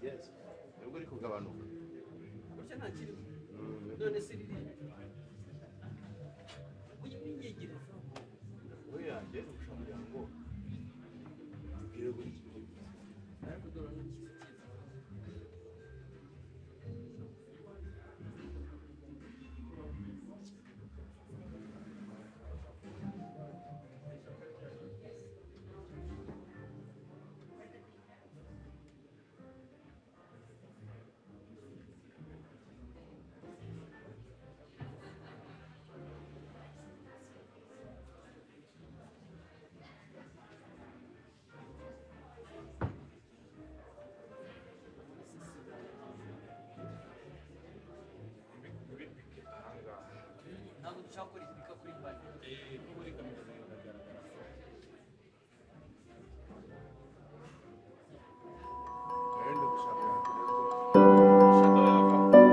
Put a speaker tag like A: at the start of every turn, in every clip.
A: Yes. Nubwo uri kugabanuka.
B: Burya nta kirimo. None se riri. Uyimwiyegereza.
A: Oya, njye ushaka ngo tubwire buri kimwe.
B: Ariko dore n'iki cyiza.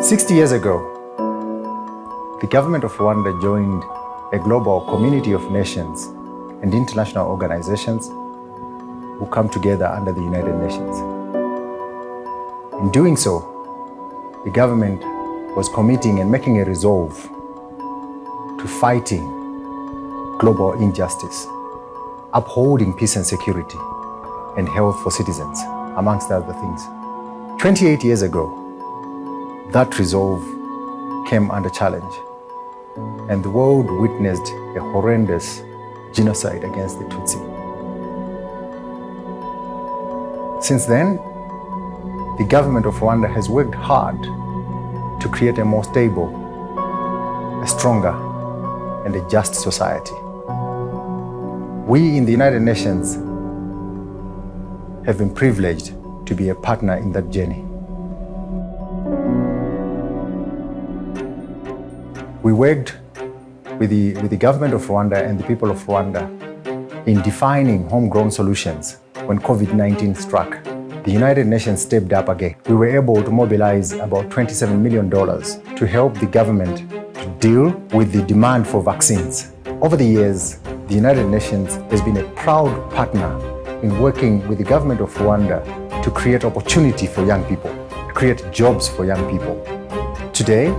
C: 60 years ago, the government of Rwanda joined a global community of nations and international organizations who come together under the United Nations. In doing so, the government was committing and making a resolve to fighting global injustice, upholding peace and security, and health for citizens, amongst other things. 28 years ago, that resolve came under challenge, and the world witnessed a horrendous genocide against the Tutsi. Since then, the government of Rwanda has worked hard to create a more stable, a stronger, and a just society. We in the United Nations have been privileged to be a partner in that journey. We worked with the government of Rwanda and the people of Rwanda in defining homegrown solutions when COVID-19 struck. The United Nations stepped up again. We were able to mobilize about $27 million to help the government to deal with the demand for vaccines. Over the years, the United Nations has been a proud partner in working with the government of Rwanda to create opportunity for young people, to create jobs for young people. Today,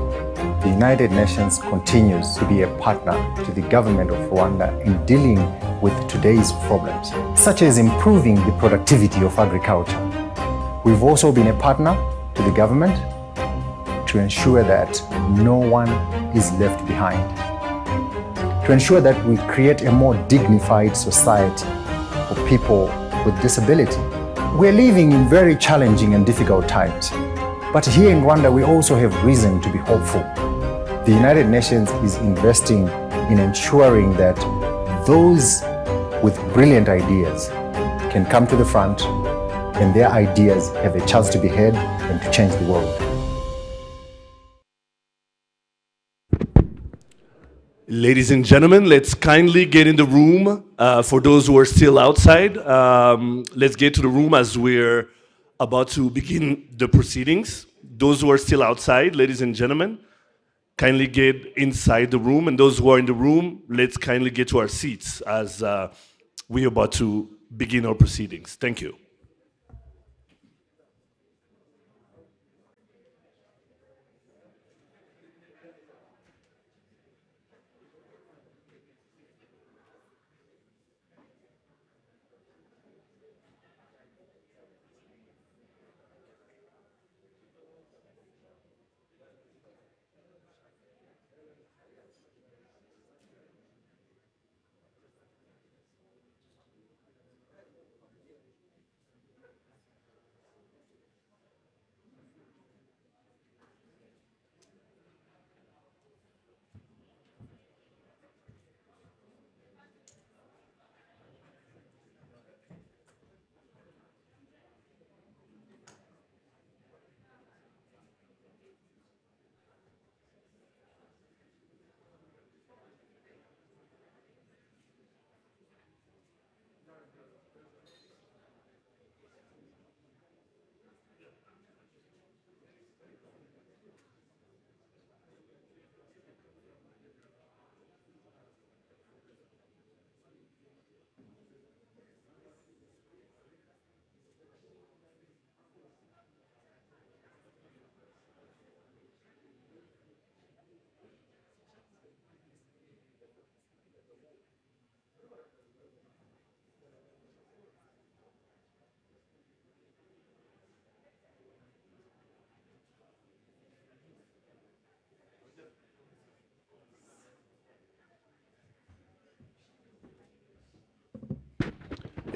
C: the United Nations continues to be a partner to the government of Rwanda in dealing with today's problems, such as improving the productivity of agriculture. We've also been a partner to the government to ensure that no one is left behind, to ensure that we create a more dignified society for people with disability. We're living in very challenging and difficult times, but here in Rwanda we also have reason to be hopeful. The United Nations is investing in ensuring that those with brilliant ideas can come to the front and their ideas have a chance to be heard and to change the world.
D: Ladies and gentlemen, let's kindly get in the room. For those who are still outside, let's get to the room as we're about to begin the proceedings. Those who are still outside, ladies and gentlemen, kindly get inside the room, and those who are in the room, let's kindly get to our seats as we're about to begin our proceedings. Thank you.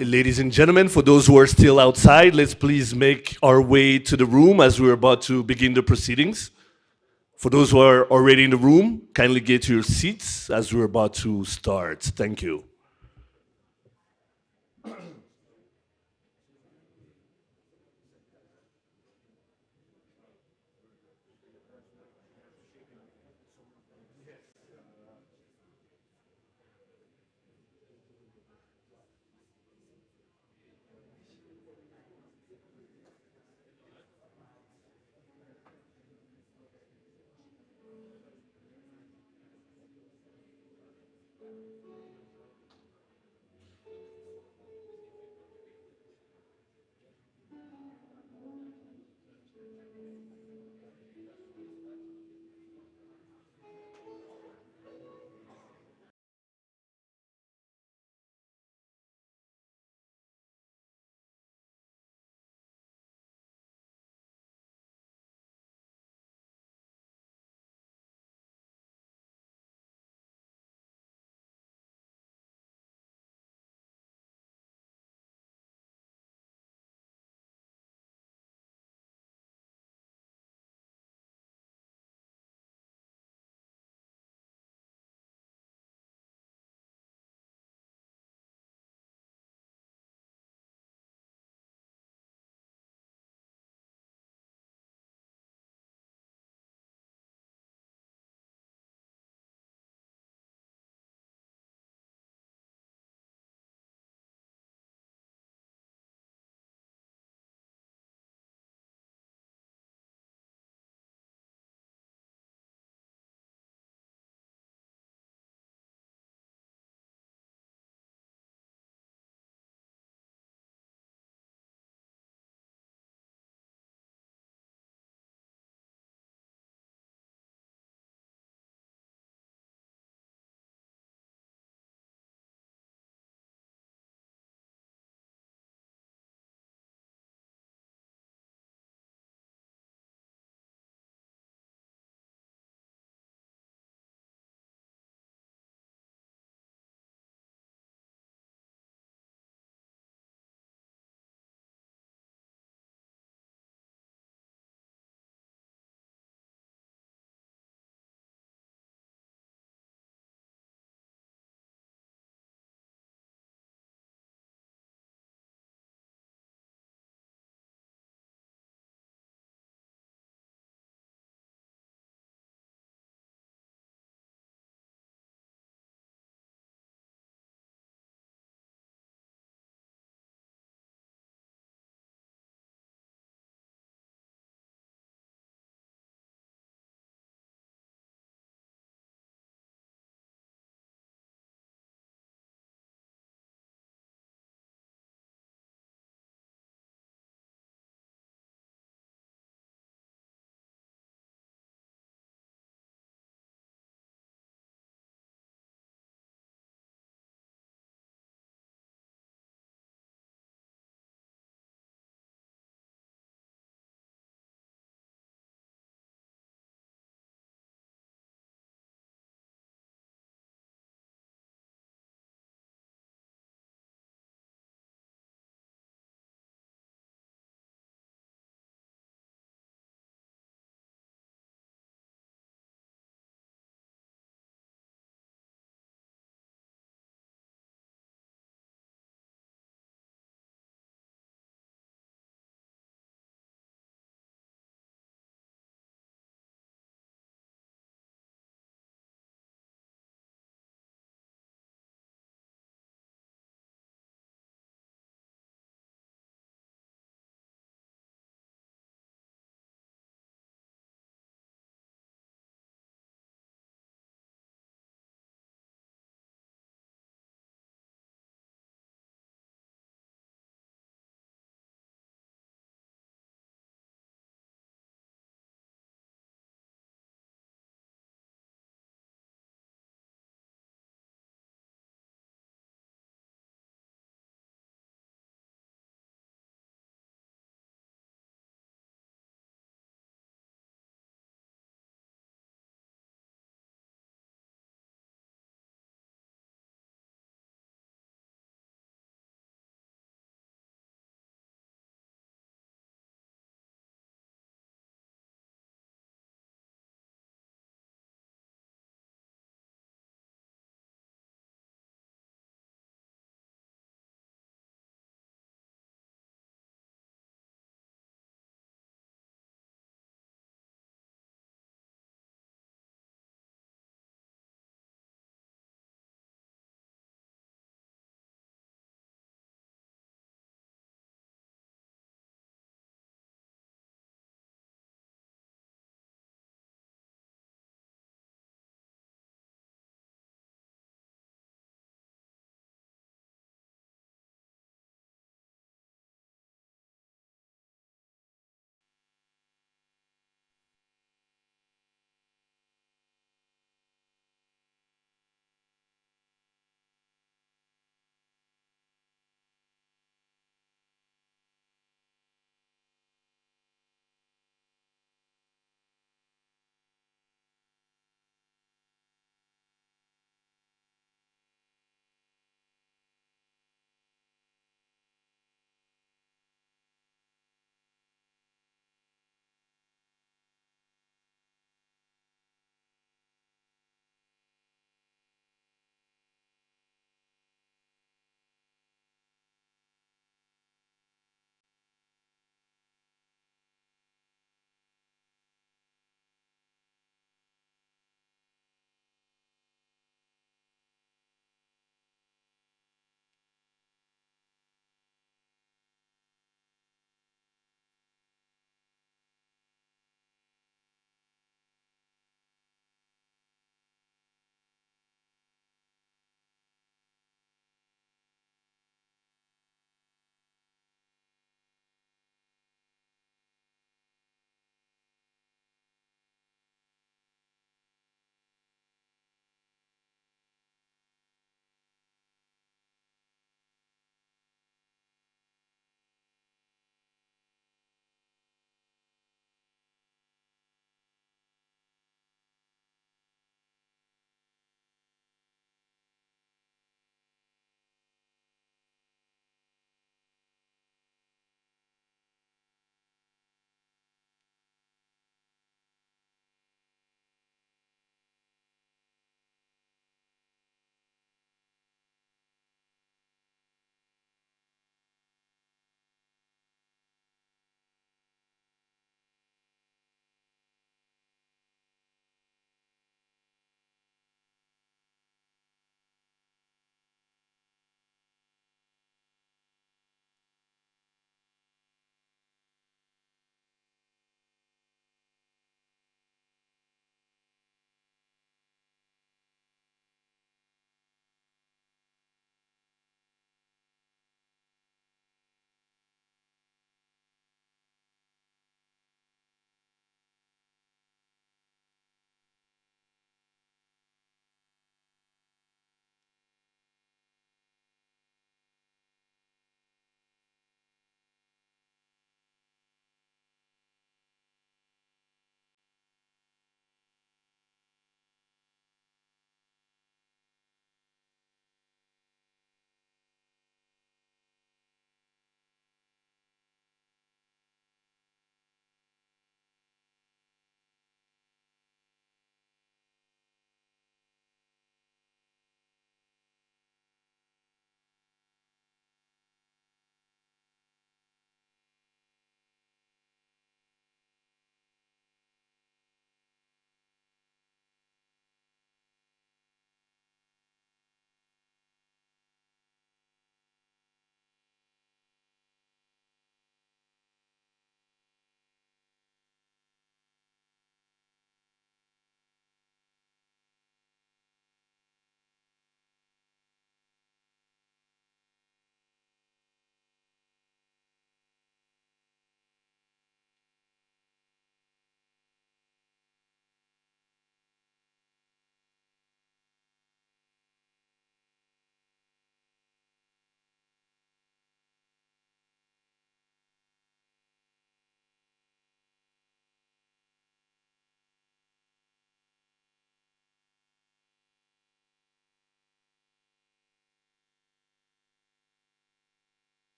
D: Ladies and gentlemen, for those who are still outside, let's please make our way to the room as we're about to begin the proceedings. For those who are already in the room, kindly get to your seats as we're about to start. Thank you.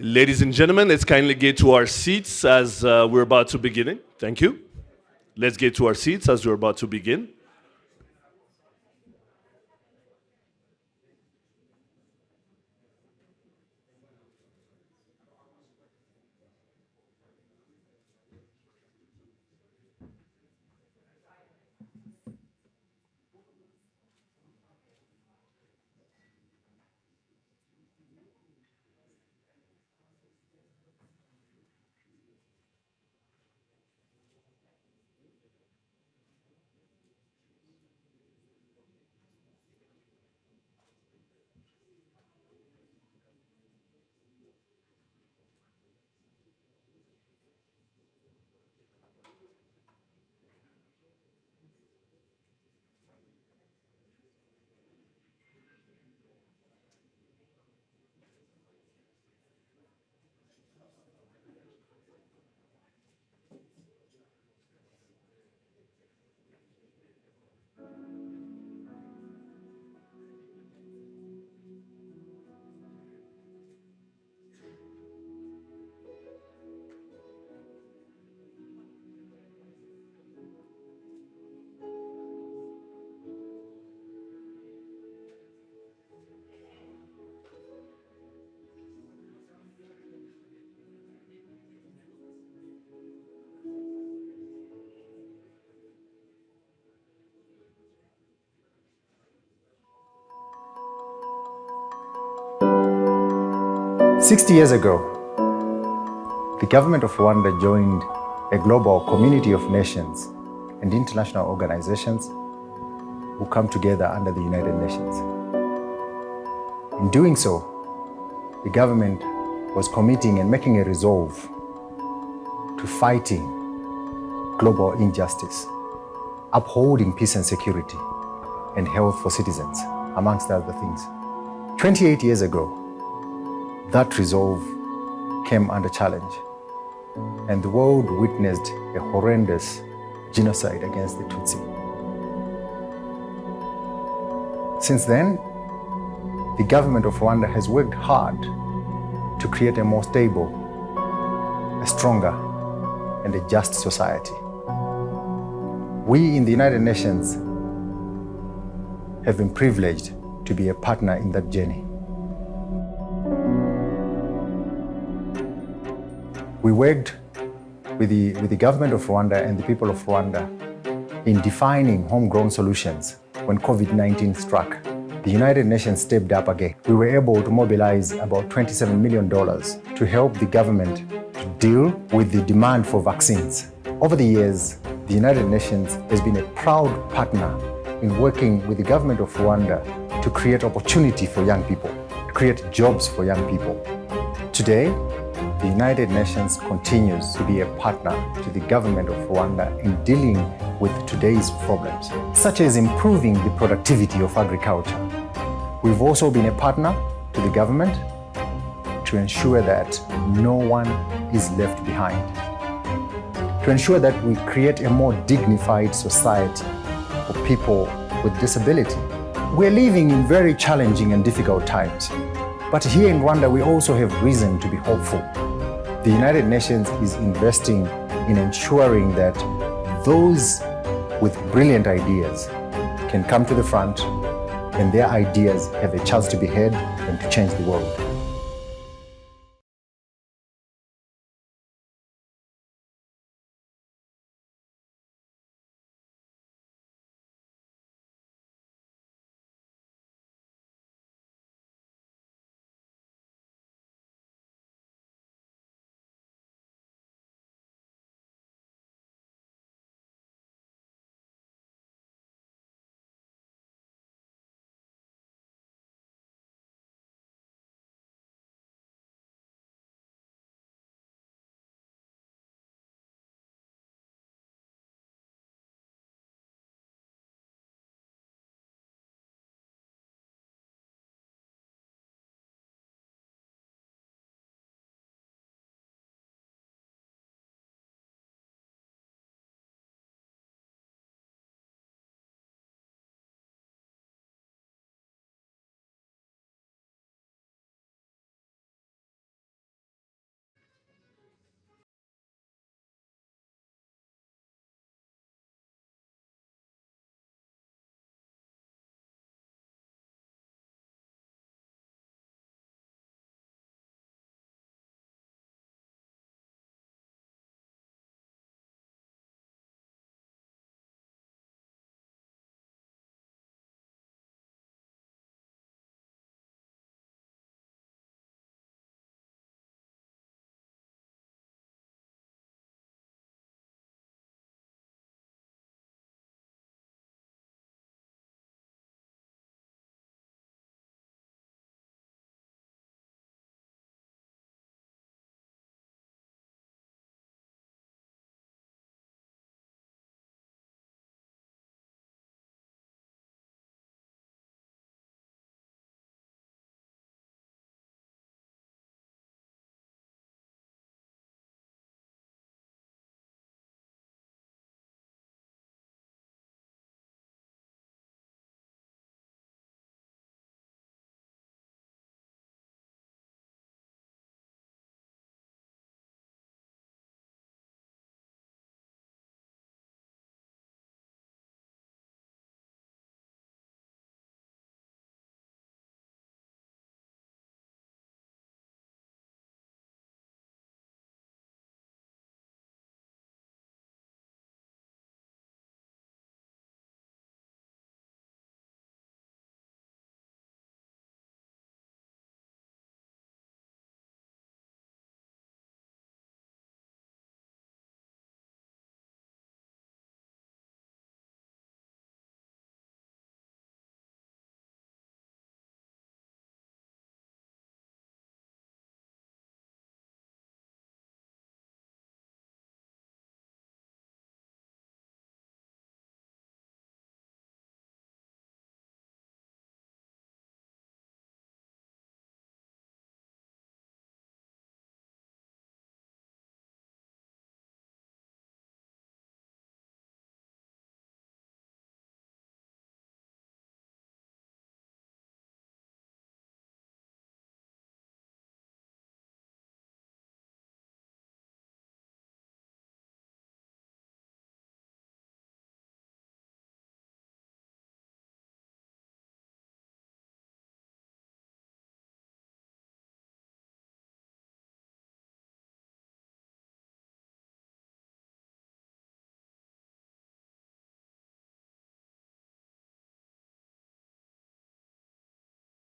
D: Ladies and gentlemen, let's kindly get to our seats as we're about to begin. Thank you. Let's get to our seats as we're about to begin.
C: "60 years ago, the government of Rwanda joined a global community of nations and international organizations who come together under the United Nations. In doing so, the government was committing and making a resolve to fighting global injustice, upholding peace and security, and health for citizens, amongst other things. 28 years ago, that resolve came under challenge, and the world witnessed a horrendous genocide against the Tutsi. Since then, the government of Rwanda has worked hard to create a more stable, a stronger, and a just society. We in the United Nations have been privileged to be a partner in that journey. We worked with the government of Rwanda and the people of Rwanda in defining homegrown solutions when COVID-19 struck. The United Nations stepped up again. We were able to mobilize about $27 million to help the government to deal with the demand for vaccines. Over the years, the United Nations has been a proud partner in working with the government of Rwanda to create opportunity for young people, to create jobs for young people. Today, the United Nations continues to be a partner to the government of Rwanda in dealing with today's problems, such as improving the productivity of agriculture. We've also been a partner to the government to ensure that no one is left behind, to ensure that we create a more dignified society for people with disability. We're living in very challenging and difficult times, but here in Rwanda, we also have reason to be hopeful. The United Nations is investing in ensuring that those with brilliant ideas can come to the front and their ideas have a chance to be heard and to change the world.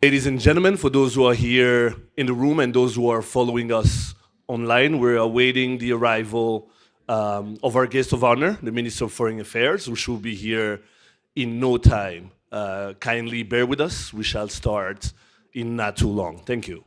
D: Ladies and gentlemen, for those who are here in the room and those who are following us online, we're awaiting the arrival of our guest of honor, the Minister of Foreign Affairs, who should be here in no time. Kindly bear with us. We shall start in not too long. Thank you.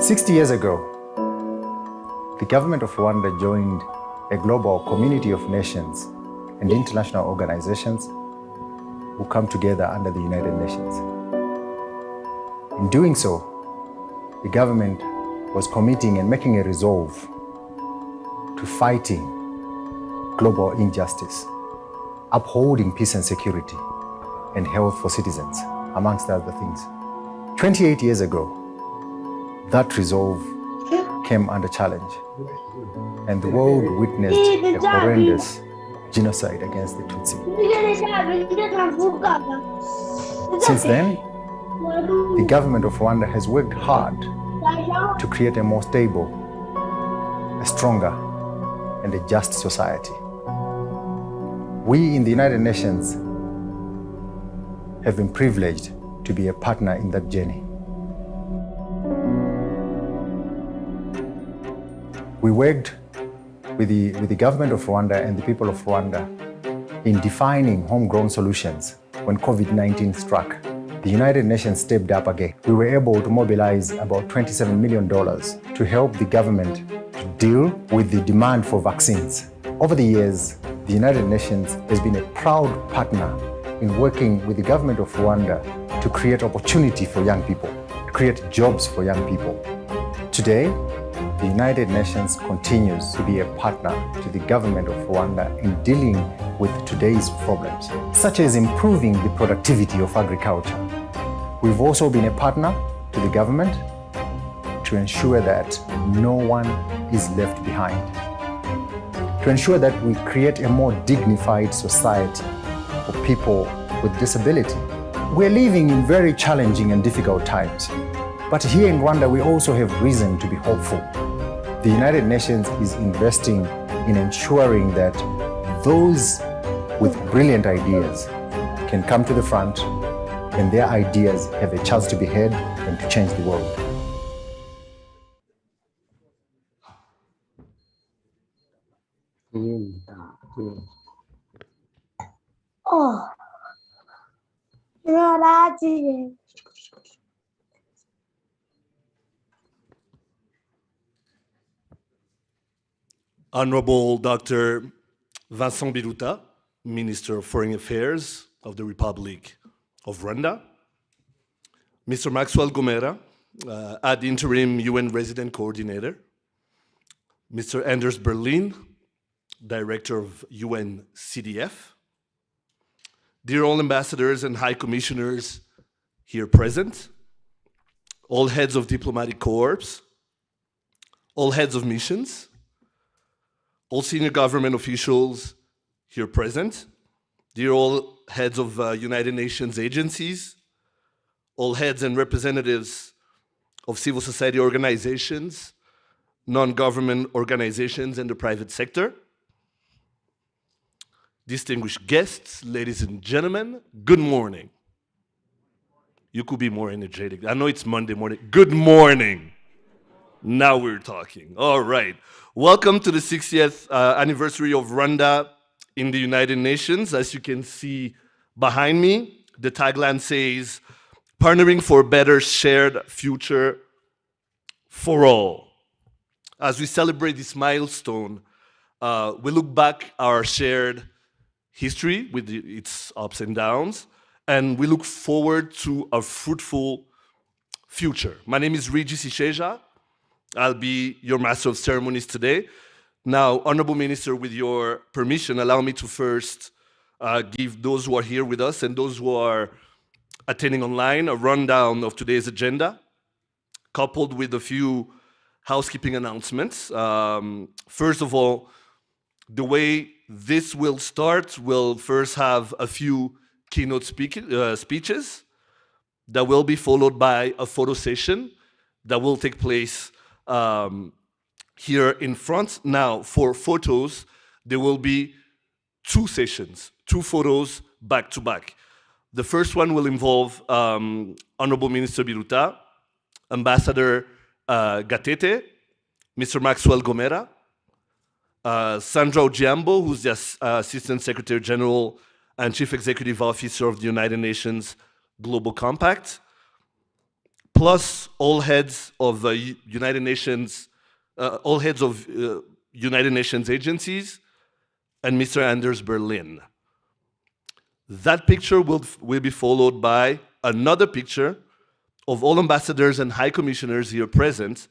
C: 60 years ago, the government of Rwanda joined a global community of nations and international organizations who come together under the United Nations. In doing so, the government was committing and making a resolve to fighting global injustice, upholding peace and security, and health for citizens, amongst other things. 28 years ago, that resolve came under challenge, and the world witnessed a horrendous genocide against the Tutsi. Since then, the government of Rwanda has worked hard to create a more stable, a stronger, and a just society. We in the United Nations have been privileged to be a partner in that journey. We worked with the government of Rwanda and the people of Rwanda in defining homegrown solutions when COVID-19 struck. The United Nations stepped up again. We were able to mobilize about $27 million to help the government to deal with the demand for vaccines. Over the years, the United Nations has been a proud partner in working with the government of Rwanda to create opportunity for young people, to create jobs for young people. Today, the United Nations continues to be a partner to the government of Rwanda in dealing with today's problems, such as improving the productivity of agriculture. We've also been a partner to the government to ensure that no one is left behind, to ensure that we create a more dignified society for people with disability. We're living in very challenging and difficult times, but here in Rwanda we also have reason to be hopeful. The United Nations is investing in ensuring that those with brilliant ideas can come to the front and their ideas have a chance to be heard and to change the world.
E: Oh, grazie.
D: Honorable Dr. Vincent Biruta, Minister of Foreign Affairs of the Republic of Rwanda, Mr. Maxwell Gomera, ad interim UN Resident Coordinator, Mr. Anders Berlin, Director of UN CDF, dear all ambassadors and high commissioners here present, all heads of diplomatic corps, all heads of missions, all senior government officials here present, dear all heads of United Nations agencies, all heads and representatives of civil society organizations, non-government organizations and the private sector, distinguished guests, ladies and gentlemen, good morning. You could be more energetic. I know it's Monday morning. Good morning. Now we're talking. All right. Welcome to the 60th anniversary of Rwanda in the United Nations. As you can see behind me, the tagline says, partnering for a better shared future for all. As we celebrate this milestone, we look back our shared history with its ups and downs, and we look forward to a fruitful future. My name is Regis Isheja. I'll be your Master of Ceremonies today. Now, Honorable Minister, with your permission, allow me to first give those who are here with us and those who are attending online a rundown of today's agenda, coupled with a few housekeeping announcements. First of all, the way this will start, we'll first have a few keynote speeches that will be followed by a photo session that will take place here in front. Now, for photos, there will be two sessions, two photos back to back. The first one will involve Honorable Minister Biruta, Ambassador Gatete, Mr. Maxwell Gomera, Sandra Ojiambo, who's the Assistant Secretary General and Chief Executive Officer of the United Nations Global Compact, plus all heads of United Nations, all heads of United Nations agencies, and Mr. Anders Berlin. That picture will be followed by another picture of all ambassadors and high commissioners here present,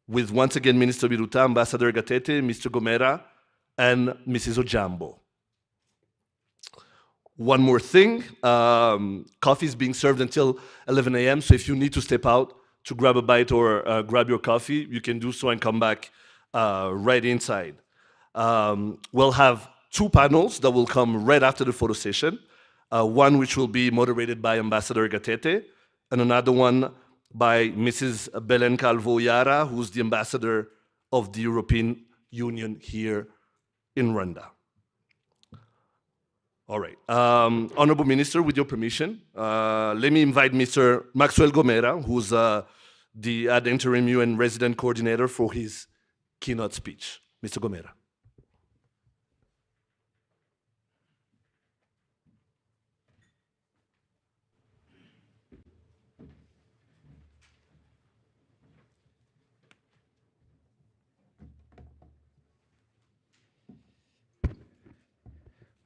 D: with once again Minister Biruta, Ambassador Gatete, Mr. Gomera, and Mrs. Ojambo. One more thing, coffee is being served until 11 a.m., so if you need to step out to grab a bite or grab your coffee, you can do so and come back right inside. We'll have two panels that will come right after the photo session, one which will be moderated by Ambassador Gatete, and another one by Mrs. Belen Calvo-Yara, who's the ambassador of the European Union here in Rwanda. All right. Honorable Minister, with your permission, let me invite Mr. Maxwell Gomera, who's the ad interim UN resident coordinator, for his keynote speech. Mr. Gomera.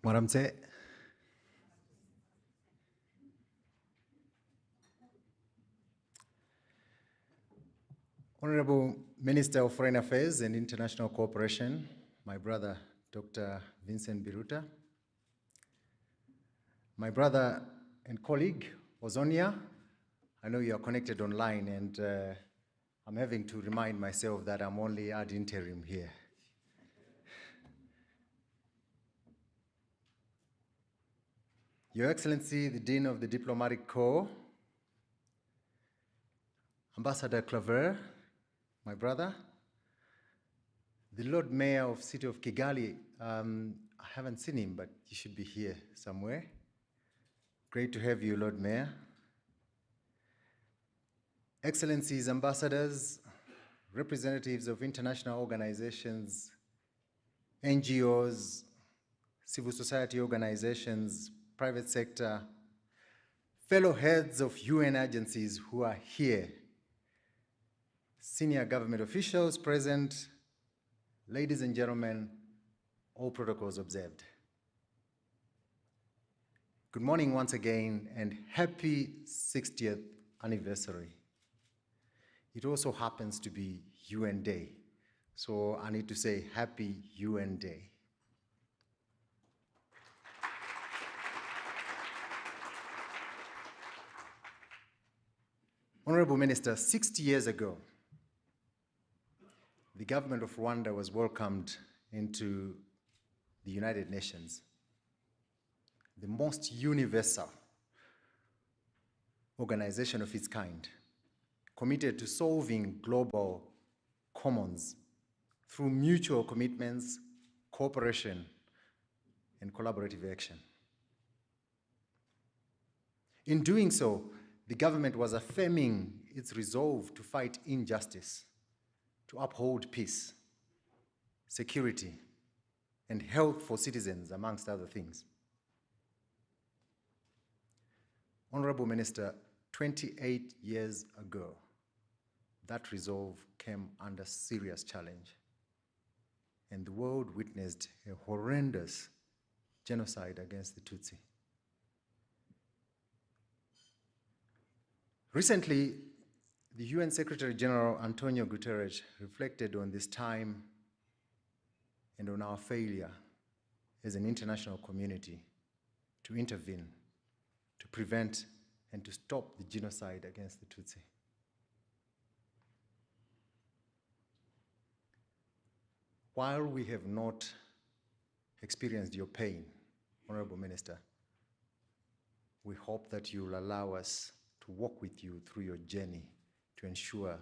C: Mwaramutse. Honorable Minister of Foreign Affairs and International Cooperation, my brother, Dr. Vincent Biruta, my brother and colleague, Ozonia, I know you are connected online, and I'm having to remind myself that I'm only ad interim here. Your Excellency, the Dean of the Diplomatic Corps, Ambassador Claver, my brother, the Lord Mayor of City of Kigali, I haven't seen him, but he should be here somewhere. Great to have you, Lord Mayor. Excellencies, ambassadors, representatives of international organizations, NGOs, civil society organizations, private sector, fellow heads of UN agencies who are here, senior government officials present, ladies and gentlemen, all protocols observed. Good morning once again, and happy 60th anniversary. It also happens to be UN Day, so I need to say happy UN Day. Honorable Minister, 60 years ago, the government of Rwanda was welcomed into the United Nations, the most universal organization of its kind, committed to solving global commons through mutual commitments, cooperation, and collaborative action. In doing so, the government was affirming its resolve to fight injustice, to uphold peace, security, and health for citizens, amongst other things. Honorable Minister, 28 years ago, that resolve came under serious challenge, and the world witnessed a horrendous genocide against the Tutsi. Recently, the UN Secretary General Antonio Guterres reflected on this time and on our failure as an international community to intervene, to prevent and to stop the genocide against the Tutsi. While we have not experienced your pain, Honorable Minister, we hope that you will allow us to walk with you through your journey to ensure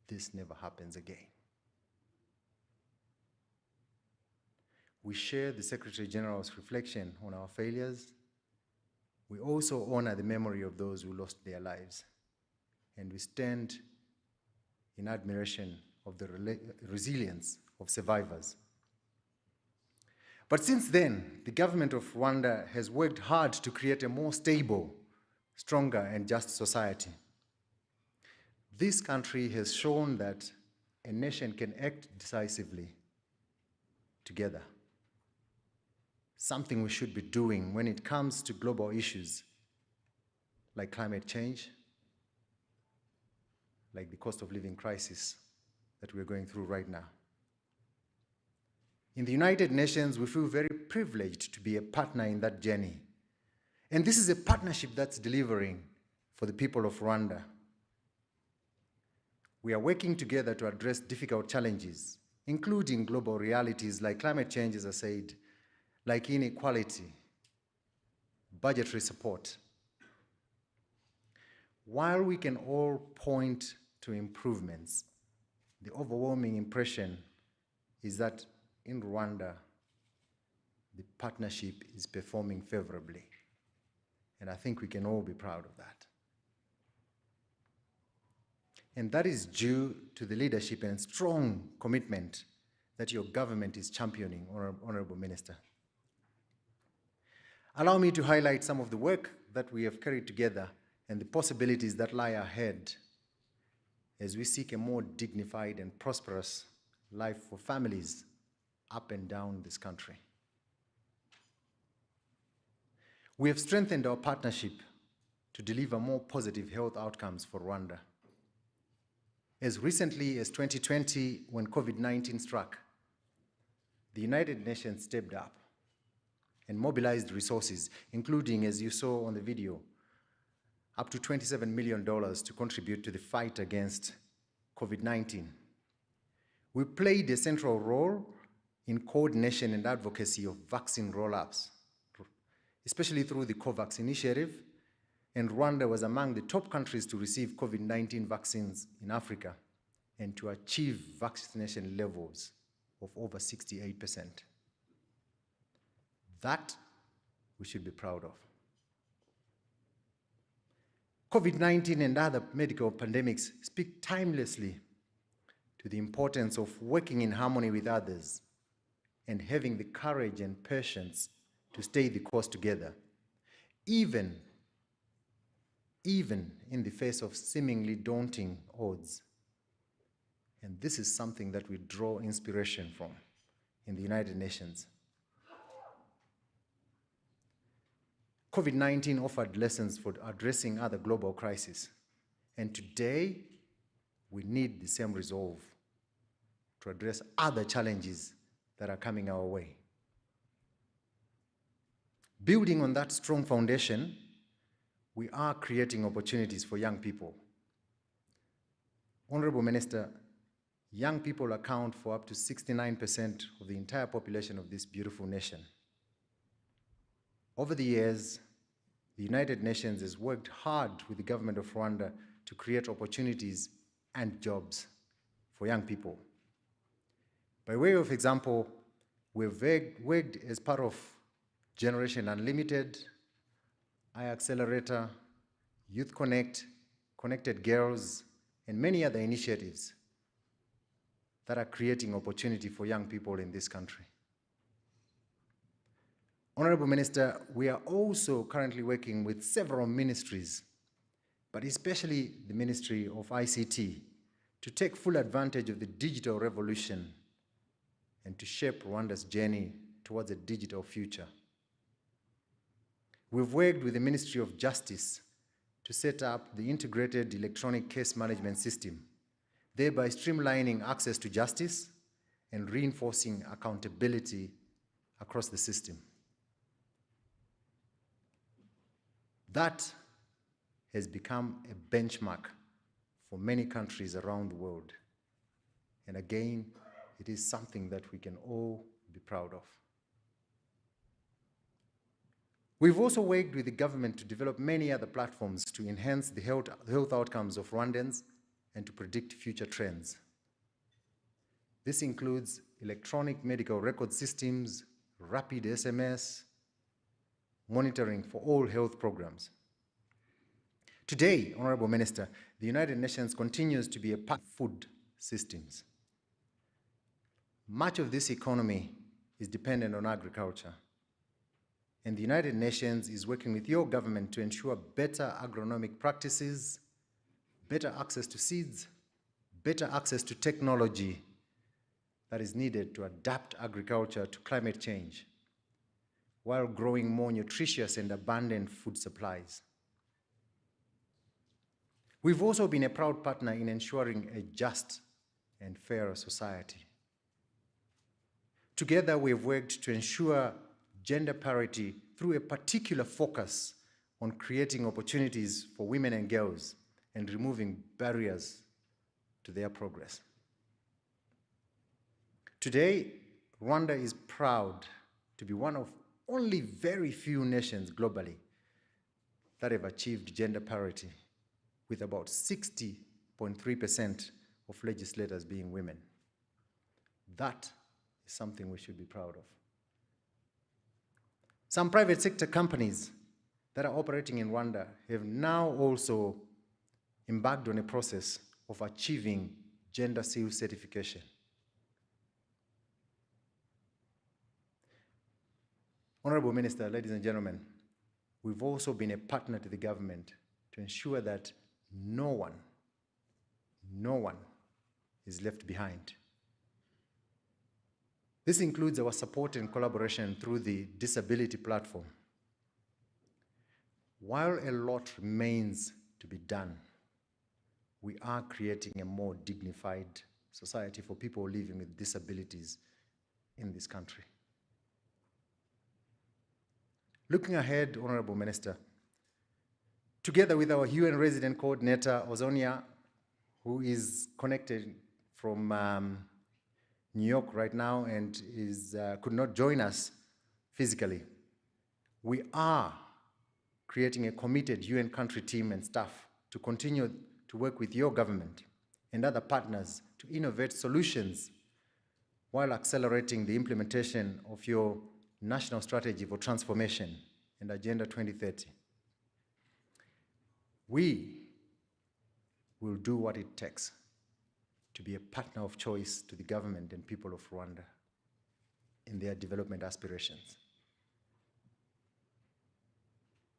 C: this never happens again. We share the Secretary General's reflection on our failures. We also honor the memory of those who lost their lives, and we stand in admiration of the resilience of survivors. But since then, the government of Rwanda has worked hard to create a more stable, stronger, and just society. This country has shown that a nation can act decisively together. Something we should be doing when it comes to global issues like climate change, like the cost of living crisis that we're going through right now. In the United Nations, we feel very privileged to be a partner in that journey. And this is a partnership that's delivering for the people of Rwanda. We are working together to address difficult challenges, including global realities like climate change, as I said, like inequality, budgetary support. While we can all point to improvements, the overwhelming impression is that in Rwanda, the partnership is performing favorably. And I think we can all be proud of that. And that is due to the leadership and strong commitment that your government is championing, Honorable Minister. Allow me to highlight some of the work that we have carried together and the possibilities that lie ahead as we seek a more dignified and prosperous life for families up and down this country. We have strengthened our partnership to deliver more positive health outcomes for Rwanda. As recently as 2020, when COVID-19 struck, the United Nations stepped up and mobilized resources, including, as you saw on the video, up to $27 million to contribute to the fight against COVID-19. We played a central role in coordination and advocacy of vaccine roll-ups, especially through the COVAX initiative, and Rwanda was among the top countries to receive COVID-19 vaccines in Africa and to achieve vaccination levels of over 68%. That we should be proud of. COVID-19 and other medical pandemics speak timelessly to the importance of working in harmony with others and having the courage and patience to stay the course together, even in the face of seemingly daunting odds. And this is something that we draw inspiration from in the United Nations. COVID-19 offered lessons for addressing other global crises. And today, we need the same resolve to address other challenges that are coming our way. Building on that strong foundation, we are creating opportunities for young people. Honorable Minister, young people account for up to 69% of the entire population of this beautiful nation. Over the years, the United Nations has worked hard with the government of Rwanda to create opportunities and jobs for young people. By way of example, we've worked as part of Generation Unlimited, iAccelerator, Youth Connect, Connected Girls, and many other initiatives that are creating opportunity for young people in this country. Honorable Minister, we are also currently working with several ministries, but especially the Ministry of ICT, to take full advantage of the digital revolution and to shape Rwanda's journey towards a digital future. We've worked with the Ministry of Justice to set up the integrated electronic case management system, thereby streamlining access to justice and reinforcing accountability across the system. That has become a benchmark for many countries around the world. And again, it is something that we can all be proud of. We've also worked with the government to develop many other platforms to enhance the health outcomes of Rwandans and to predict future trends. This includes electronic medical record systems, rapid SMS, monitoring for all health programs. Today, Honorable Minister, the United Nations continues to be a part of food systems. Much of this economy is dependent on agriculture. And the United Nations is working with your government to ensure better agronomic practices, better access to seeds, better access to technology that is needed to adapt agriculture to climate change, while growing more nutritious and abundant food supplies. We've also been a proud partner in ensuring a just and fair society. Together, we've worked to ensure gender parity through a particular focus on creating opportunities for women and girls and removing barriers to their progress. Today, Rwanda is proud to be one of only very few nations globally that have achieved gender parity, with about 60.3% of legislators being women. That is something we should be proud of. Some private sector companies that are operating in Rwanda have now also embarked on a process of achieving gender seal certification. Honorable Minister, ladies and gentlemen, we've also been a partner to the government to ensure that no one is left behind. This includes our support and collaboration through the Disability Platform. While a lot remains to be done, we are creating a more dignified society for people living with disabilities in this country. Looking ahead, Honorable Minister, together with our UN resident coordinator, Ozonia, who is connected from New York right now and could not join us physically, we are creating a committed UN country team and staff to continue to work with your government and other partners to innovate solutions while accelerating the implementation of your National Strategy for Transformation and Agenda 2030. We will do what it takes to be a partner of choice to the government and people of Rwanda in their development aspirations.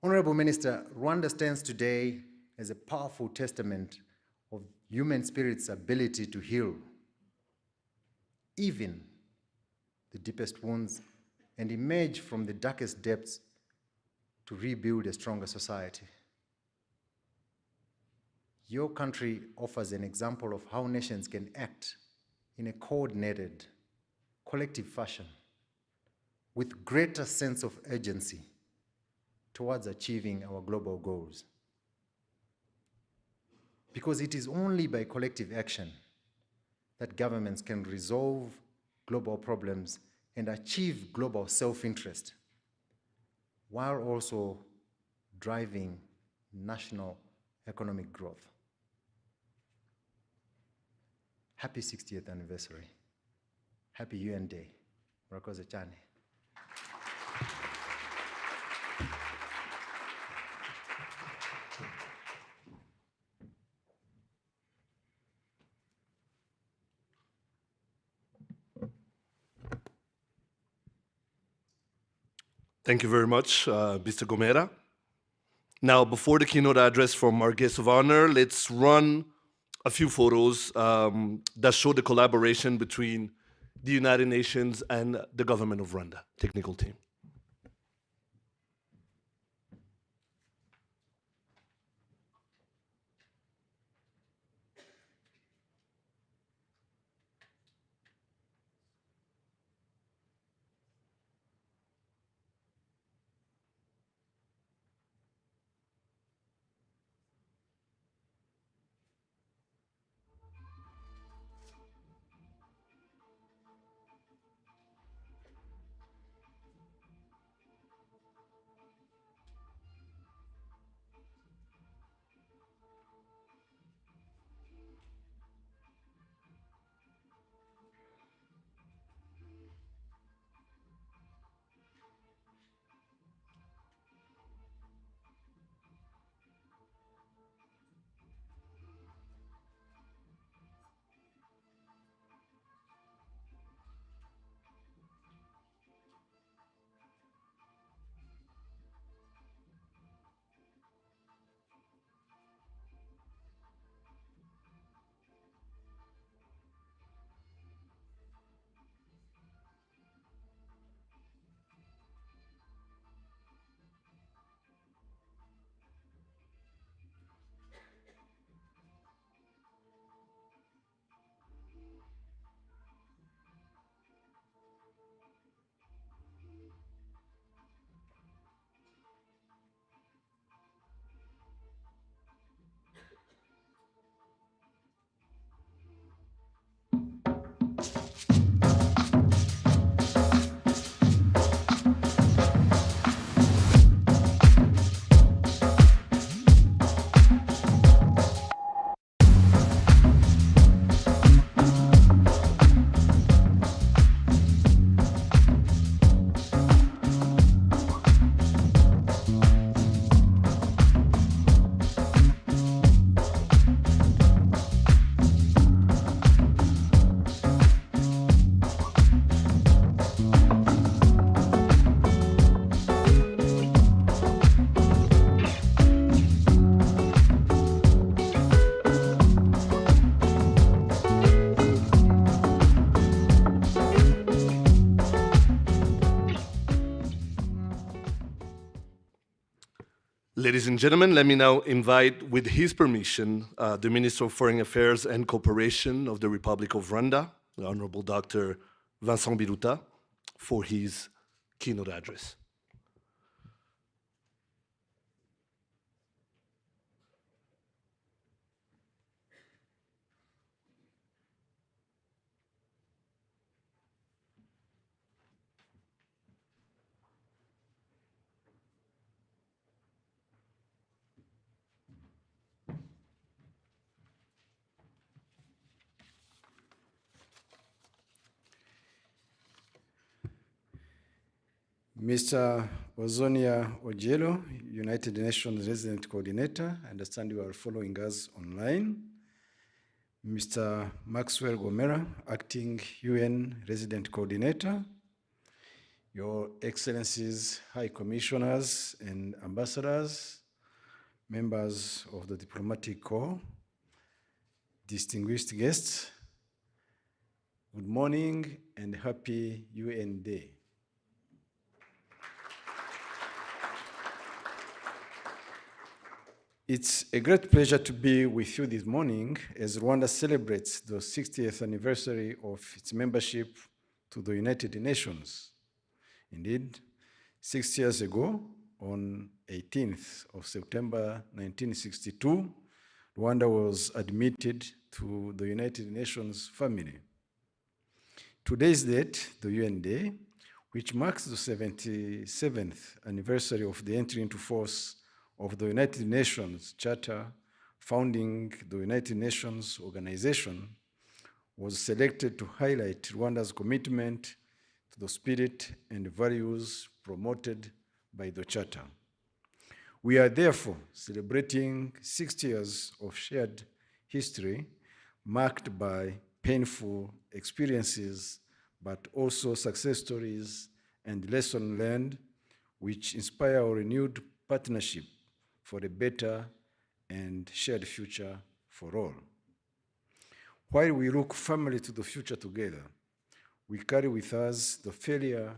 C: Honorable Minister, Rwanda stands today as a powerful testament of human spirit's ability to heal even the deepest wounds and emerge from the darkest depths to rebuild a stronger society. Your country offers an example of how nations can act in a coordinated, collective fashion with greater sense of urgency towards achieving our global goals. Because it is only by collective action that governments can resolve global problems and achieve global self-interest, while also driving national economic growth. Happy 60th anniversary. Happy UN Day. Murakoze cyane.
D: Thank you very much, Mr. Gomera. Now, before the keynote address from our guest of honor, let's run a few photos that show the collaboration between the United Nations and the government of Rwanda, technical team. Ladies and gentlemen, let me now invite, with his permission, the Minister of Foreign Affairs and Cooperation of the Republic of Rwanda, the Honorable Dr. Vincent Biruta, for his keynote address.
F: Mr. Ozonia Ojielo, United Nations Resident Coordinator, I understand you are following us online. Mr. Maxwell Gomera, Acting UN Resident Coordinator. Your Excellencies, High Commissioners and Ambassadors, members of the Diplomatic Corps, distinguished guests, good morning and happy UN Day. It's a great pleasure to be with you this morning as Rwanda celebrates the 60th anniversary of its membership to the United Nations. Indeed, 6 years ago, on 18th of September 1962, Rwanda was admitted to the United Nations family. Today's date, the UN Day, which marks the 77th anniversary of the entry into force of the United Nations Charter founding the United Nations Organization, was selected to highlight Rwanda's commitment to the spirit and values promoted by the Charter. We are therefore celebrating 60 years of shared history marked by painful experiences, but also success stories and lessons learned, which inspire our renewed partnership for a better and shared future for all. While we look firmly to the future together, we carry with us the failure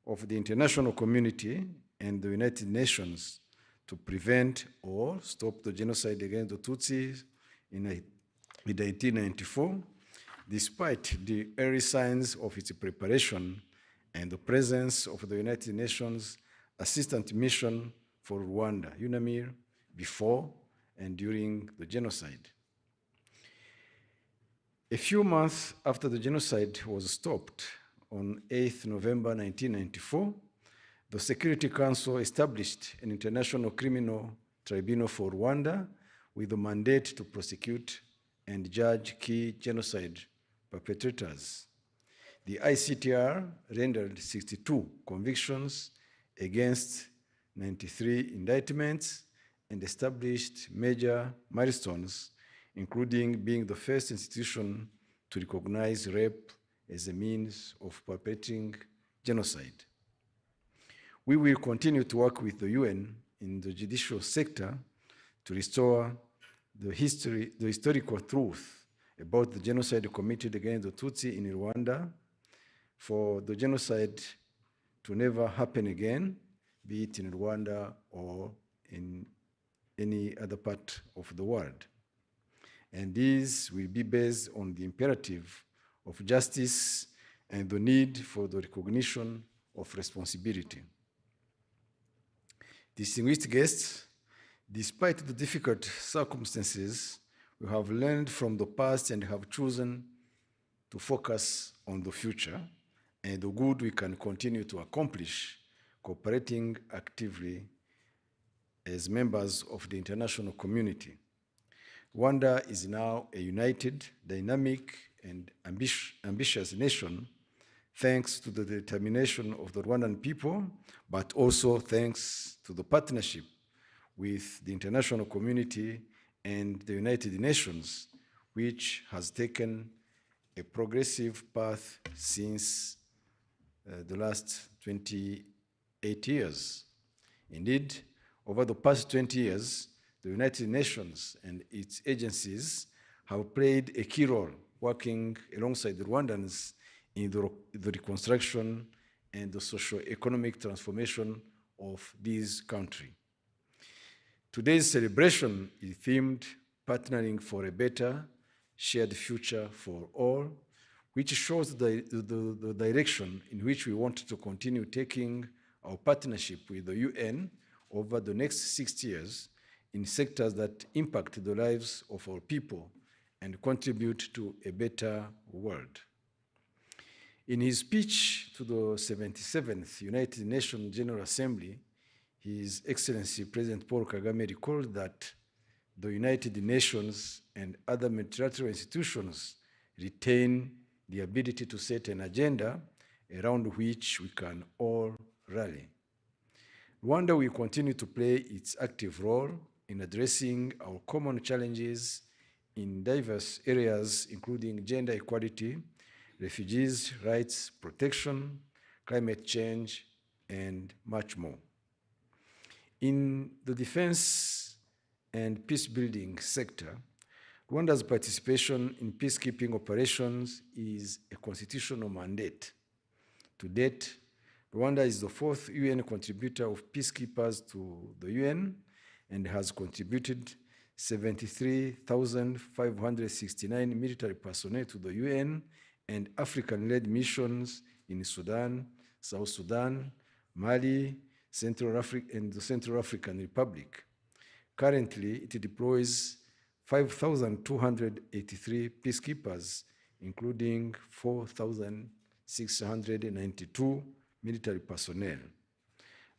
F: of the international community and the United Nations to prevent or stop the genocide against the Tutsis in 1894, despite the early signs of its preparation and the presence of the United Nations Assistant Mission for Rwanda, UNAMIR, before and during the genocide. A few months after the genocide was stopped, on 8th November 1994, the Security Council established an international criminal tribunal for Rwanda with a mandate to prosecute and judge key genocide perpetrators. The ICTR rendered 62 convictions against 93 indictments and established major milestones, including being the first institution to recognize rape as a means of perpetrating genocide. We will continue to work with the UN in the judicial sector to restore the historical truth about the genocide committed against the Tutsi in Rwanda, for the genocide to never happen again, be it in Rwanda or in any other part of the world. And these will be based on the imperative of justice and the need for the recognition of responsibility. Distinguished guests, despite the difficult circumstances, we have learned from the past and have chosen to focus on the future and the good we can continue to accomplish, cooperating actively as members of the international community. Rwanda is now a united, dynamic, and ambitious nation, thanks to the determination of the Rwandan people, but also thanks to the partnership with the international community and the United Nations, which has taken a progressive path since the last 28 years. Indeed, over the past 20 years, the United Nations and its agencies have played a key role working alongside the Rwandans in the reconstruction and the socio-economic transformation of this country. Today's celebration is themed Partnering for a Better Shared Future for All, which shows the direction in which we want to continue taking our partnership with the UN over the next 6 years in sectors that impact the lives of our people and contribute to a better world. In his speech to the 77th United Nations General Assembly, His Excellency President Paul Kagame recalled that the United Nations and other multilateral institutions retain the ability to set an agenda around which we can all rally. Rwanda will continue to play its active role in addressing our common challenges in diverse areas, including gender equality, refugees' rights protection, climate change, and much more. In the defense and peace-building sector, Rwanda's participation in peacekeeping operations is a constitutional mandate. To date, Rwanda is the 4th UN contributor of peacekeepers to the UN and has contributed 73,569 military personnel to the UN and African-led missions in Sudan, South Sudan, Mali, Central Africa, and the Central African Republic. Currently, it deploys 5,283 peacekeepers, including 4,692 military personnel.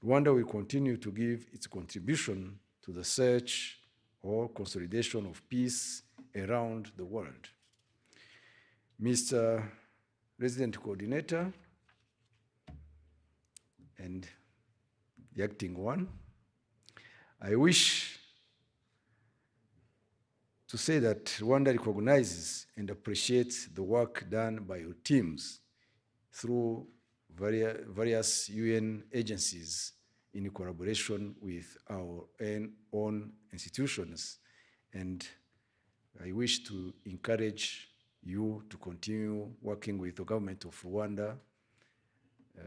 F: Rwanda will continue to give its contribution to the search or consolidation of peace around the world. Mr. Resident Coordinator and the acting one, I wish to say that Rwanda recognizes and appreciates the work done by your teams through various UN agencies in collaboration with our own institutions. And I wish to encourage you to continue working with the government of Rwanda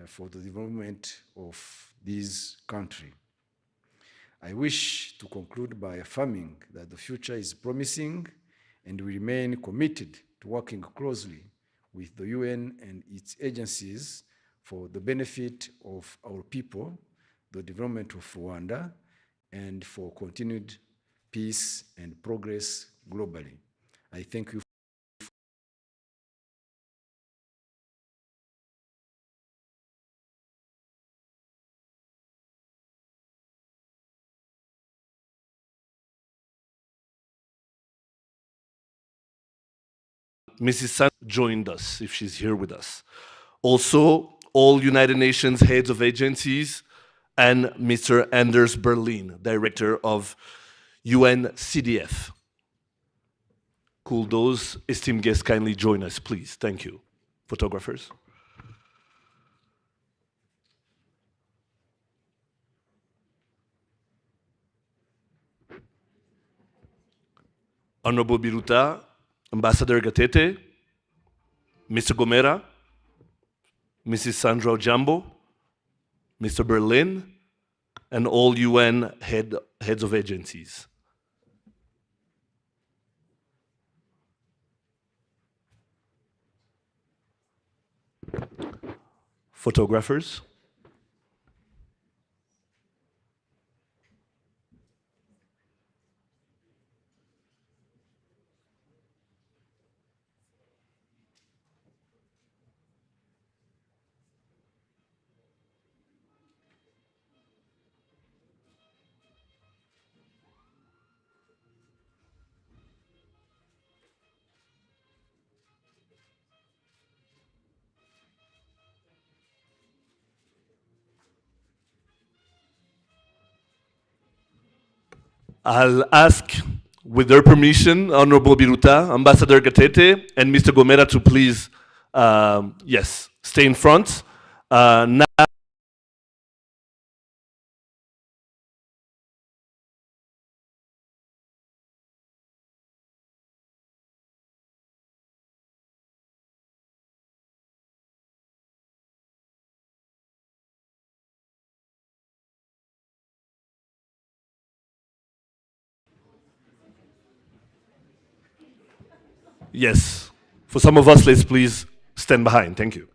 F: for the development of this country. I wish to conclude by affirming that the future is promising and we remain committed to working closely with the UN and its agencies for the benefit of our people, the development of Rwanda, and for continued peace and progress globally. I thank you.
D: Mrs. San joined us, if she's here with us. Also, all United Nations heads of agencies, and Mr. Anders Berlin, Director of UNCDF. Could those esteemed guests kindly join us, please? Thank you. Photographers. Honorable Biruta, Ambassador Gatete, Mr. Gomera, Mrs. Sandra Jambo, Mr. Berlin, and all UN heads of agencies. Photographers. I'll ask, with their permission, Honorable Biruta, Ambassador Gatete, and Mr. Gomera to please, yes, stay in front. Now Yes. For some of us, let's please stand behind. Thank you.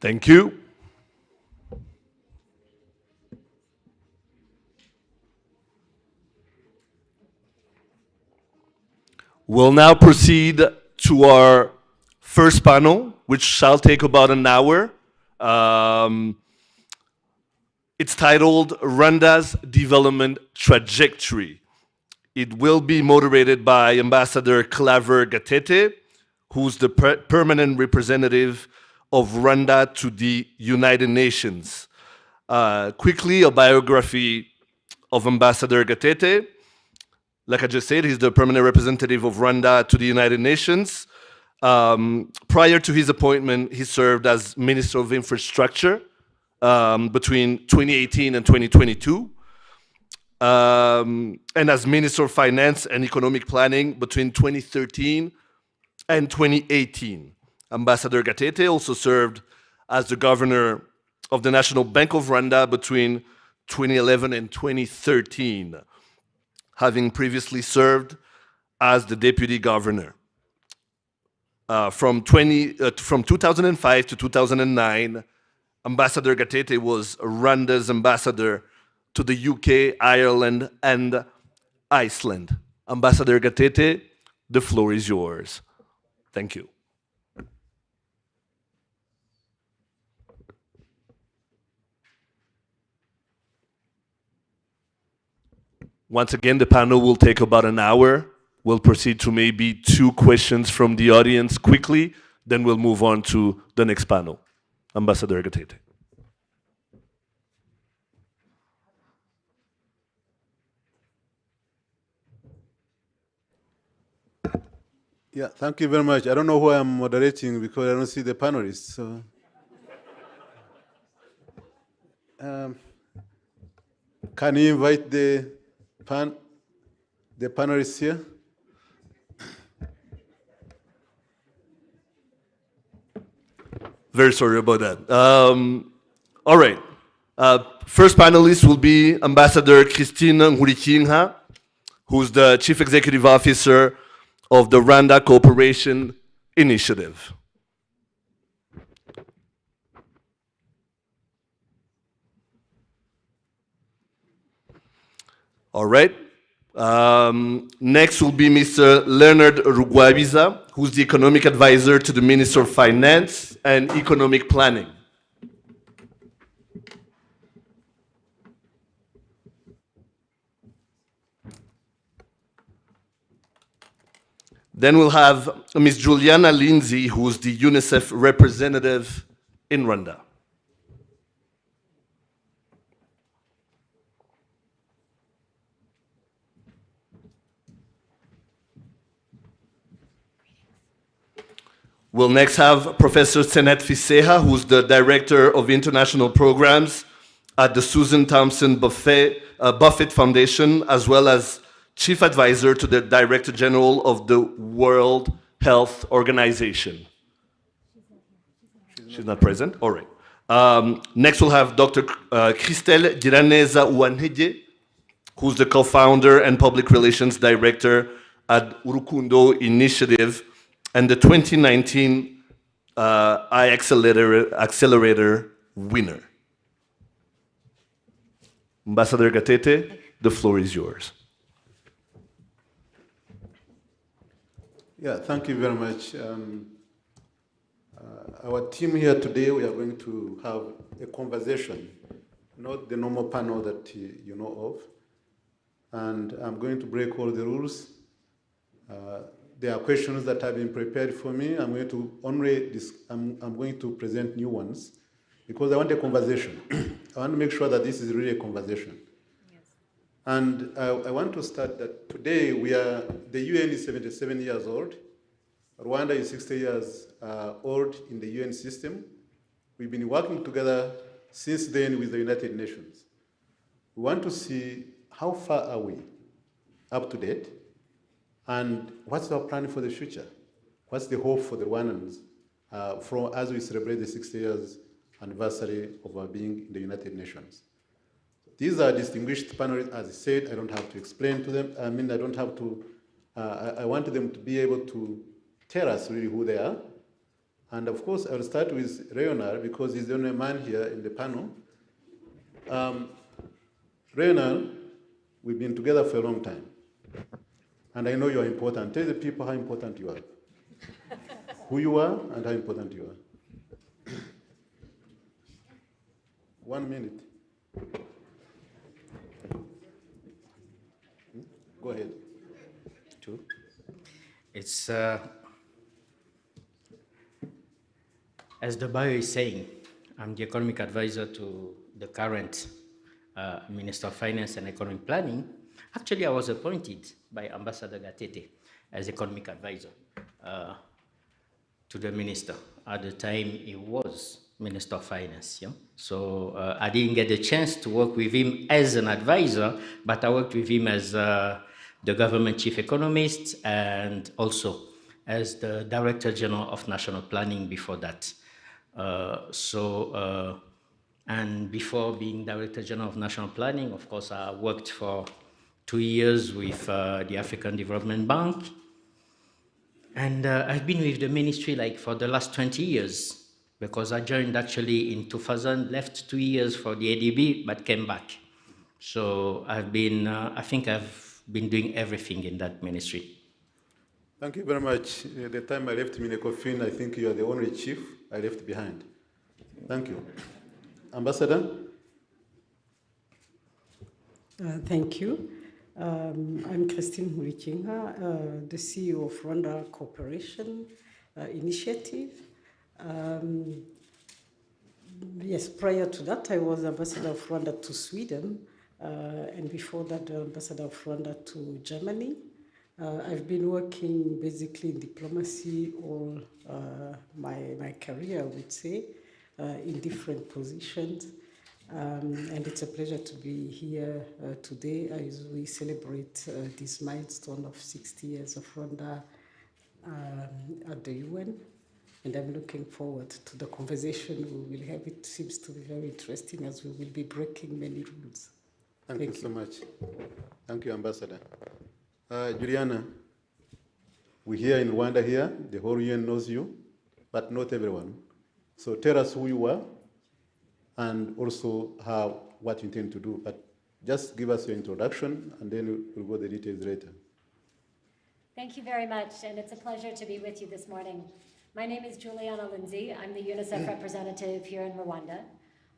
D: Thank you. We'll now proceed to our first panel, which shall take about an hour. It's titled Rwanda's Development Trajectory. It will be moderated by Ambassador Claver Gatete, who's the permanent representative of Rwanda to the United Nations. Quickly, a biography of Ambassador Gatete. Like I just said, he's the permanent representative of Rwanda to the United Nations. Prior to his appointment, he served as Minister of Infrastructure between 2018 and 2022. And as Minister of Finance and Economic Planning between 2013 and 2018. Ambassador Gatete also served as the governor of the National Bank of Rwanda between 2011 and 2013, having previously served as the deputy governor. From 2005 to 2009, Ambassador Gatete was Rwanda's ambassador to the UK, Ireland, and Iceland. Ambassador Gatete, the floor is yours. Thank you. Once again, the panel will take about an hour. We'll proceed to maybe 2 questions from the audience quickly, then we'll move on to the next panel. Ambassador Gatete.
G: Yeah, thank you very much. I don't know who I'm moderating because I don't see the panelists. So, can you invite the panelists here?
D: Very sorry about that. All right. First panelist will be Ambassador Christine Nkurikinka, who's the Chief Executive Officer of the Rwanda Cooperation Initiative. All right. Next will be Mr. Leonard Rugwabiza, who's the Economic Advisor to the Minister of Finance and Economic Planning. Then we'll have Ms. Juliana Lindsay, who's the UNICEF representative in Rwanda. We'll next have Professor Senet Fiseha, who's the Director of International Programs at the Susan Thompson Buffett Foundation, as well as Chief Advisor to the Director General of the World Health Organization. She's not present? All right. Next we'll have Dr. Christelle Giraneza Uwanhege, who's the co-founder and Public Relations Director at Urukundo Initiative and the 2019 Accelerator winner. Ambassador Gatete, the floor is yours.
G: Yeah, thank you very much. Our team here today, we are going to have a conversation, not the normal panel that you know of. And I'm going to break all the rules. There are questions that have been prepared for me. I'm going to present new ones because I want a conversation. I want to make sure that this is really a conversation. Yes. And I want to start that today the UN is 77 years old, Rwanda is 60 years old in the UN system. We've been working together since then with the United Nations. We want to see how far are we up to date, and what's our plan for the future? What's the hope for the Rwandans as we celebrate the 60 years anniversary of our being in the United Nations? These are distinguished panelists. As I said, I don't have to explain to them. I mean, I don't have to, I want them to be able to tell us really who they are. And of course, I'll start with Leonard because he's the only man here in the panel. Leonard, we've been together for a long time. And I know you're important. Tell the people how important you are. Who you are and how important you are. 1 minute. Go ahead. 2.
H: It's, as the bio is saying, I'm the economic advisor to the current Minister of Finance and Economic Planning. Actually, I was appointed by Ambassador Gatete as economic advisor to the minister. At the time, he was Minister of Finance. Yeah? So I didn't get the chance to work with him as an advisor, but I worked with him as the government chief economist and also as the Director General of National Planning before that. And before being Director General of National Planning, of course, I worked for 2 years with the African Development Bank. And I've been with the ministry like for the last 20 years because I joined actually in 2000, left 2 years for the ADB, but came back. So I've been, I think I've been doing everything in that ministry.
G: Thank you very much. The time I left Minecofin, I think you are the only chief I left behind. Thank you. Ambassador?
I: Thank you. I'm Christine Murikinga, the CEO of Rwanda Cooperation Initiative. Yes, prior to that, I was ambassador of Rwanda to Sweden, and before that, ambassador of Rwanda to Germany. I've been working basically in diplomacy all my career, I would say, in different positions. And it's a pleasure to be here today as we celebrate this milestone of 60 years of Rwanda at the UN. And I'm looking forward to the conversation we will have. It seems to be very interesting as we will be breaking many rules.
G: Thank you so much. Thank you, Ambassador. Juliana, we're here in Rwanda here. The whole UN knows you, but not everyone. So tell us who you are and also what you intend to do. But just give us your introduction, and then we'll go the details later.
J: Thank you very much, and it's a pleasure to be with you this morning. My name is Juliana Lindsay. I'm the UNICEF representative here in Rwanda.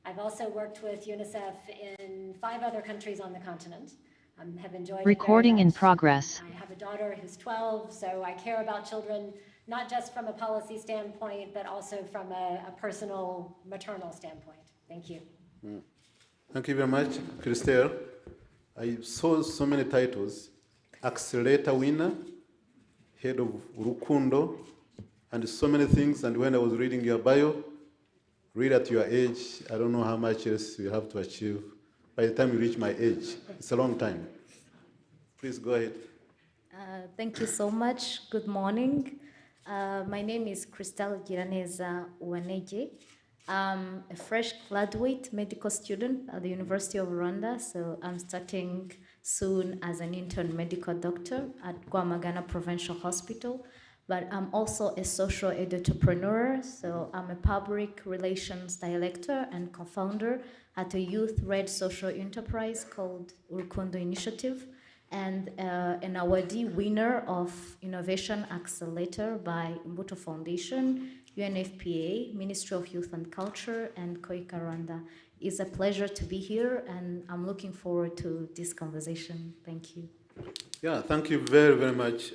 J: I've also worked with UNICEF in 5 other countries on the continent. Have enjoyed
K: Recording
J: it very
K: in
J: much.
K: progress.
J: I have a daughter who's 12, so I care about children, not just from a policy standpoint, but also from a personal, maternal standpoint. Thank you.
G: Thank you very much, Christelle. I saw so many titles: Accelerator winner, head of Rukundo, and so many things. And when I was reading your bio, read at your age, I don't know how much else you have to achieve by the time you reach my age. It's a long time. Please go ahead.
L: Thank you so much. Good morning. My name is Christelle Giraneza Uwaneje. I'm a fresh graduate medical student at the University of Rwanda, so I'm starting soon as an intern medical doctor at Rwamagana Provincial Hospital. But I'm also a social entrepreneur, so I'm a public relations director and co-founder at a youth-led social enterprise called Urukundo Initiative, and an awardee winner of Innovation Accelerator by Imbuto Foundation, UNFPA, Ministry of Youth and Culture, and Koika Rwanda. It's a pleasure to be here, and I'm looking forward to this conversation. Thank you.
G: Yeah, thank you very, very much.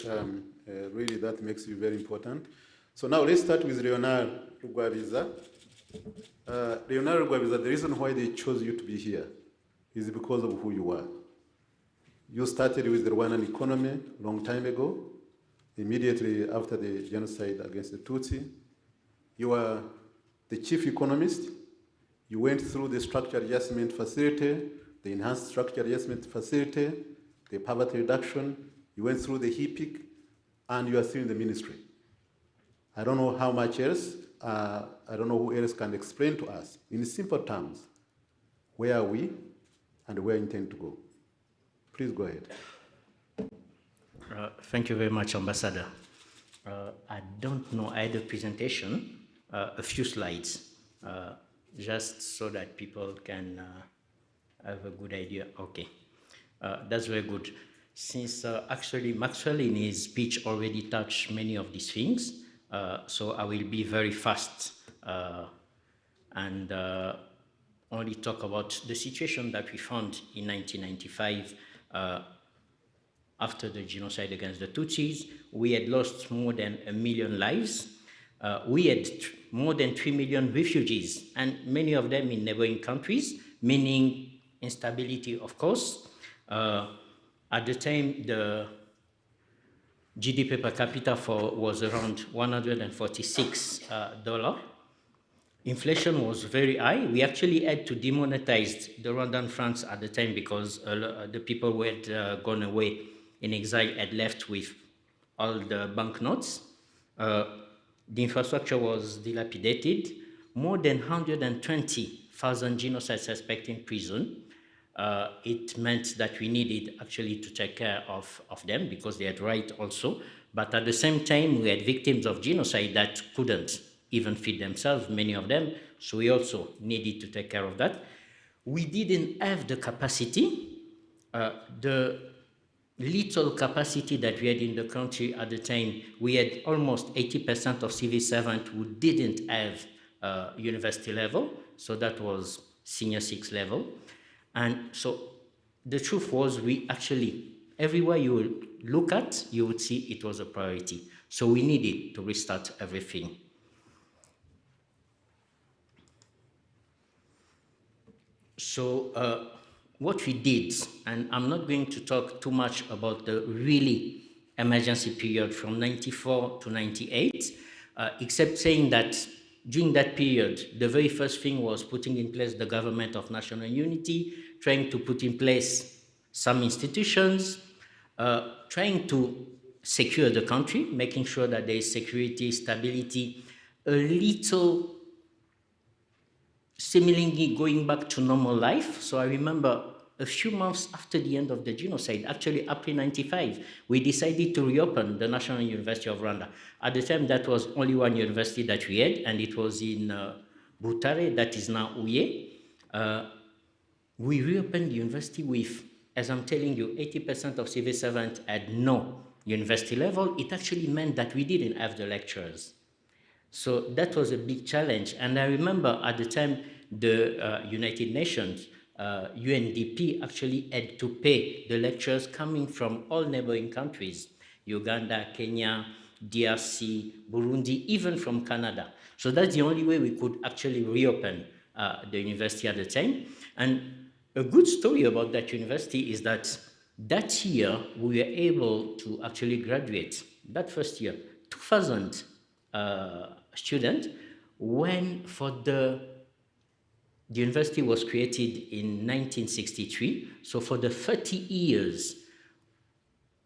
G: Really, that makes you very important. So now let's start with Leonard Rugwabiza. Leonard Rugwabiza, the reason why they chose you to be here is because of who you are. You started with the Rwandan economy a long time ago, immediately after the genocide against the Tutsi. You were the chief economist. You went through the structural adjustment facility, the enhanced structural adjustment facility, the poverty reduction. You went through the HIPIC, and you are still in the ministry. I don't know how much else, I don't know who else can explain to us, in simple terms, where are we and where we intend to go. Please go ahead.
H: Thank you very much, Ambassador. I don't know, I had a presentation, a few slides, just so that people can have a good idea. Okay, that's very good. Since actually Maxwell in his speech already touched many of these things, so I will be very fast and only talk about the situation that we found in 1995 after the genocide against the Tutsis. We had lost more than 1 million lives. We had more than 3 million refugees, and many of them in neighboring countries, meaning instability, of course. At the time, the GDP per capita was around $146. Inflation was very high. We actually had to demonetize the Rwandan francs at the time because the people who had gone away in exile had left with all the banknotes. The infrastructure was dilapidated. More than 120,000 genocide suspects in prison. It meant that we needed actually to take care of them because they had right also. But at the same time, we had victims of genocide that couldn't even feed themselves, many of them. So we also needed to take care of that. We didn't have the capacity, the little capacity that we had in the country at the time. We had almost 80% of civil servants who didn't have university level. So that was senior 6 level. And so the truth was, we actually, everywhere you would look at, you would see it was a priority. So we needed to restart everything. So what we did, and I'm not going to talk too much about the really emergency period from 94 to 98, except saying that during that period, the very first thing was putting in place the government of national unity, trying to put in place some institutions, trying to secure the country, making sure that there is security, stability, a little seemingly going back to normal life. So I remember a few months after the end of the genocide, actually April 95, we decided to reopen the National University of Rwanda. At the time, that was only one university that we had, and it was in Butare, that is now Uye. We reopened the university with, as I'm telling you, 80% of civil servants had no university level. It actually meant that we didn't have the lecturers. So that was a big challenge. And I remember at the time, the United Nations, UNDP, actually had to pay the lecturers coming from all neighboring countries, Uganda, Kenya, DRC, Burundi, even from Canada. So that's the only way we could actually reopen the university at the time. And a good story about that university is that that year, we were able to actually graduate, that first year, 2,000 students, when for the university was created in 1963, so for the 30 years,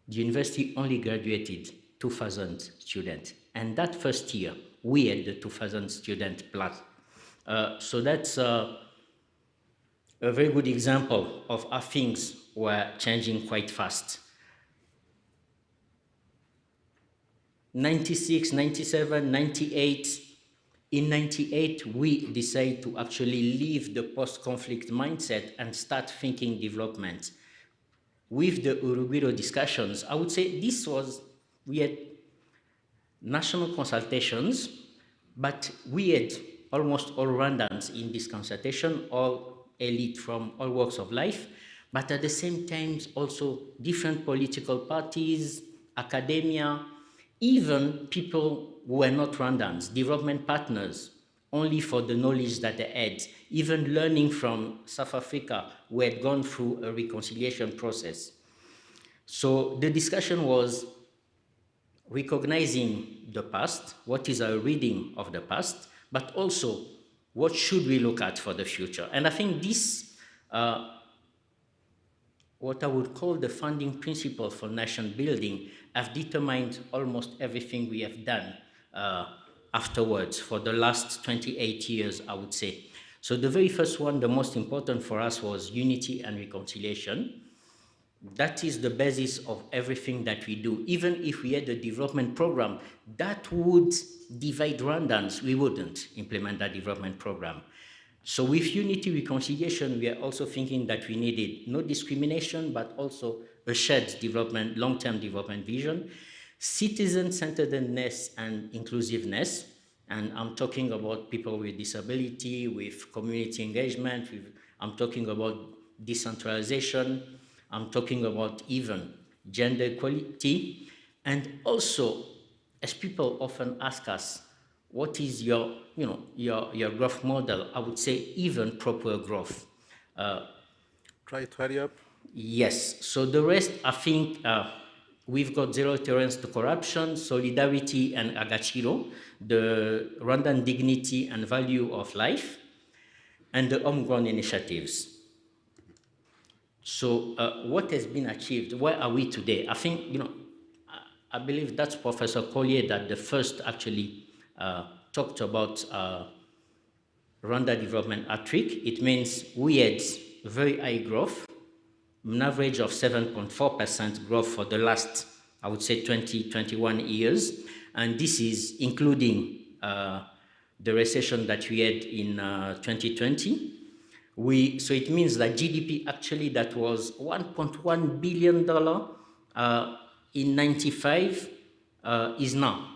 H: the university only graduated 2,000 students. And that first year, we had the 2,000 student plus. So that's a very good example of how things were changing quite fast. 96, 97, 98. In 98, we decided to actually leave the post-conflict mindset and start thinking development. With the Urugwiro discussions, I would say we had national consultations, but we had almost all Rwandans in this consultation, all elite from all walks of life, but at the same time, also different political parties, academia, even people who were not Rwandans, development partners, only for the knowledge that they had, even learning from South Africa, who had gone through a reconciliation process. So the discussion was, recognizing the past, what is our reading of the past, but also what should we look at for the future. And I think this, what I would call the founding principle for nation building, have determined almost everything we have done afterwards for the last 28 years, I would say. So the very first one, the most important for us, was unity and reconciliation. That is the basis of everything that we do. Even if we had a development program that would divide Rwandans, we wouldn't implement that development program. So with unity reconciliation, we are also thinking that we needed no discrimination, but also a shared development, long-term development vision, citizen-centeredness and inclusiveness. And I'm talking about people with disability, with community engagement, I'm talking about decentralization, I'm talking about even gender equality. And also, as people often ask us, what is your growth model? I would say even proper growth.
G: Try to hurry up.
H: Yes, so the rest, I think we've got zero tolerance to corruption, solidarity and agachiro, the Rwandan dignity and value of life, and the homegrown initiatives. So what has been achieved? Where are we today? I think, I believe that's Professor Collier that the first actually talked about Rwanda development hat-trick. It means we had very high growth, an average of 7.4% growth for the last, I would say, 21 years. And this is including the recession that we had in 2020. So it means that GDP actually that was $1.1 billion in 95 is now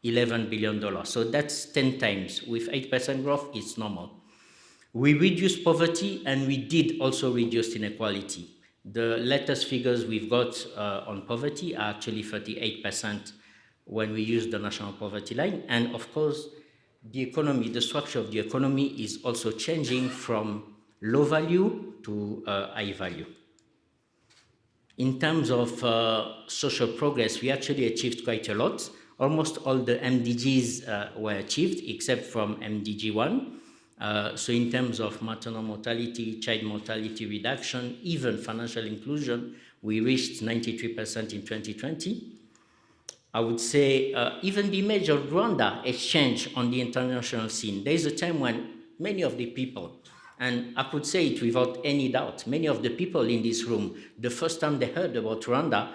H: $11 billion. So that's 10 times. With 8% growth, it's normal. We reduced poverty and we did also reduce inequality. The latest figures we've got on poverty are actually 38% when we use the national poverty line. And of course, the economy, the structure of the economy is also changing from low value to high value. In terms of social progress, we actually achieved quite a lot. Almost all the MDGs were achieved, except from MDG 1. So in terms of maternal mortality, child mortality reduction, even financial inclusion, we reached 93% in 2020. I would say even the image of Rwanda has changed on the international scene. There is a time when many of the people, and I could say it without any doubt, many of the people in this room, the first time they heard about Rwanda,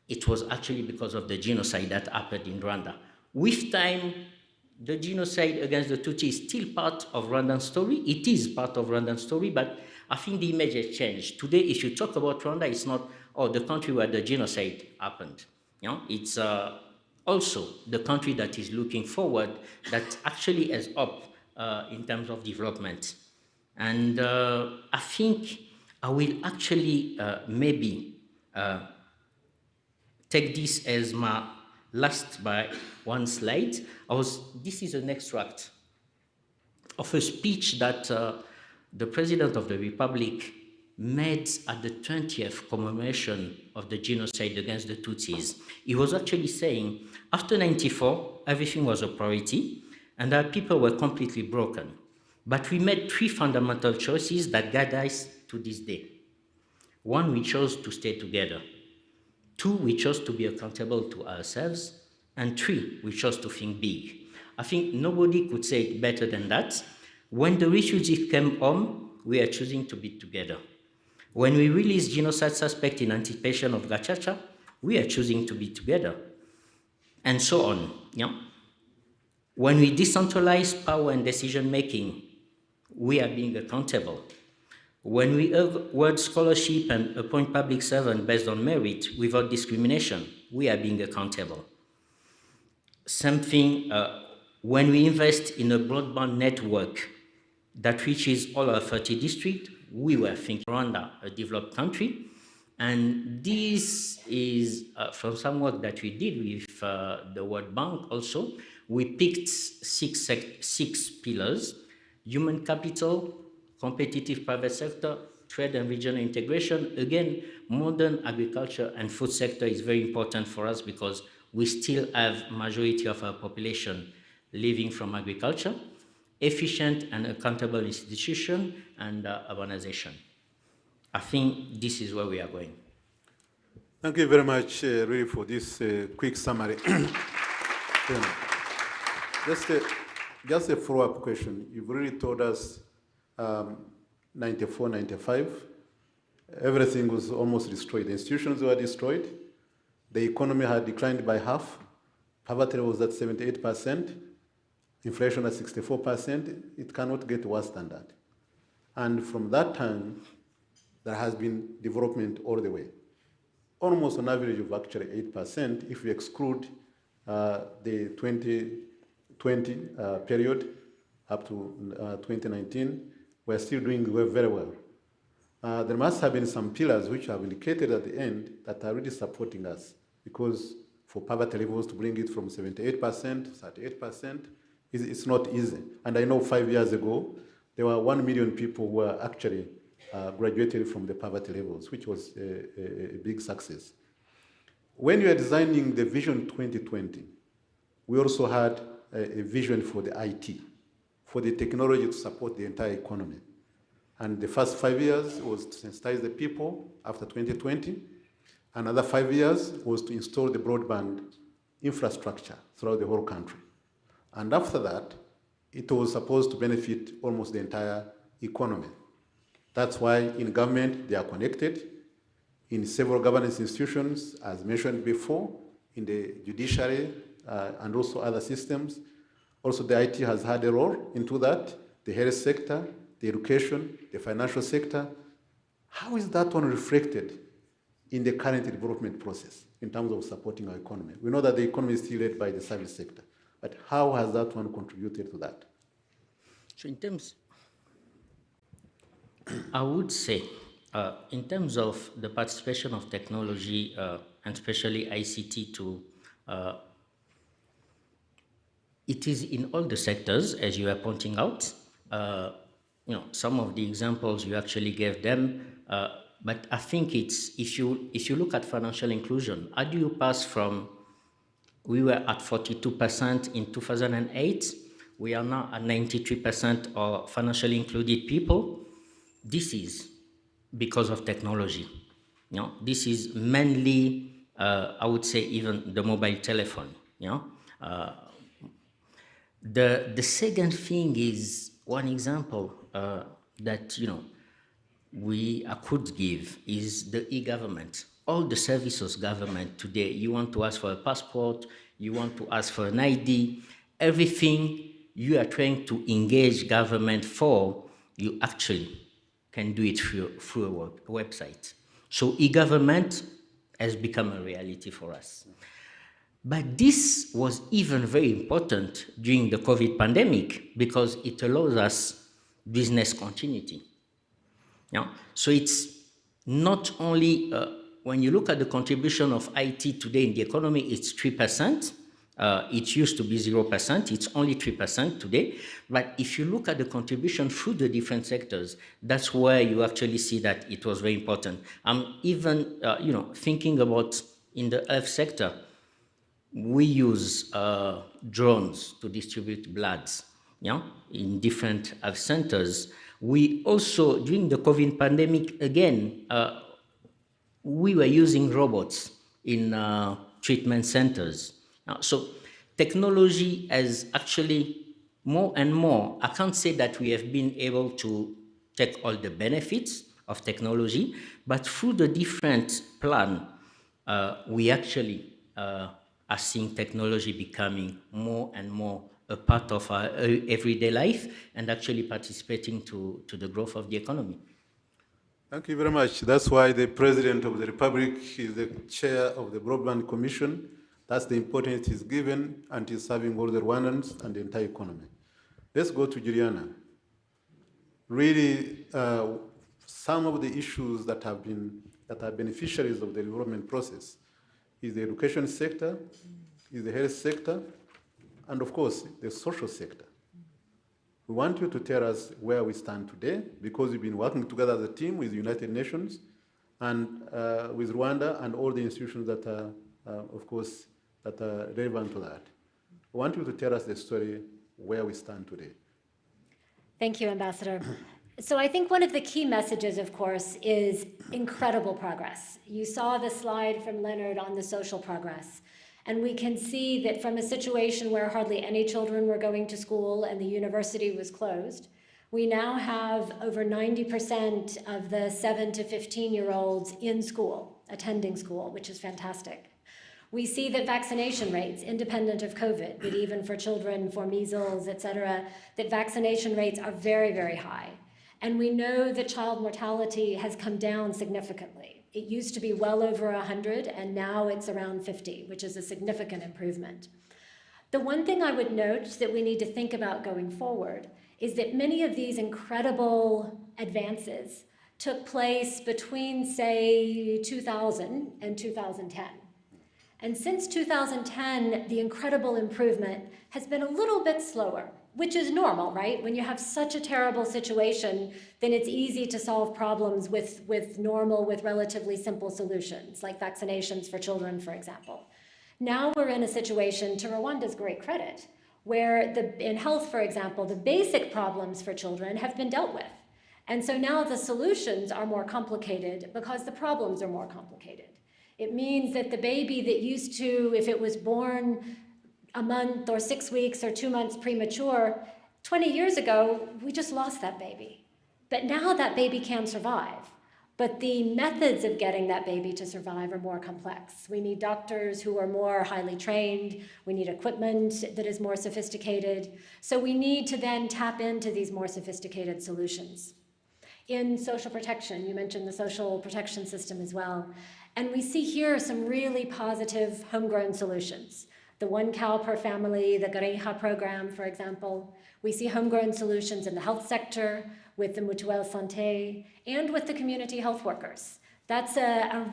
H: it was actually because of the genocide that happened in Rwanda. With time, the genocide against the Tutsi is still part of Rwandan story. It is part of Rwandan story, but I think the image has changed. Today, if you talk about Rwanda, it's not, the country where the genocide happened. It's also the country that is looking forward, that actually has hope in terms of development. And I think I will actually maybe take this as my last by one slide. This is an extract of a speech that the President of the Republic made at the 20th commemoration of the genocide against the Tutsis. He was actually saying, after 94, everything was a priority, and our people were completely broken. But we made three fundamental choices that guide us to this day. One, we chose to stay together. Two, we chose to be accountable to ourselves. And three, we chose to think big. I think nobody could say it better than that. When the refugees came home, we are choosing to be together. When we released genocide suspect in anticipation of Gachacha, we are choosing to be together. And so on. When we decentralize power and decision-making, we are being accountable. When we award scholarship and appoint public servants based on merit without discrimination, we are being accountable. Something, when we invest in a broadband network that reaches all our 30 districts, we were thinking Rwanda, a developed country. And this is from some work that we did with the World Bank also. We picked six pillars: human capital, competitive private sector, trade and regional integration. Again, modern agriculture and food sector is very important for us because we still have majority of our population living from agriculture, efficient and accountable institution, and urbanization. I think this is where we are going.
G: Thank you very much, really, for this quick summary. Just a follow-up question. You've really told us 94, 95, everything was almost destroyed. The institutions were destroyed. The economy had declined by half. Poverty was at 78%. Inflation at 64%. It cannot get worse than that. And from that time, there has been development all the way. Almost an average of actually 8% if we exclude the 2020 period up to 2019. We're still doing very well. There must have been some pillars which have indicated at the end that are really supporting us, because for poverty levels to bring it from 78% to 38%, it's not easy. And I know 5 years ago, there were 1 million people who were actually graduated from the poverty levels, which was a big success. When we are designing the Vision 2020, we also had a vision for the IT, for the technology to support the entire economy. And the first 5 years was to sensitize the people after 2020. Another 5 years was to install the broadband infrastructure throughout the whole country. And after that, it was supposed to benefit almost the entire economy. That's why in government, they are connected. In several governance institutions, as mentioned before, in the judiciary and also other systems. Also, the IT has had a role into that, the health sector, the education, the financial sector. How is that one reflected in the current development process in terms of supporting our economy? We know that the economy is still led by the service sector, but how has that one contributed to that?
H: So in terms, I would say, in terms of the participation of technology and especially ICT to, it is in all the sectors, as you are pointing out. Some of the examples you actually gave them, but I think it's, if you look at financial inclusion, how do you pass from, we were at 42% in 2008, we are now at 93% of financially included people. This is because of technology. This is mainly, I would say, even the mobile telephone. The second thing is, one example that I could give is the e-government. All the services government today, you want to ask for a passport, you want to ask for an ID, everything you are trying to engage government for, you actually can do it through a website. So e-government has become a reality for us. But this was even very important during the COVID pandemic because it allows us business continuity. So it's not only, when you look at the contribution of IT today in the economy, it's 3%. It used to be 0%, it's only 3% today. But if you look at the contribution through the different sectors, that's where you actually see that it was very important. I'm even, thinking about in the health sector, we use drones to distribute bloods, in different health centers. We also, during the COVID pandemic, again, we were using robots in treatment centers. So technology has actually more and more, I can't say that we have been able to take all the benefits of technology, but through the different plan, we actually are seeing technology becoming more and more a part of our everyday life and actually participating to the growth of the economy.
G: Thank you very much. That's why the President of the Republic is the chair of the Broadband Commission. That's the importance he's given, and he's serving all the Rwandans and the entire economy. Let's go to Juliana. Really, some of the issues that are beneficiaries of the development process is the education sector, is the health sector, and of course, the social sector. We want you to tell us where we stand today, because we've been working together as a team with the United Nations and with Rwanda and all the institutions that are, of course, that are relevant to that. We want you to tell us the story where we stand today.
J: Thank you, Ambassador. So I think one of the key messages, of course, is incredible progress. You saw the slide from Leonard on the social progress. And we can see that from a situation where hardly any children were going to school and the university was closed, we now have over 90% of the 7 to 15-year-olds in school, attending school, which is fantastic. We see that vaccination rates, independent of COVID, but even for children, for measles, et cetera, that vaccination rates are very, very high. And we know that child mortality has come down significantly. It used to be well over 100, and now it's around 50, which is a significant improvement. The one thing I would note that we need to think about going forward is that many of these incredible advances took place between, say, 2000 and 2010. And since 2010, the incredible improvement has been a little bit slower, which is normal, right? When you have such a terrible situation, then it's easy to solve problems with relatively simple solutions, like vaccinations for children, for example. Now we're in a situation, to Rwanda's great credit, where in health, for example, the basic problems for children have been dealt with. And so now the solutions are more complicated because the problems are more complicated. It means that the baby that used to, if it was born a month or 6 weeks or 2 months premature, 20 years ago, we just lost that baby. But now that baby can survive. But the methods of getting that baby to survive are more complex. We need doctors who are more highly trained. We need equipment that is more sophisticated. So we need to then tap into these more sophisticated solutions. In social protection, you mentioned the social protection system as well. And we see here some really positive homegrown solutions. The 1 cow per family, the Gareha program, for example. We see homegrown solutions in the health sector, with the Mutuelle Santé, and with the community health workers. That's a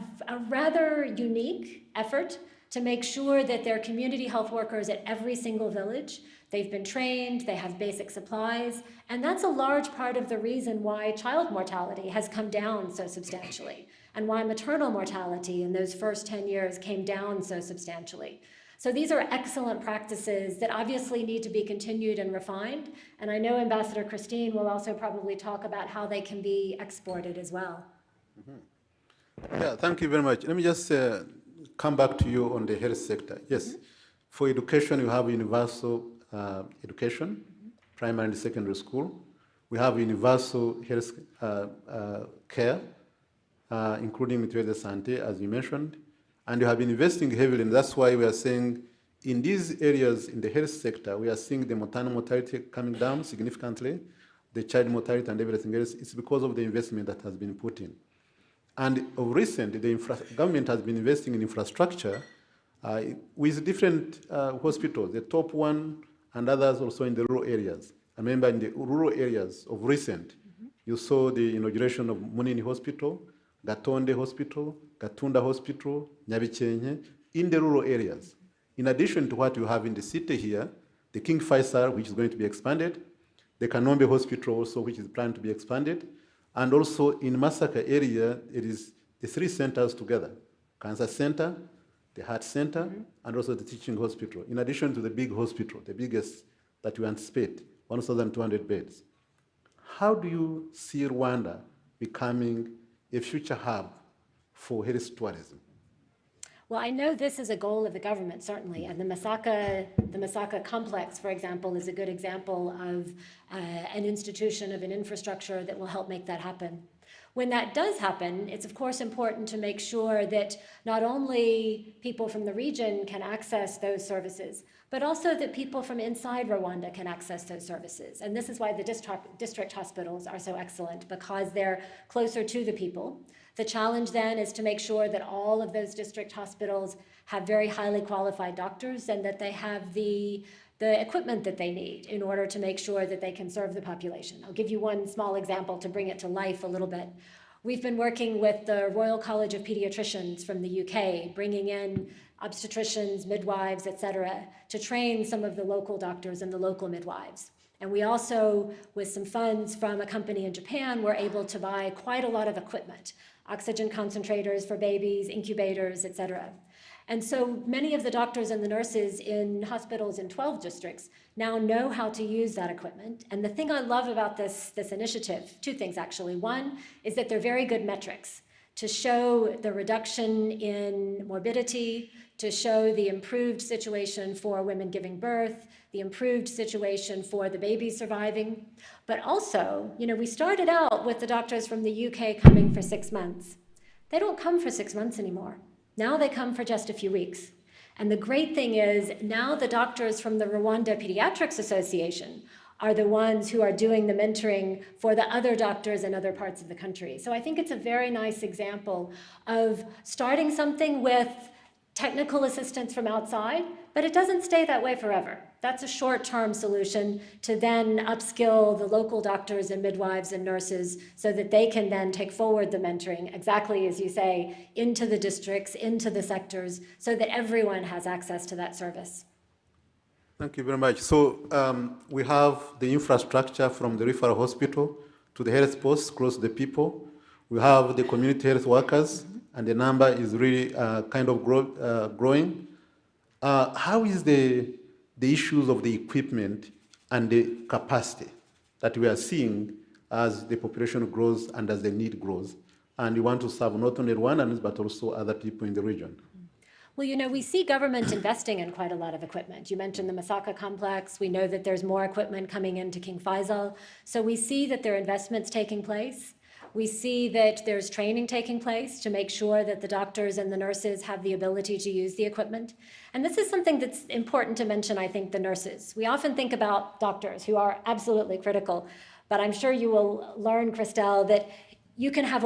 J: rather unique effort to make sure that there are community health workers at every single village. They've been trained, they have basic supplies, and that's a large part of the reason why child mortality has come down so substantially, and why maternal mortality in those first 10 years came down so substantially. So these are excellent practices that obviously need to be continued and refined, and I know Ambassador Christine will also probably talk about how they can be exported as well.
G: Mm-hmm. Yeah, thank you very much. Let me just come back to you on the health sector. Yes, for education, you have universal education, primary and secondary school. We have universal health care, including Mutuelle Santé, as you mentioned. And you have been investing heavily, and that's why we are saying in these areas in the health sector, we are seeing the maternal mortality coming down significantly, the child mortality and everything else. It's because of the investment that has been put in. And of recent, the government has been investing in infrastructure with different hospitals, the top one and others also in the rural areas. I remember in the rural areas of recent, you saw the inauguration of Munini Hospital, Gatonde Hospital, Gatunda Hospital, Nyabikenye, in the rural areas. In addition to what you have in the city here, the King Faisal, which is going to be expanded, the Kanombe Hospital also, which is planned to be expanded, and also in Masaka area, it is the 3 centers together, Cancer Center, the Heart Center, and also the Teaching Hospital, in addition to the big hospital, the biggest that we anticipate, 1,200 beds. How do you see Rwanda becoming a future hub for health tourism?
J: Well, I know this is a goal of the government, certainly, and the Masaka complex, for example, is a good example of an institution of an infrastructure that will help make that happen. When that does happen, it's of course important to make sure that not only people from the region can access those services, but also that people from inside Rwanda can access those services. And this is why the district hospitals are so excellent, because they're closer to the people. The challenge then is to make sure that all of those district hospitals have very highly qualified doctors and that they have the equipment that they need in order to make sure that they can serve the population. I'll give you one small example to bring it to life a little bit. We've been working with the Royal College of Pediatricians from the UK, bringing in obstetricians, midwives, et cetera, to train some of the local doctors and the local midwives. And we also, with some funds from a company in Japan, were able to buy quite a lot of equipment, oxygen concentrators for babies, incubators, et cetera. And so many of the doctors and the nurses in hospitals in 12 districts now know how to use that equipment. And the thing I love about this initiative, two things actually. One is that they're very good metrics to show the reduction in morbidity, to show the improved situation for women giving birth, the improved situation for the babies surviving. But also, we started out with the doctors from the UK coming for 6 months. They don't come for 6 months anymore. Now they come for just a few weeks. And the great thing is now the doctors from the Rwanda Pediatrics Association are the ones who are doing the mentoring for the other doctors in other parts of the country. So I think it's a very nice example of starting something with technical assistance from outside, but it doesn't stay that way forever. That's a short-term solution to then upskill the local doctors and midwives and nurses so that they can then take forward the mentoring, exactly as you say, into the districts, into the sectors, so that everyone has access to that service.
G: Thank you very much. So we have the infrastructure from the referral hospital to the health posts close to the people. We have the community health workers, and the number is really kind of growing. How is the issues of the equipment and the capacity that we are seeing as the population grows and as the need grows? And we want to serve not only Rwandans, but also other people in the region.
J: Well, we see government investing in quite a lot of equipment. You mentioned the Masaka complex. We know that there's more equipment coming into King Faisal. So we see that there are investments taking place. We see that there's training taking place to make sure that the doctors and the nurses have the ability to use the equipment. And this is something that's important to mention, I think, the nurses. We often think about doctors, who are absolutely critical, but I'm sure you will learn, Christelle, that you can have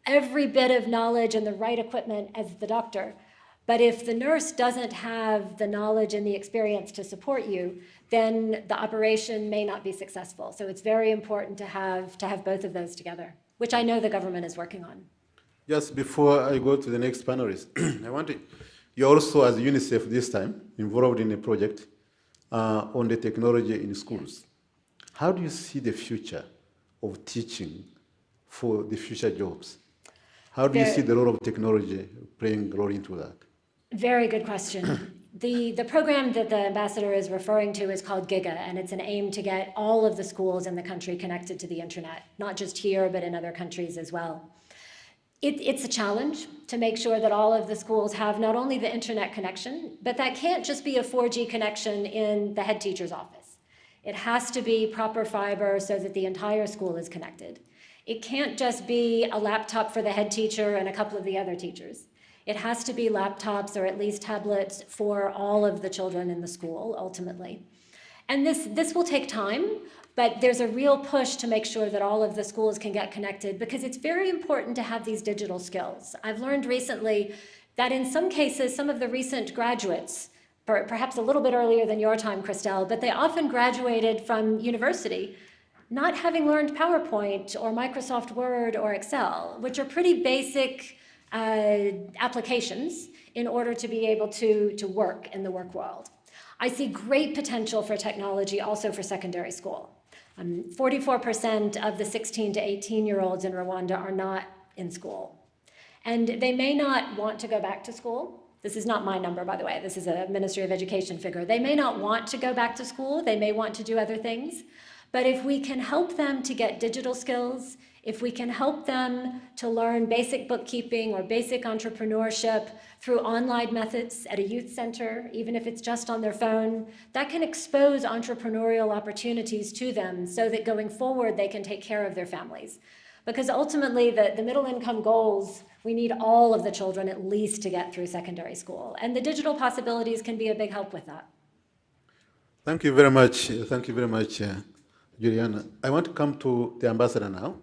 J: every bit of knowledge and the right equipment as the doctor, but if the nurse doesn't have the knowledge and the experience to support you, then the operation may not be successful. So it's very important to have both of those together, which I know the government is working on.
G: Just before I go to the next panelist, you're also, as UNICEF this time, involved in a project on the technology in schools. How do you see the future of teaching for the future jobs? How do you see the role of technology playing a role into that?
J: Very good question. The program that the ambassador is referring to is called GIGA, and it's an aim to get all of the schools in the country connected to the internet, not just here, but in other countries as well. It's a challenge to make sure that all of the schools have not only the internet connection, but that can't just be a 4G connection in the head teacher's office. It has to be proper fiber so that the entire school is connected. It can't just be a laptop for the head teacher and a couple of the other teachers. It has to be laptops or at least tablets for all of the children in the school, ultimately. And this will take time, but there's a real push to make sure that all of the schools can get connected because it's very important to have these digital skills. I've learned recently that in some cases, some of the recent graduates, perhaps a little bit earlier than your time, Christelle, but they often graduated from university not having learned PowerPoint or Microsoft Word or Excel, which are pretty basic applications in order to be able to work in the work world. I see great potential for technology also for secondary school. 44% of the 16 to 18-year-olds in Rwanda are not in school. And they may not want to go back to school. This is not my number, by the way. This is a Ministry of Education figure. They may not want to go back to school. They may want to do other things. But if we can help them to get digital skills, if we can help them to learn basic bookkeeping or basic entrepreneurship through online methods at a youth center, even if it's just on their phone, that can expose entrepreneurial opportunities to them so that going forward they can take care of their families. Because ultimately the middle income goals, we need all of the children at least to get through secondary school. And the digital possibilities can be a big help with that.
G: Thank you very much. Thank you very much, Juliana. I want to come to the ambassador now.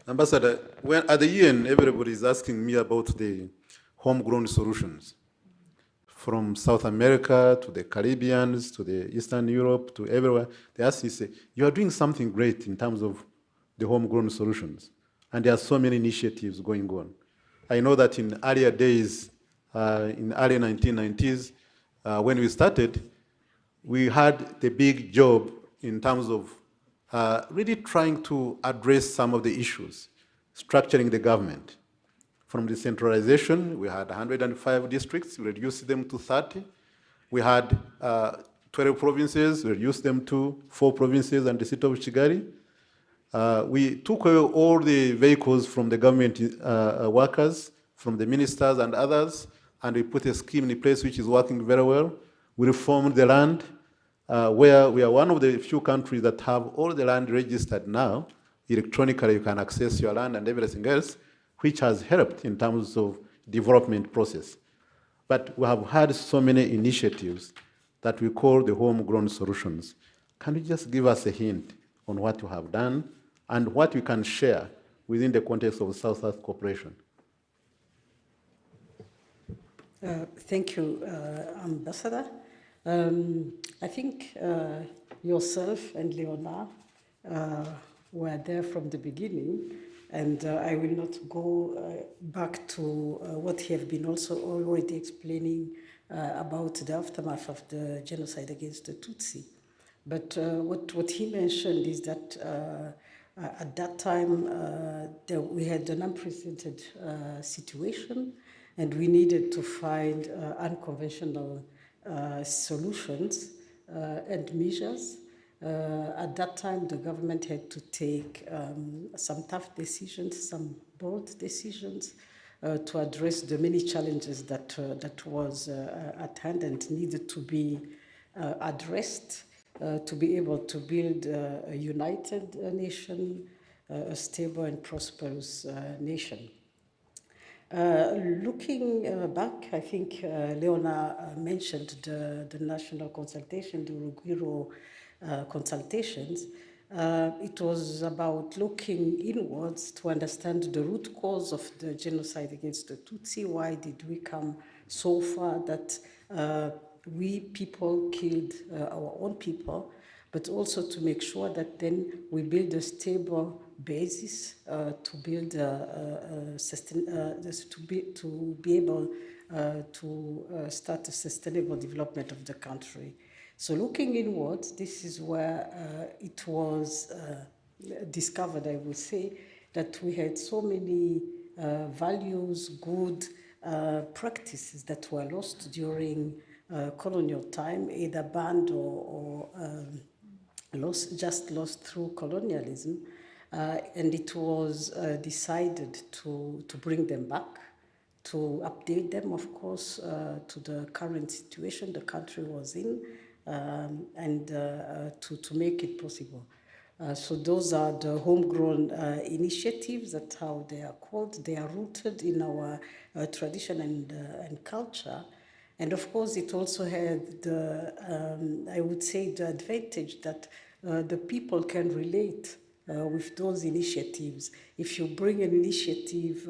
G: Ambassador, when at the UN, everybody is asking me about the homegrown solutions. From South America to the Caribbeans, to the Eastern Europe, to everywhere. They ask you, say, you are doing something great in terms of the homegrown solutions. And there are so many initiatives going on. I know that in earlier days, in early 1990s, when we started, we had the big job in terms of really trying to address some of the issues, structuring the government. From decentralization, we had 105 districts, we reduced them to 30. We had 12 provinces, we reduced them to 4 provinces and the city of Kigali. We took away all the vehicles from the government workers, from the ministers and others, and we put a scheme in place which is working very well. We reformed the land, where we are one of the few countries that have all the land registered now. Electronically, you can access your land and everything else, which has helped in terms of development process. But we have had so many initiatives that we call the homegrown solutions. Can you just give us a hint on what you have done and what we can share within the context of South-South cooperation?
I: Thank you, Ambassador. I think yourself and Leonard were there from the beginning, and I will not go back to what you have been also already explaining about the aftermath of the genocide against the Tutsi. But what he mentioned is that at that time we had an unprecedented situation, and we needed to find unconventional solutions and measures. At that time, the government had to take some tough decisions, some bold decisions to address the many challenges that was at hand and needed to be addressed to be able to build a united nation, a stable and prosperous nation. Looking back, I think Leona mentioned the national consultation, the Rugwiro consultations. It was about looking inwards to understand the root cause of the genocide against the Tutsi. Why did we come so far that we people killed our own people, but also to make sure that then we build a stable basis to build to be able to start a sustainable development of the country. So looking inwards, this is where it was discovered, I would say, that we had so many values, good practices that were lost during colonial time, either banned or lost through colonialism. And it was decided to bring them back, to update them, of course, to the current situation the country was in, and to make it possible. So those are the homegrown initiatives. That's how they are called. They are rooted in our tradition and culture. And of course, it also had the, I would say, the advantage that the people can relate with those initiatives. If you bring an initiative,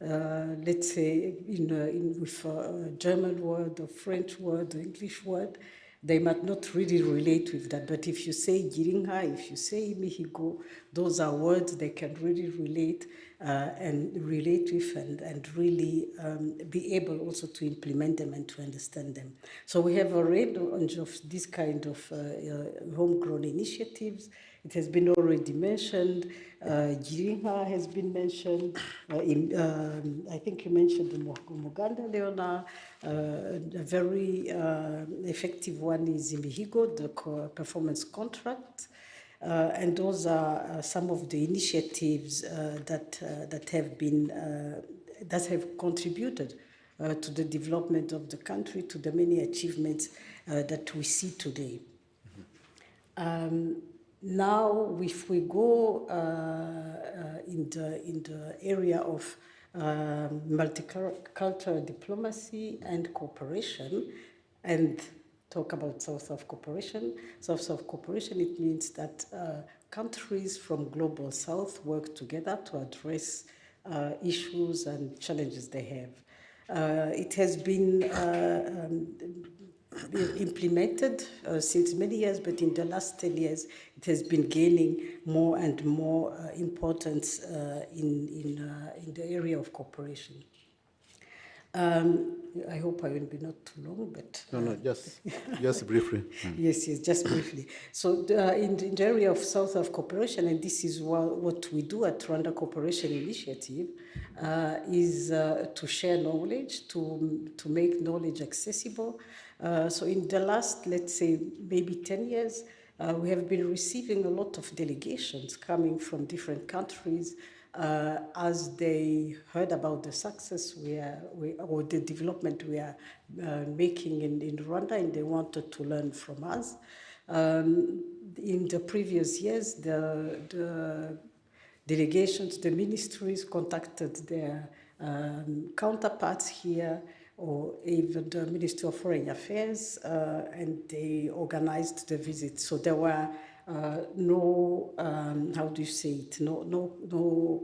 I: let's say, with a German word, or French word, or English word, they might not really relate with that. But if you say Giringa, if you say Mihigo, those are words they can really relate and relate with, and really be able also to implement them and to understand them. So we have a range of this kind of homegrown initiatives. It has been already mentioned. Giringa has been mentioned. I think you mentioned the Muganda, Leona. A very effective one is Imihigo, the performance contract. And those are some of the initiatives that have contributed to the development of the country, to the many achievements that we see today. Now, if we go in the area of multicultural diplomacy and cooperation, and talk about South-South cooperation. South-South cooperation, it means that countries from Global South work together to address issues and challenges they have. It has been implemented since many years, but in the last 10 years, it has been gaining more and more importance in the area of cooperation. I hope I will be not too long, but...
G: No, just briefly.
I: Yes, just briefly. So in the area of South-South cooperation, and this is what we do at Rwanda Cooperation Initiative, is to share knowledge, to make knowledge accessible. So in the last, let's say, maybe 10 years, we have been receiving a lot of delegations coming from different countries as they heard about the success or the development we are making in Rwanda, and they wanted to learn from us. In the previous years, the delegations, the ministries contacted their counterparts here, or even the Ministry of Foreign Affairs, and they organized the visit. So there were no, how do you say it, no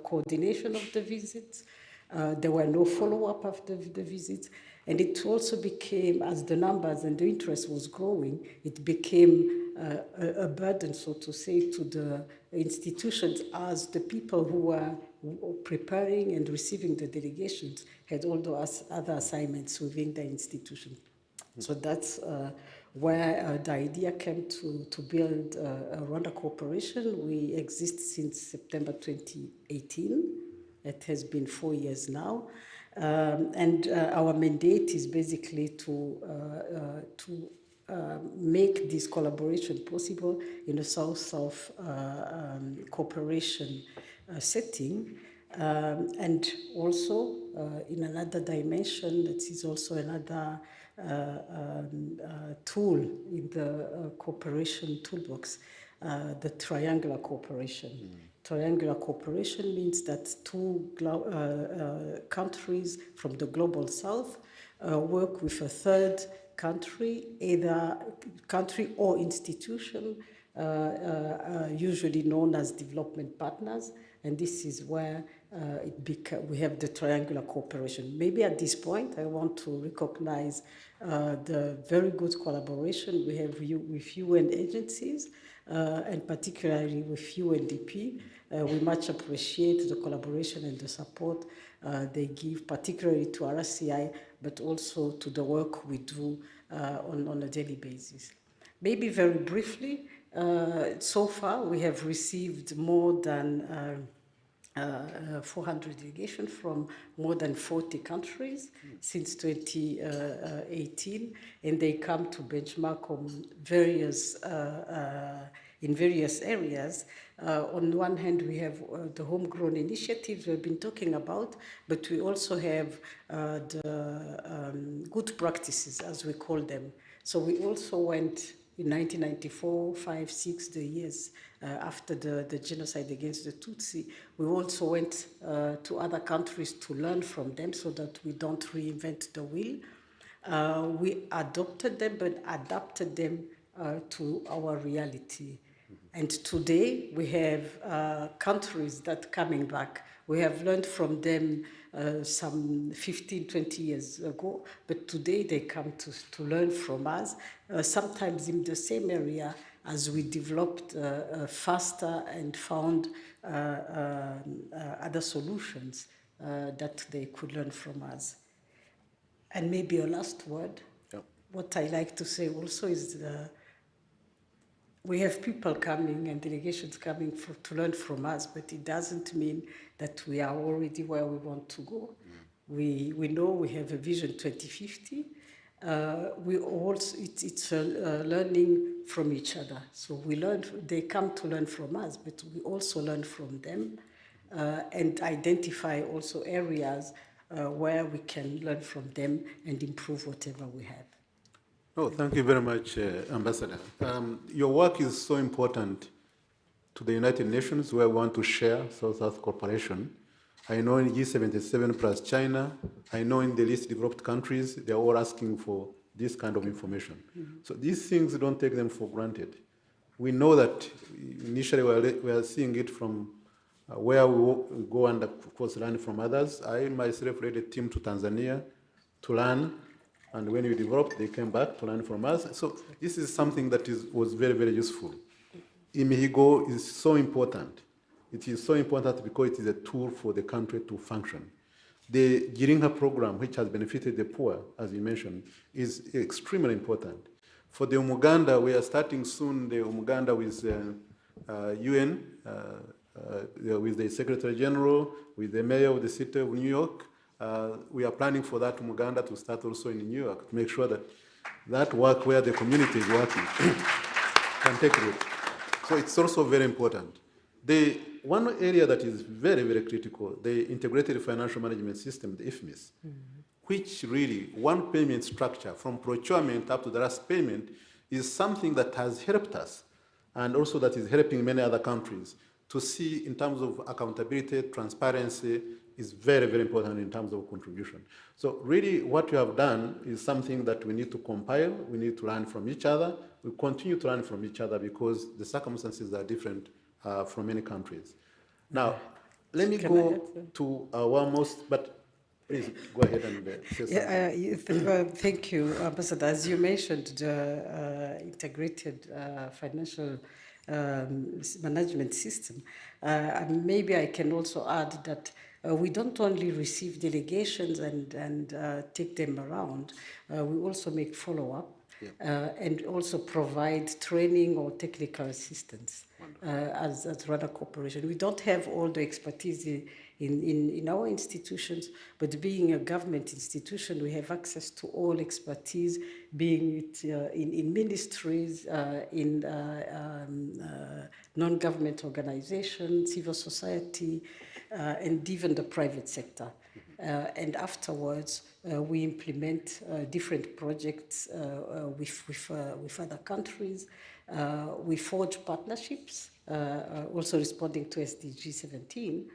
I: coordination of the visits. There were no follow-up after the visits. And it also became, as the numbers and the interest was growing, it became a burden, so to say, to the institutions, as the people who were preparing and receiving the delegations had all those other assignments within the institution. So that's where the idea came to build Rwanda Cooperation. We exist since September 2018. It has been 4 years now. And our mandate is basically to make this collaboration possible in a South-South cooperation setting. And also in another dimension, that is also another tool in the cooperation toolbox, the triangular cooperation. Triangular cooperation means that two countries from the global south work with a third country, either country or institution, usually known as development partners, and this is where we have the triangular cooperation. Maybe at this point, I want to recognize the very good collaboration we have with UN agencies, and particularly with UNDP. We much appreciate the collaboration and the support they give, particularly to RCI, but also to the work we do on a daily basis. Maybe very briefly, so far we have received more than 400 delegations from more than 40 countries since 2018, and they come to benchmark on in various areas. On one hand, we have the homegrown initiatives we've been talking about, but we also have the good practices, as we call them. So we also went in 1994, 5, 6, the years after the genocide against the Tutsi. We also went to other countries to learn from them so that we don't reinvent the wheel. We adopted them, but adapted them to our reality. And today we have countries that are coming back. We have learned from them some 15, 20 years ago, but today they come to learn from us, sometimes in the same area as we developed faster and found other solutions that they could learn from us. And maybe a last word.
G: Yep.
I: What I like to say also is we have people coming and delegations coming to learn from us, but it doesn't mean that we are already where we want to go. We know we have a vision 2050. We also it's learning from each other. So they come to learn from us, but we also learn from them and identify also areas where we can learn from them and improve whatever we have.
G: Oh, thank you very much, Ambassador. Your work is so important to the United Nations, where we want to share South-South cooperation. I know in G77 plus China, I know in the least developed countries, they're all asking for this kind of information. So these things, don't take them for granted. We know that initially we are seeing it from where we go and, of course, learn from others. I myself led a team to Tanzania to learn. And when we developed, they came back to learn from us. So this is something that was very, very useful. Imihigo is so important. It is so important because it is a tool for the country to function. The Girinka program, which has benefited the poor, as you mentioned, is extremely important. For the Umuganda, we are starting soon the Umuganda with UN, with the Secretary General, with the Mayor of the City of New York. We are planning for that Umuganda to start also in New York to make sure that that work where the community is working can take root. So it's also very important. The one area that is very, very critical, the Integrated Financial Management System, the IFMIS, which really, one payment structure from procurement up to the last payment is something that has helped us and also that is helping many other countries to see in terms of accountability, transparency is very, very important in terms of contribution. So really what you have done is something that we need to compile, we need to learn from each other, we continue to learn from each other because the circumstances are different from many countries. Now, let me go to our most, but please go ahead and say something.
I: Thank you, Ambassador. As you mentioned, the integrated financial management system, maybe I can also add that we don't only receive delegations and take them around, we also make follow-up. And also provide training or technical assistance as Rwanda Corporation. We don't have all the expertise in our institutions, but being a government institution, we have access to all expertise, being it in ministries, in non-government organizations, civil society, and even the private sector. And afterwards, we implement different projects with other countries. We forge partnerships, also responding to SDG 17.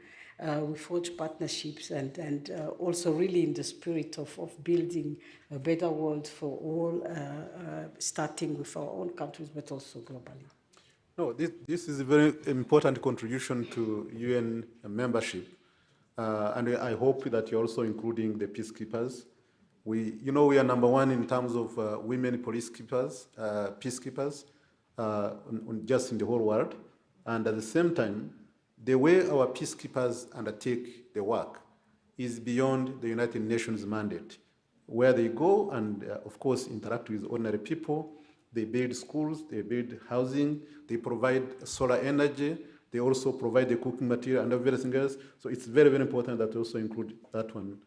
I: We forge partnerships and also really in the spirit of building a better world for all, starting with our own countries, but also globally.
G: No, this is a very important contribution to UN membership. And I hope that you're also including the peacekeepers. We are number one in terms of women peacekeepers, just in the whole world. And at the same time, the way our peacekeepers undertake the work is beyond the United Nations mandate, where they go and, of course, interact with ordinary people. They build schools, they build housing, they provide solar energy, they also provide the cooking material and everything else. So it's very, very important that we also include that one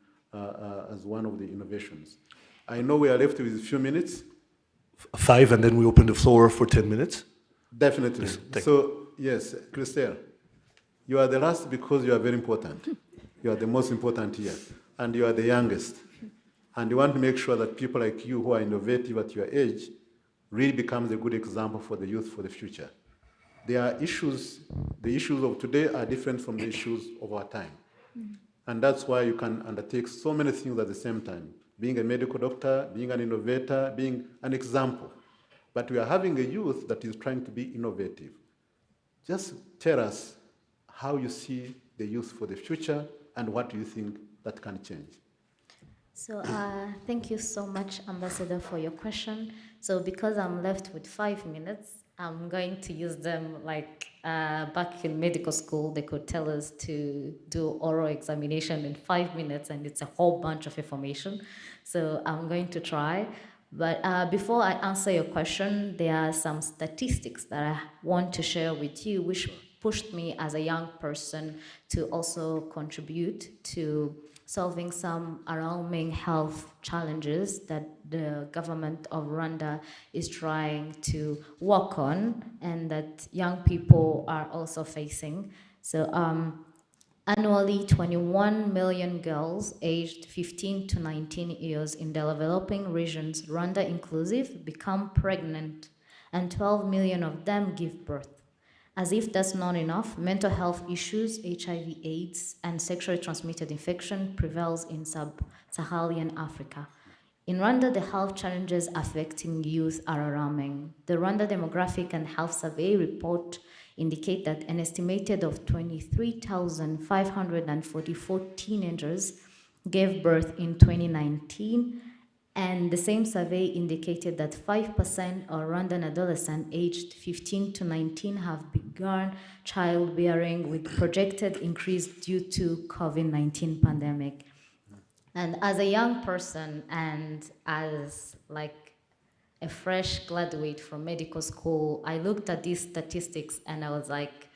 G: as one of the innovations. I know we are left with a few minutes.
D: 5, and then we open the floor for 10 minutes?
G: Definitely.
D: Yes,
G: so, yes, Christelle, you are the last because you are very important. You are the most important here, and you are the youngest. And you want to make sure that people like you who are innovative at your age really becomes a good example for the youth for the future. There are issues, the issues of today are different from the issues of our time. And that's why you can undertake so many things at the same time. Being a medical doctor, being an innovator, being an example. But we are having a youth that is trying to be innovative. Just tell us how you see the youth for the future and what do you think that can change.
L: So thank you so much, Ambassador, for your question. So because I'm left with 5 minutes, I'm going to use them like back in medical school, they could tell us to do oral examination in 5 minutes and it's a whole bunch of information. So I'm going to try. But before I answer your question, there are some statistics that I want to share with you, which pushed me as a young person to also contribute to solving some alarming health challenges that the government of Rwanda is trying to work on and that young people are also facing. So annually, 21 million girls aged 15 to 19 years in developing regions, Rwanda inclusive, become pregnant, and 12 million of them give birth. As if that's not enough, mental health issues, HIV/AIDS, and sexually transmitted infection prevails in sub-Saharan Africa. In Rwanda, the health challenges affecting youth are alarming. The Rwanda Demographic and Health Survey report indicate that an estimated of 23,544 teenagers gave birth in 2019, and the same survey indicated that 5% of Rwandan adolescents aged 15 to 19 have begun childbearing with projected increase due to COVID-19 pandemic. And as a young person and as like a fresh graduate from medical school, I looked at these statistics and I was like,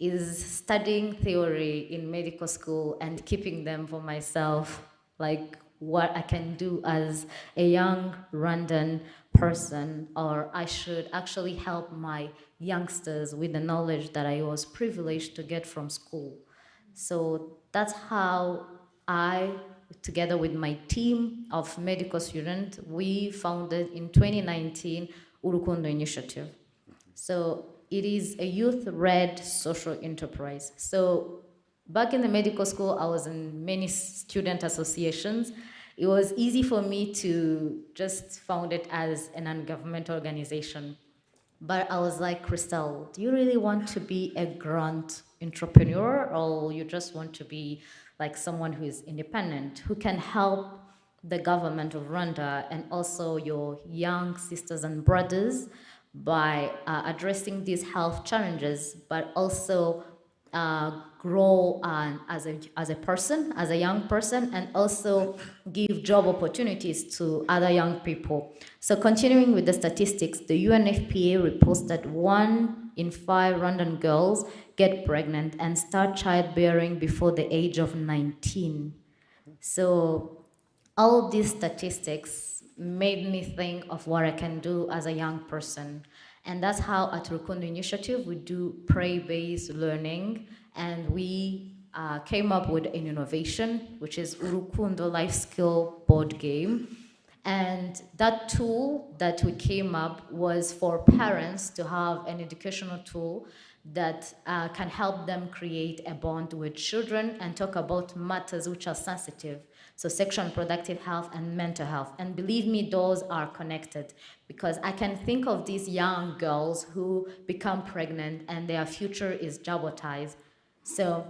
L: is studying theory in medical school and keeping them for myself like what I can do as a young Rwandan person, or I should actually help my youngsters with the knowledge that I was privileged to get from school. So that's how I, together with my team of medical students, we founded in 2019 Urukundo Initiative. So it is a youth-led social enterprise. So back in the medical school, I was in many student associations. It was easy for me to just found it as a non-governmental organization. But I was like, Crystal, do you really want to be a grant entrepreneur, or you just want to be like someone who is independent, who can help the government of Rwanda and also your young sisters and brothers by addressing these health challenges, but also grow as a person, as a young person, and also give job opportunities to other young people. So continuing with the statistics, the UNFPA reports that 1 in 5 Rwandan girls get pregnant and start childbearing before the age of 19. So all these statistics made me think of what I can do as a young person. And that's how at Rukundo Initiative we do prey-based learning, and we came up with an innovation, which is Urukundo Life Skill board game. And that tool that we came up was for parents to have an educational tool that can help them create a bond with children and talk about matters which are sensitive. So sexual and reproductive health and mental health. And believe me, those are connected, because I can think of these young girls who become pregnant and their future is jeopardized. So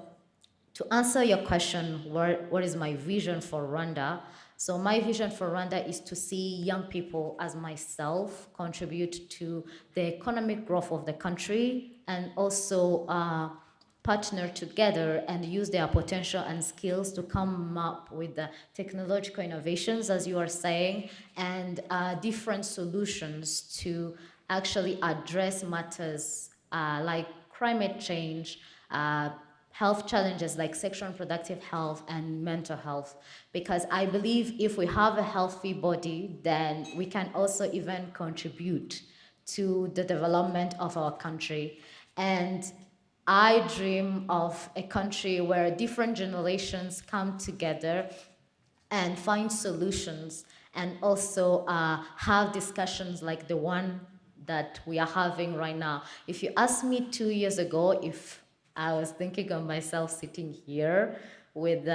L: to answer your question, what is my vision for Rwanda? So my vision for Rwanda is to see young people as myself contribute to the economic growth of the country, and also partner together and use their potential and skills to come up with the technological innovations, as you are saying, and different solutions to actually address matters like climate change, health challenges like sexual and reproductive health and mental health. Because I believe if we have a healthy body, then we can also even contribute to the development of our country. And I dream of a country where different generations come together and find solutions, and also have discussions like the one that we are having right now. If you asked me 2 years ago if I was thinking of myself sitting here with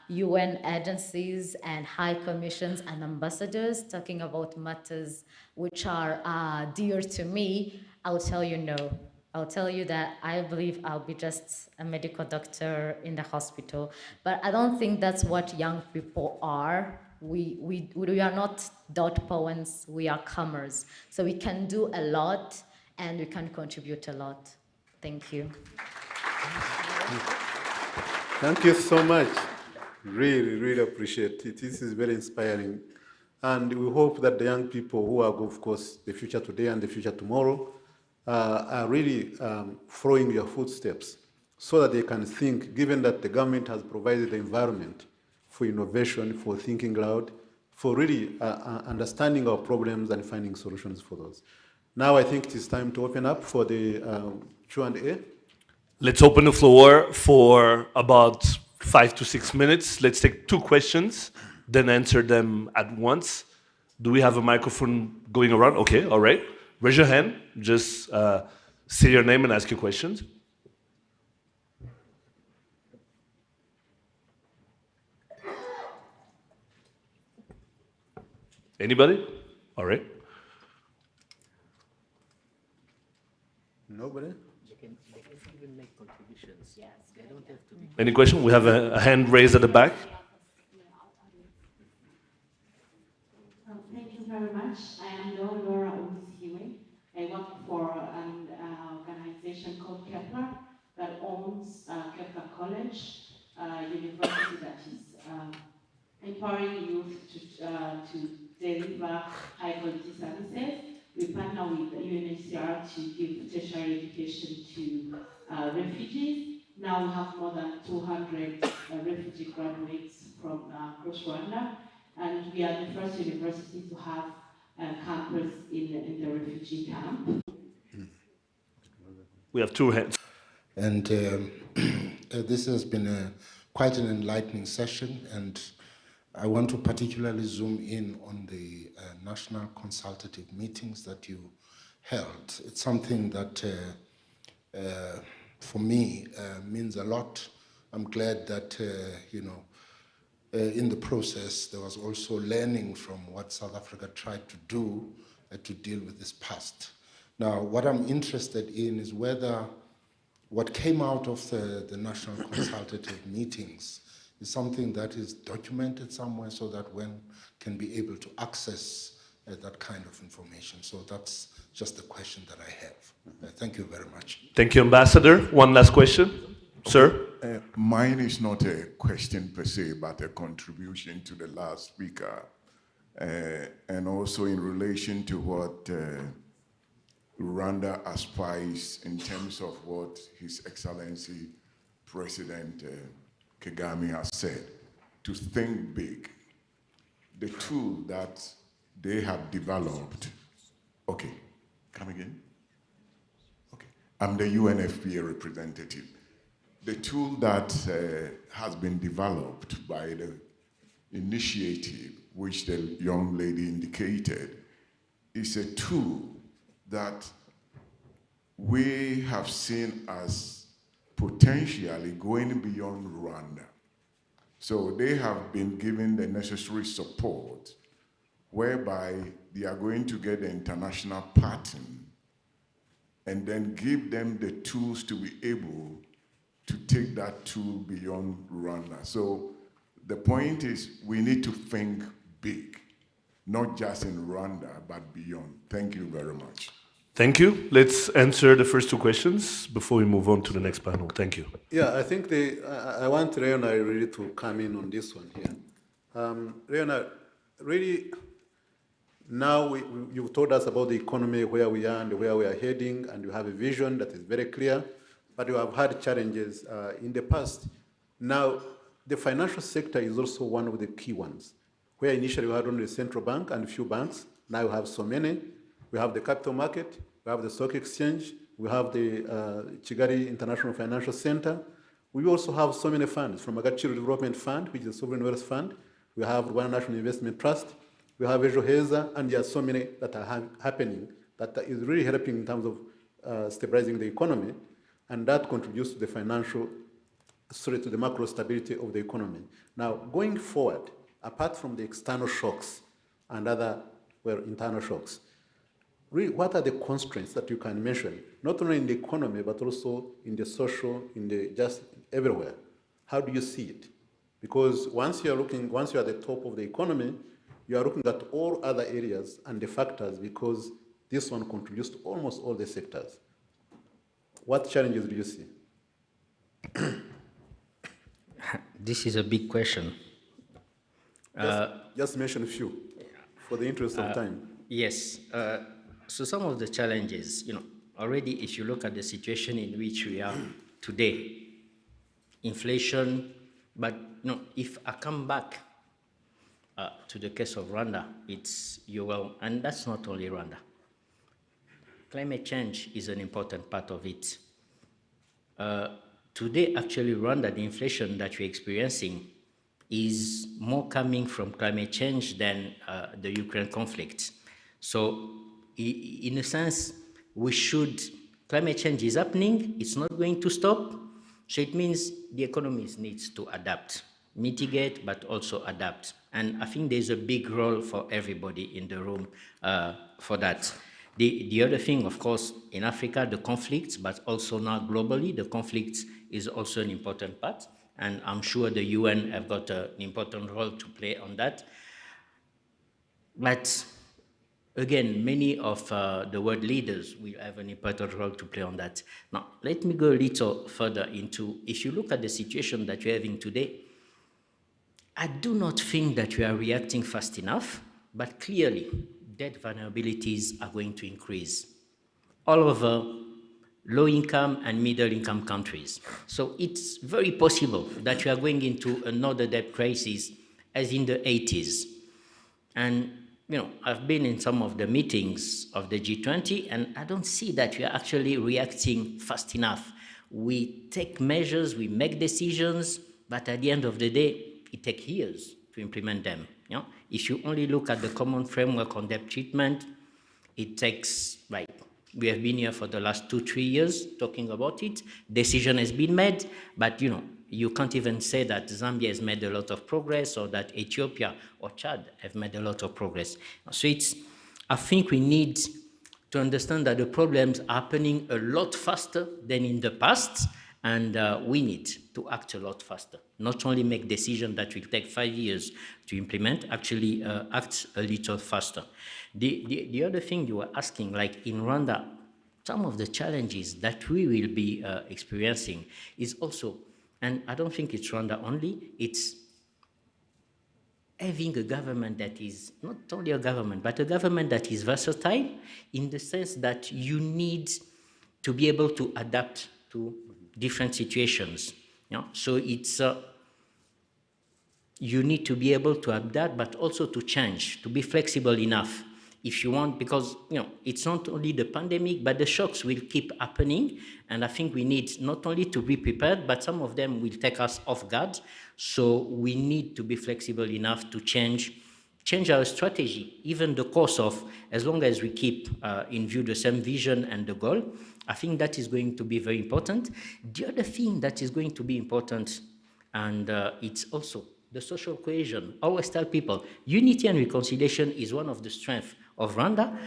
L: UN agencies and high commissions and ambassadors talking about matters which are dear to me, I will tell you no. I'll tell you that I believe I'll be just a medical doctor in the hospital. But I don't think that's what young people are. We are not dot points, we are comers. So we can do a lot and we can contribute a lot. Thank you.
G: Thank you so much. Really, really appreciate it. This is very inspiring. And we hope that the young people who are, of course, the future today and the future tomorrow, are really following your footsteps so that they can think, given that the government has provided the environment for innovation, for thinking loud, for really understanding our problems and finding solutions for those. Now I think it is time to open up for the Q&A.
D: Let's open the floor for about 5 to 6 minutes. Let's take 2 questions, then answer them at once. Do we have a microphone going around? Okay, all right. Raise your hand, just say your name and ask your questions. Anybody? All right.
G: Nobody?
B: They can even make contributions. Yes, they don't have to be.
D: Any question? We have a hand raised at the back.
K: Thank you very much. I am Laura Umisiwe. I work for an organization called Kepler that owns Kepler College, a university that is empowering youth to deliver high-quality services. We partner with the UNHCR to give tertiary education to refugees. Now we have more than 200 refugee graduates from across Rwanda, and we are the first university to have a campus in the refugee camp.
D: We have two hands.
M: And this has been quite an enlightening session, and I want to particularly zoom in on the national consultative meetings that you held. It's something that, for me, means a lot. I'm glad that, in the process, there was also learning from what South Africa tried to do to deal with this past. Now, what I'm interested in is whether what came out of the national consultative meetings is something that is documented somewhere so that one can be able to access that kind of information. So that's just the question that I have. Thank you very much.
D: Thank you, Ambassador. One last question. Sir?
N: Mine is not a question per se, but a contribution to the last speaker. And also in relation to what Rwanda aspires in terms of what His Excellency President Kagame has said, to think big. The tool that they have developed, okay, come again? Okay, I'm the UNFPA representative. The tool that has been developed by the initiative, which the young lady indicated, is a tool that we have seen as potentially going beyond Rwanda. So they have been given the necessary support whereby they are going to get the international pattern and then give them the tools to be able to take that tool beyond Rwanda. So the point is we need to think big, not just in Rwanda, but beyond. Thank you very much.
D: Thank you. Let's answer the first two questions before we move on to the next panel. Thank you.
G: Yeah, I think I want Leonard really to come in on this one here. Leonard, really, now you've told us about the economy, where we are and where we are heading, and you have a vision that is very clear, but you have had challenges in the past. Now, the financial sector is also one of the key ones, where initially we had only the central bank and a few banks. Now we have so many. We have the capital market, we have the stock exchange, we have the Kigali International Financial Center. We also have so many funds, from Agaciro Development Fund, which is a sovereign wealth fund. We have Rwanda National Investment Trust. We have Ejo Heza, and there are so many that are happening that is really helping in terms of stabilizing the economy, and that contributes to the to the macro stability of the economy. Now, going forward, apart from the external shocks and other internal shocks, really, what are the constraints that you can mention, not only in the economy, but also in the social, just everywhere? How do you see it? Because once you are at the top of the economy, you are looking at all other areas and the factors, because this one contributes to almost all the sectors. What challenges do you see?
H: This is a big question.
G: Just mention a few, for the interest of time.
H: Yes. So some of the challenges, already if you look at the situation in which we are today, inflation, but if I come back to the case of Rwanda, and that's not only Rwanda. Climate change is an important part of it. Today, actually, Rwanda, the inflation that we're experiencing is more coming from climate change than the Ukraine conflict. So in a sense, climate change is happening, it's not going to stop, so it means the economy needs to adapt, mitigate, but also adapt. And I think there's a big role for everybody in the room for that. The other thing, of course, in Africa, the conflicts, but also now globally, the conflicts is also an important part, and I'm sure the UN have got an important role to play on that. But again, many of the world leaders will have an important role to play on that. Now, let me go a little further into, if you look at the situation that you're having today, I do not think that we are reacting fast enough, but clearly, debt vulnerabilities are going to increase all over low-income and middle-income countries. So it's very possible that we are going into another debt crisis as in the 80s. And I've been in some of the meetings of the G20, and I don't see that we are actually reacting fast enough. We take measures, we make decisions, but at the end of the day, it takes years to implement them. If you only look at the common framework on debt treatment, it takes, we have been here for the last 2-3 years talking about it. Decision has been made, but you can't even say that Zambia has made a lot of progress or that Ethiopia or Chad have made a lot of progress. So I think we need to understand that the problems are happening a lot faster than in the past, and we need to act a lot faster. Not only make decisions that will take 5 years to implement, actually act a little faster. The other thing you were asking, like in Rwanda, some of the challenges that we will be experiencing is also, and I don't think it's Rwanda only, it's having a government that is not only a government, but a government that is versatile in the sense that you need to be able to adapt to different situations. So it's you need to be able to adapt, but also to change, to be flexible enough if you want, because it's not only the pandemic, but the shocks will keep happening, and I think we need not only to be prepared, but some of them will take us off guard. So we need to be flexible enough to change our strategy, even the course of, as long as we keep in view the same vision and the goal. I think that is going to be very important. The other thing that is going to be important, and it's also the social cohesion. I always tell people, unity and reconciliation is one of the strengths of Rwanda,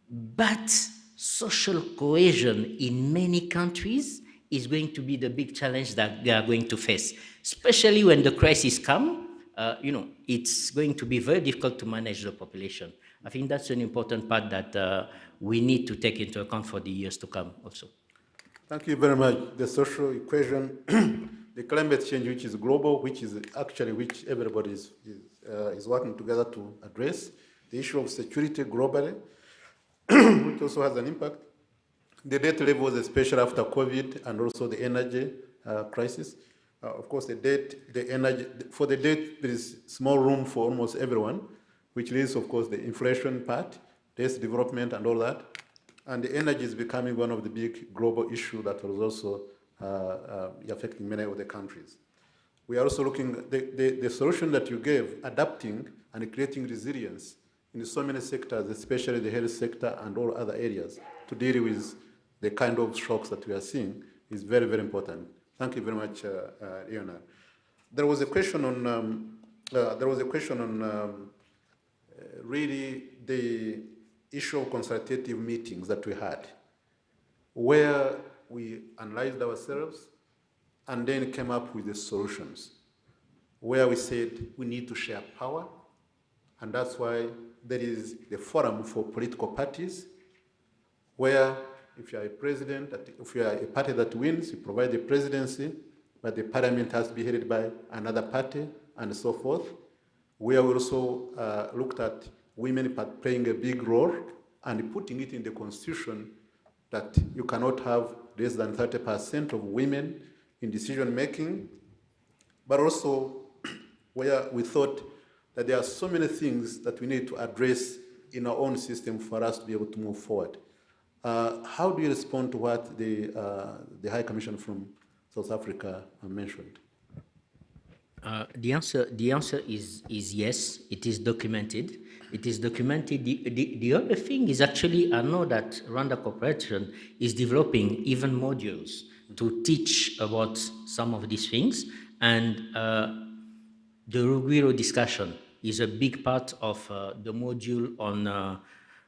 H: but social cohesion in many countries is going to be the big challenge that they are going to face, especially when the crisis comes. It's going to be very difficult to manage the population. I think that's an important part that we need to take into account for the years to come also.
G: Thank you very much. The social equation, the climate change, which is global, which everybody is working together to address, the issue of security globally, which also has an impact, the debt levels, especially after COVID, and also the energy crisis. Of course, the energy, for the debt, there is small room for almost everyone, which leads, of course, the inflation part, debt development, and all that. And the energy is becoming one of the big global issues that is also affecting many of the countries. We are also looking at the solution that you gave, adapting and creating resilience in so many sectors, especially the health sector and all other areas, to deal with the kind of shocks that we are seeing is very, very important. Thank you very much, Leonard. There was a question on really the issue of consultative meetings that we had, where we analyzed ourselves and then came up with the solutions, where we said we need to share power, and that's why there is the forum for political parties, where if you are a president, if you are a party that wins, you provide the presidency, but the parliament has to be headed by another party, and so forth. We also looked at women playing a big role and putting it in the constitution that you cannot have less than 30% of women in decision making, but also where we thought that there are so many things that we need to address in our own system for us to be able to move forward. How do you respond to what the High Commission from South Africa mentioned?
H: The answer is yes. It is documented. It is documented. The other thing is actually, I know that Rwanda Corporation is developing even modules to teach about some of these things, and the Rugwiro discussion is a big part of the module on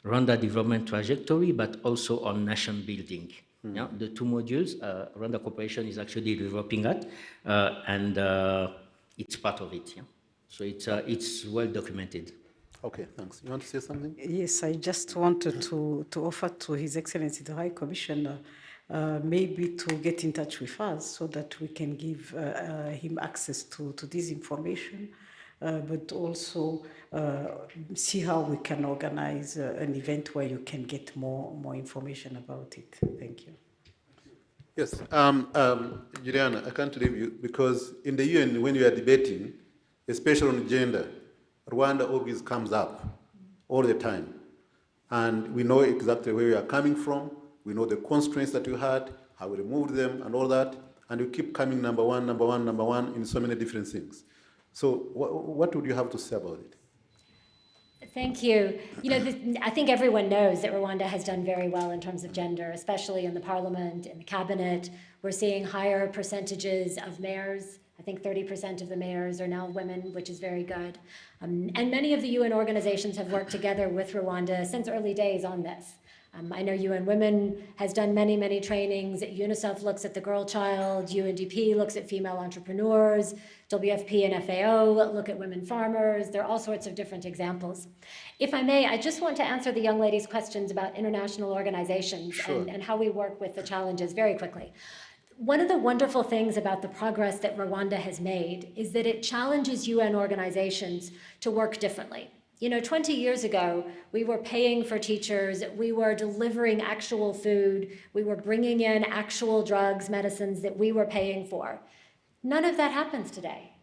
H: Rwanda development trajectory, but also on nation building. Yeah, the two modules, Rwanda Corporation is actually developing that, and it's part of it. Yeah, so it's well documented.
G: Okay, thanks. You want to say something?
I: Yes, I just wanted to offer to His Excellency the High Commissioner maybe to get in touch with us so that we can give him access to this information, but also see how we can organize an event where you can get more information about it. Thank you.
G: Yes, Juliana, I can't leave you because in the UN, when you are debating, especially on gender, Rwanda always comes up all the time. And we know exactly where you are coming from. We know the constraints that you had, how we removed them and all that. And you keep coming number one in so many different things. So what would you have to say about it?
J: Thank you. You know, I think everyone knows that Rwanda has done very well in terms of gender, especially in the parliament, in the cabinet. We're seeing higher percentages of mayors. I think 30% of the mayors are now women, which is very good. And many of the UN organizations have worked together with Rwanda since early days on this. I know UN Women has done many, many trainings. UNICEF looks at the girl child. UNDP looks at female entrepreneurs. WFP and FAO look at women farmers. There are all sorts of different examples. If I may, I just want to answer the young lady's questions about international organizations and how we work with the challenges very quickly. One of the wonderful things about the progress that Rwanda has made is that it challenges UN organizations to work differently. You know, 20 years ago, we were paying for teachers, we were delivering actual food, we were bringing in actual drugs, medicines that we were paying for. None of that happens today.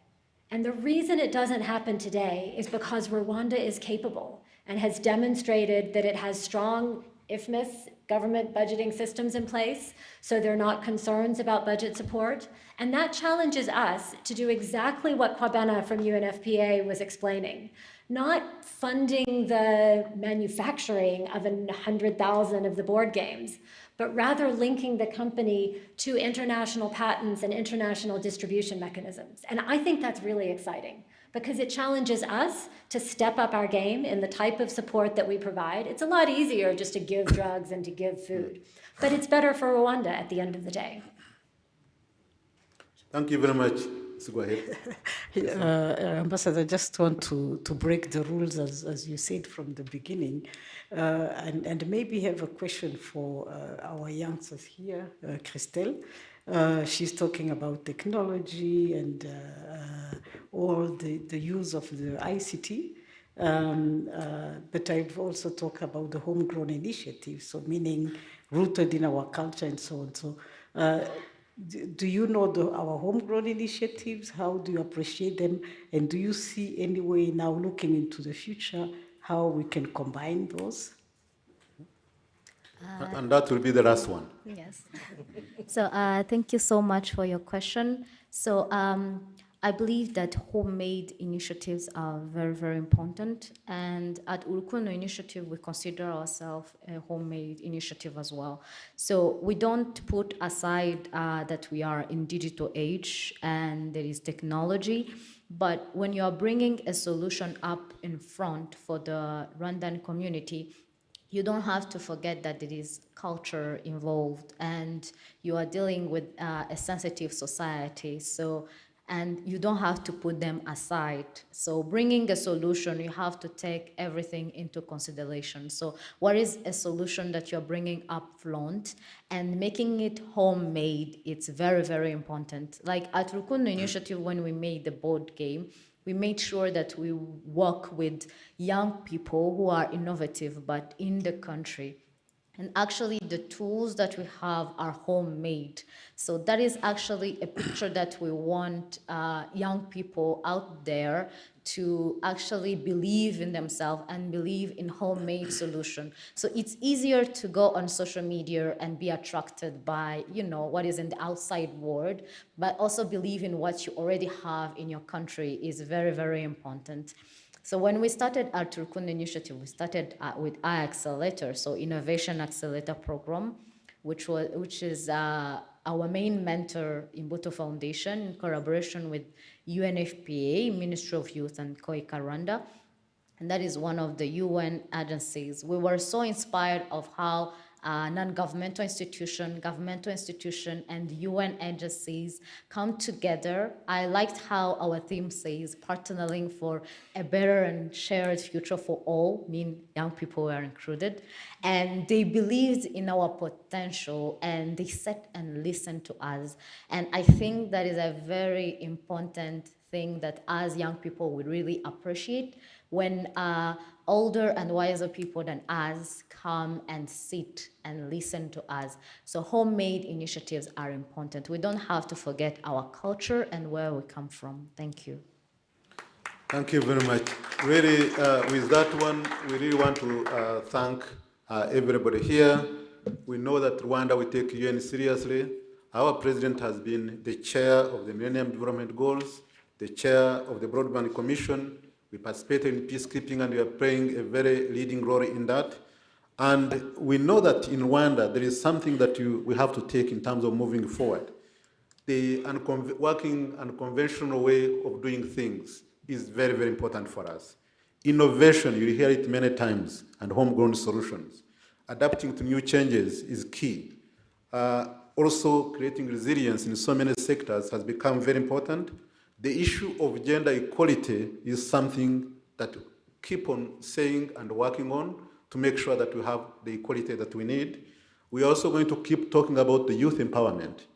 J: And the reason it doesn't happen today is because Rwanda is capable and has demonstrated that it has strong IFMIS, government budgeting systems in place, so there are not concerns about budget support. And that challenges us to do exactly what Kwabena from UNFPA was explaining. Not funding the manufacturing of 100,000 of the board games, but rather linking the company to international patents and international distribution mechanisms. And I think that's really exciting because it challenges us to step up our game in the type of support that we provide. It's a lot easier just to give drugs and to give food, but it's better for Rwanda at the end of the day.
G: Thank you very much. So go ahead.
I: Ambassador, I just want to break the rules as you said from the beginning, and maybe have a question for our youngsters here, Christelle. She's talking about technology and all the use of the ICT. But I've also talked about the homegrown initiative, so meaning rooted in our culture and so on. So do you know our homegrown initiatives? How do you appreciate them? And do you see any way now looking into the future how we can combine those?
G: And that will be the last one.
L: Yes. So thank you so much for your question. So I believe that homemade initiatives are very, very important. And at Urukundo Initiative, we consider ourselves a homemade initiative as well. So we don't put aside that we are in digital age and there is technology. But when you are bringing a solution up in front for the Rwandan community, you don't have to forget that there is culture involved and you are dealing with a sensitive society. So, and you don't have to put them aside. So bringing a solution, you have to take everything into consideration. So what is a solution that you're bringing up front and making it homemade? It's very, very important. Like at Rukundo Initiative, when we made the board game, we made sure that we work with young people who are innovative, but in the country. And actually the tools that we have are homemade. So that is actually a picture that we want young people out there to actually believe in themselves and believe in homemade solution. So it's easier to go on social media and be attracted by, you know, what is in the outside world, but also believe in what you already have in your country is very, very important. So when we started our Turkun initiative, we started with iAccelerator, so Innovation Accelerator Program, which is our main mentor in Imbuto Foundation in collaboration with UNFPA, Ministry of Youth and Koika Rwanda. And that is one of the UN agencies. We were so inspired of how non-governmental institution, governmental institution, and UN agencies come together. I liked how our theme says partnering for a better and shared future for all, mean young people are included. And they believed in our potential and they sat and listened to us. And I think that is a very important thing that as young people we really appreciate when older and wiser people than us come and sit and listen to us. So homemade initiatives are important. We don't have to forget our culture and where we come from. Thank you.
G: Thank you very much. Really, with that one, we really want to thank everybody here. We know that Rwanda will take UN seriously. Our president has been the chair of the Millennium Development Goals, the chair of the Broadband Commission. We participated in peacekeeping and we are playing a very leading role in that. And we know that in Rwanda, there is something that we have to take in terms of moving forward. The working unconventional way of doing things is very, very important for us. Innovation, you hear it many times, and homegrown solutions. Adapting to new changes is key. Also, creating resilience in so many sectors has become very important. The issue of gender equality is something that we keep on saying and working on to make sure that we have the equality that we need. We are also going to keep talking about the youth empowerment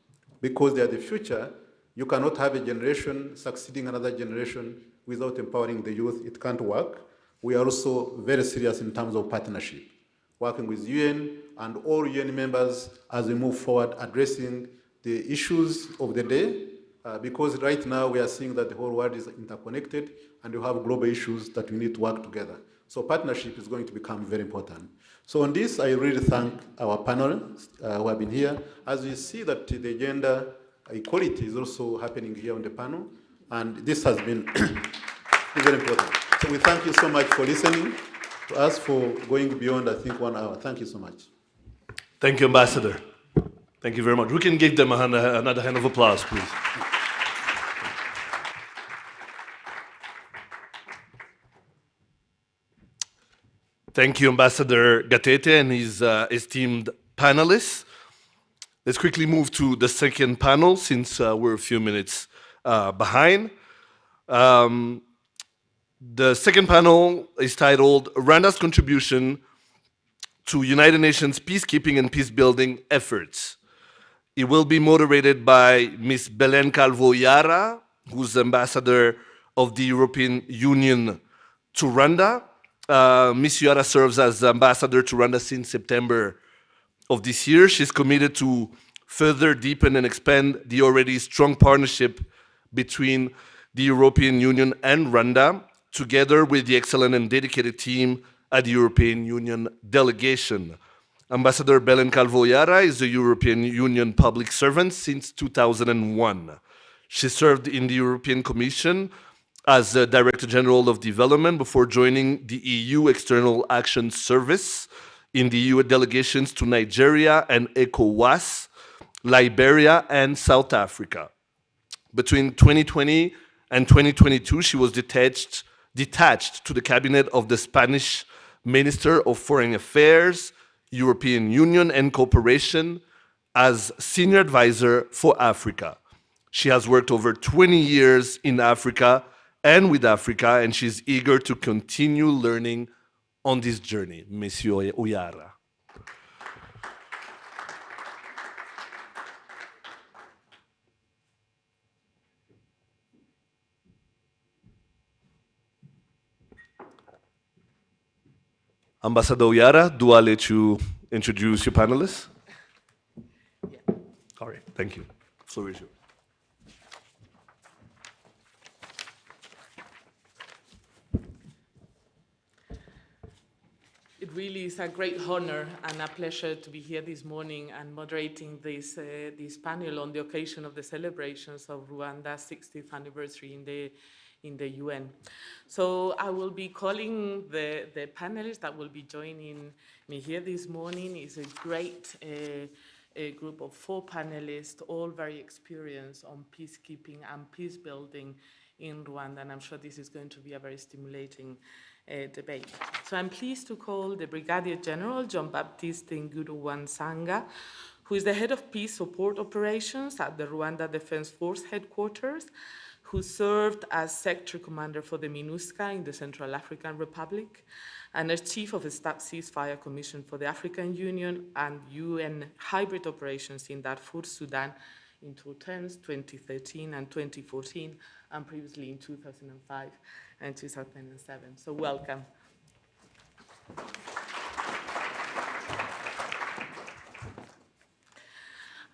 G: because they are the future. You cannot have a generation succeeding another generation without empowering the youth. It can't work. We are also very serious in terms of partnership, working with UN and all UN members as we move forward, addressing the issues of the day, because right now we are seeing that the whole world is interconnected and you have global issues that we need to work together. So partnership is going to become very important. So on this, I really thank our panelists who have been here. As we see that the gender equality is also happening here on the panel, and this has been very important. So we thank you so much for listening to us, for going beyond, I think, 1 hour. Thank you so much.
D: Thank you, Ambassador. Thank you very much. We can give them another hand of applause, please. Thank you, Ambassador Gatete and his esteemed panelists. Let's quickly move to the second panel since we're a few minutes behind. The second panel is titled Rwanda's Contribution to United Nations Peacekeeping and Peacebuilding Efforts. It will be moderated by Ms. Belén Calvo Yara, who's Ambassador of the European Union to Rwanda. Ms. Yara serves as Ambassador to Rwanda since September of this year. She's committed to further deepen and expand the already strong partnership between the European Union and Rwanda, together with the excellent and dedicated team at the European Union delegation. Ambassador Belén Calvo Yara is a European Union public servant since 2001. She served in the European Commission as the Director General of Development before joining the EU External Action Service in the EU delegations to Nigeria and ECOWAS, Liberia, and South Africa. Between 2020 and 2022, she was detached to the cabinet of the Spanish Minister of Foreign Affairs, European Union and Cooperation as Senior Advisor for Africa. She has worked over 20 years in Africa and with Africa, and she's eager to continue learning on this journey. Monsieur Uyara. Ambassador Uyara, do I let you introduce your panelists?
B: Yeah.
D: All right, thank you. The floor is yours.
O: It really is a great honor and a pleasure to be here this morning and moderating this panel on the occasion of the celebrations of Rwanda's 60th anniversary in the UN. So I will be calling the panelists that will be joining me here this morning. It's a great a group of 4 panelists, all very experienced on peacekeeping and peace building in Rwanda, and I'm sure this is going to be a very stimulating debate. So I'm pleased to call the Brigadier General Jean-Baptiste Nguru-Wansanga, who is the head of peace support operations at the Rwanda Defense Force headquarters, who served as sector commander for the MINUSCA in the Central African Republic, and as chief of the Staff Ceasefire Commission for the African Union and UN hybrid operations in Darfur, Sudan, in two terms, 2013 and 2014, and previously in 2005 and 2007. So welcome.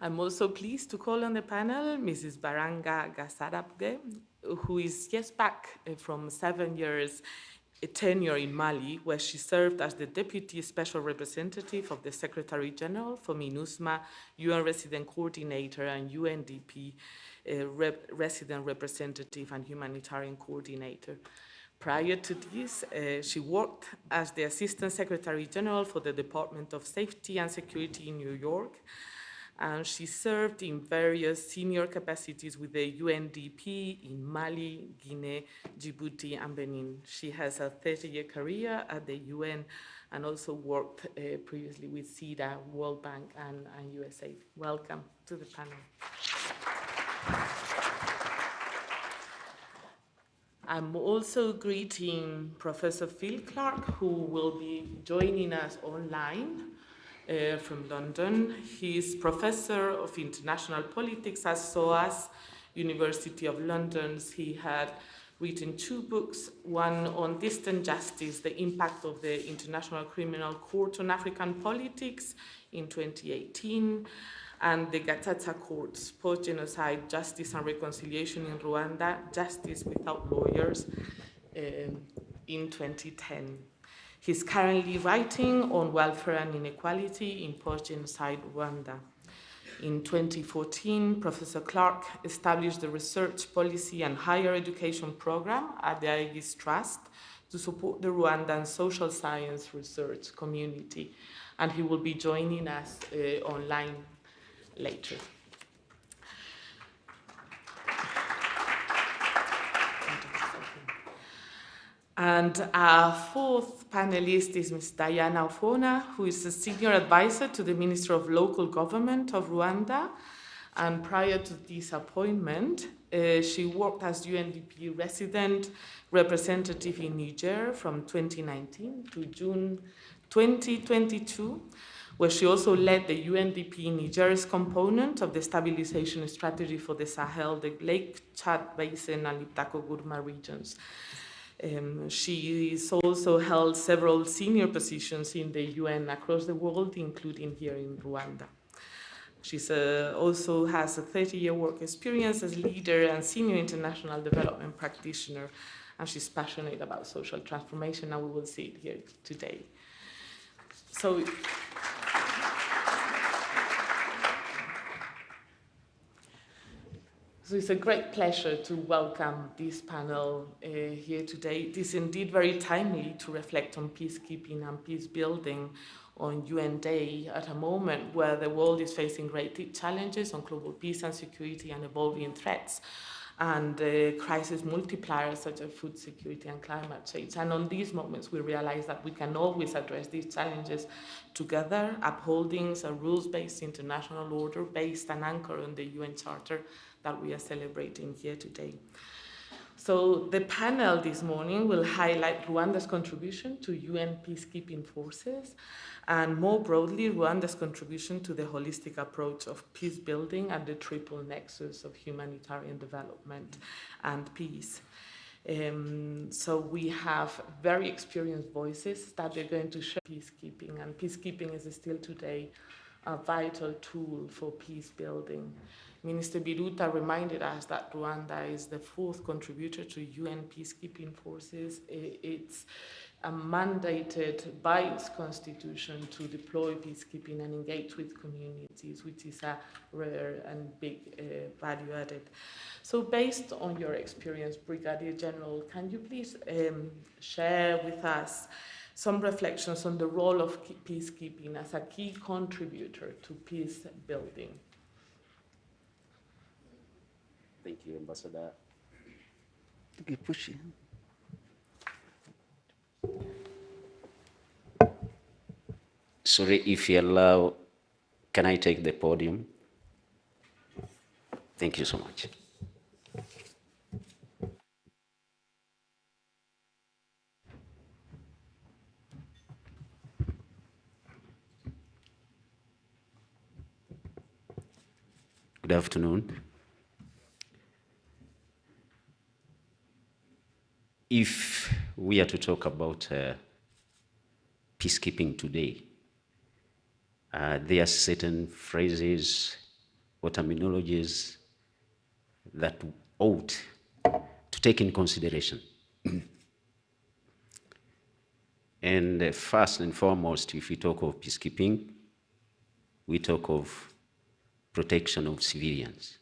O: I'm also pleased to call on the panel Mrs. Baranga Gasarabge, who is just back from 7 years tenure in Mali, where she served as the Deputy Special Representative of the Secretary General for MINUSMA, UN Resident Coordinator, and UNDP Resident Representative and Humanitarian Coordinator. Prior to this, she worked as the Assistant Secretary General for the Department of Safety and Security in New York, and she served in various senior capacities with the UNDP in Mali, Guinea, Djibouti, and Benin. She has a 30-year career at the UN and also worked previously with CEDA, World Bank, and USAID. Welcome to the panel. I'm also greeting Professor Phil Clark, who will be joining us online. From London. He is Professor of International Politics at SOAS, University of London. He had written 2 books, one on distant justice, the impact of the International Criminal Court on African politics in 2018, and the Gatsata Courts, Post-Genocide Justice and Reconciliation in Rwanda, Justice Without Lawyers, in 2010. He's currently writing on welfare and inequality in post-genocide Rwanda. In 2014, Professor Clark established the Research Policy and Higher Education Program at the Aegis Trust to support the Rwandan social science research community, and he will be joining us online later. And our 4th panelist is Ms. Diana Ofona, who is a senior advisor to the Minister of Local Government of Rwanda. And prior to this appointment, she worked as UNDP resident representative in Niger from 2019 to June 2022, where she also led the UNDP Niger's component of the stabilization strategy for the Sahel, the Lake Chad Basin, and Liptako-Gurma regions. She has also held several senior positions in the UN across the world, including here in Rwanda. She also has a 30-year work experience as leader and senior international development practitioner, and she's passionate about social transformation, and we will see it here today. So it's a great pleasure to welcome this panel here today. It is indeed very timely to reflect on peacekeeping and peace building on UN Day at a moment where the world is facing great challenges on global peace and security and evolving threats and crisis multipliers such as food security and climate change. And on these moments, we realize that we can always address these challenges together, upholding a rules-based international order based and anchored on the UN Charter that we are celebrating here today. So the panel this morning will highlight Rwanda's contribution to UN peacekeeping forces and more broadly, Rwanda's contribution to the holistic approach of peace building and the triple nexus of humanitarian development and peace. So we have very experienced voices that they're going to share peacekeeping, and peacekeeping is still today a vital tool for peace building. Minister Biruta reminded us that Rwanda is the 4th contributor to UN peacekeeping forces. It's mandated by its constitution to deploy peacekeeping and engage with communities, which is a rare and big value added. So based on your experience, Brigadier General, can you please share with us some reflections on the role of peacekeeping as a key contributor to peace building?
B: Thank you, Ambassador.
P: Keep pushing.
Q: Sorry, if you allow, can I take the podium? Thank you so much. Good afternoon. If we are to talk about peacekeeping today, there are certain phrases or terminologies that ought to take in consideration. And first and foremost, if we talk of peacekeeping, we talk of protection of civilians,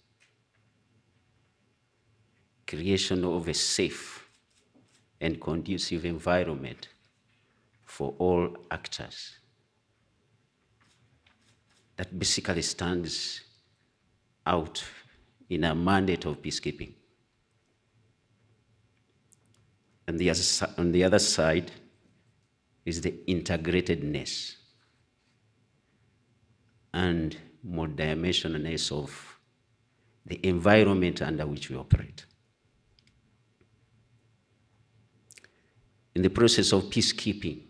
Q: creation of a safe and conducive environment for all actors. That basically stands out in a mandate of peacekeeping. And on the other side is the integratedness and multidimensionalness of the environment under which we operate. In the process of peacekeeping,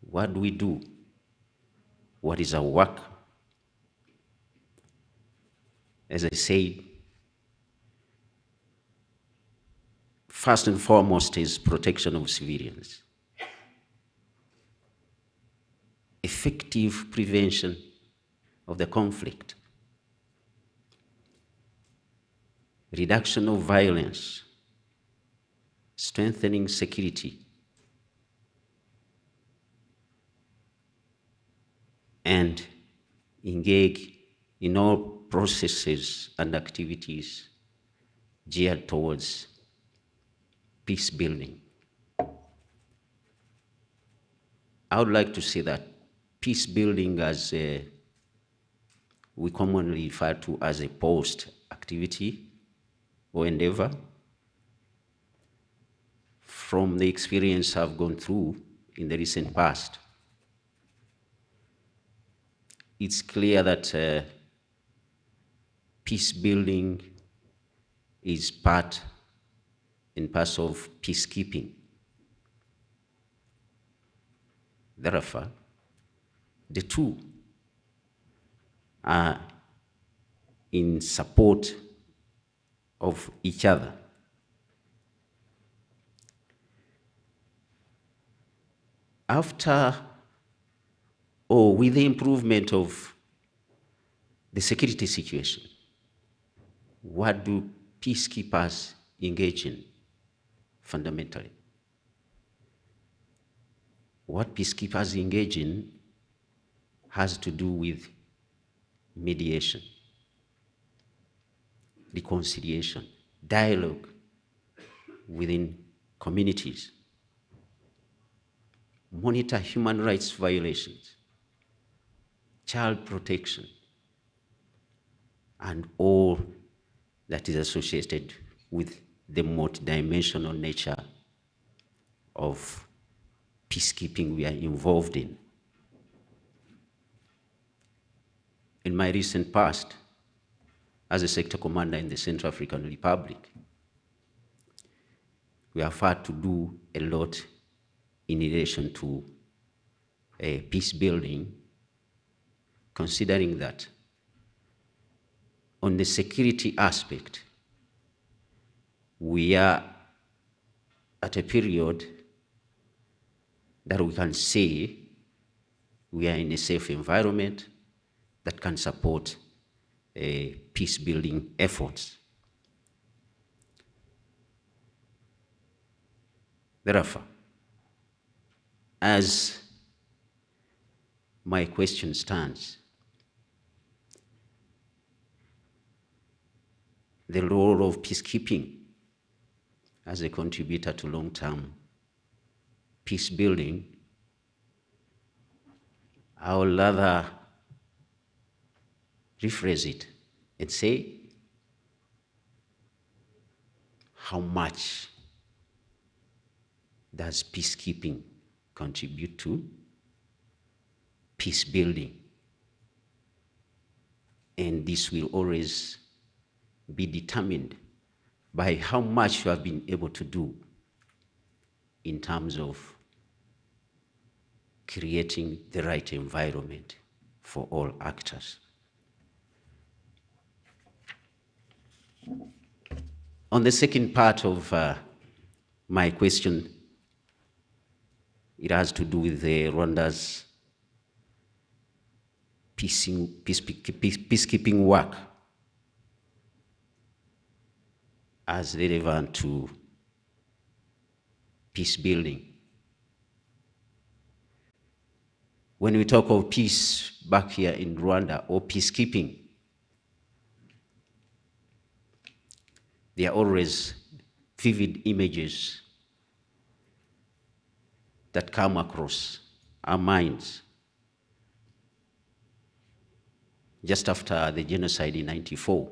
Q: what do we do? What is our work? As I said, first and foremost is protection of civilians. Effective prevention of the conflict. Reduction of violence. Strengthening security. And engage in all processes and activities geared towards peace building. I would like to say that peace building, as we commonly refer to as a post activity or endeavor, from the experience I've gone through in the recent past, it's clear that peace building is part and parcel of peacekeeping. Therefore, the two are in support of each other. After or with the improvement of the security situation, what do peacekeepers engage in fundamentally? What peacekeepers engage in has to do with mediation, reconciliation, dialogue within communities, monitor human rights violations, child protection, and all that is associated with the multidimensional nature of peacekeeping we are involved in. In my recent past, as a sector commander in the Central African Republic, we have had to do a lot in relation to peace building, considering that on the security aspect, we are at a period that we can say we are in a safe environment that can support peace building efforts. Therefore, as my question stands, the role of peacekeeping as a contributor to long-term peace building, I would rather rephrase it and say, how much does peacekeeping contribute to peace building? And this will always be determined by how much you have been able to do in terms of creating the right environment for all actors. On the second part of my question, it has to do with Rwanda's peacekeeping work as relevant to peace building. When we talk of peace back here in Rwanda or peacekeeping, there are always vivid images that come across our minds. Just after the genocide in '94,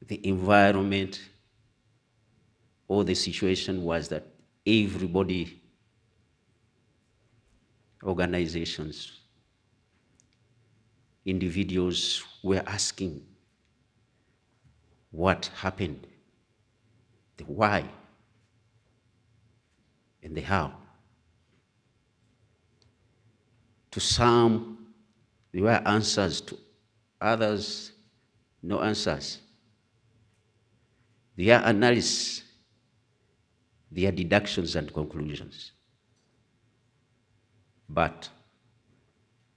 Q: the environment or the situation was that everybody, organizations, individuals were asking what happened, the why, and the how. To some, there were answers, to others, no answers. Their analysis, their deductions and conclusions. But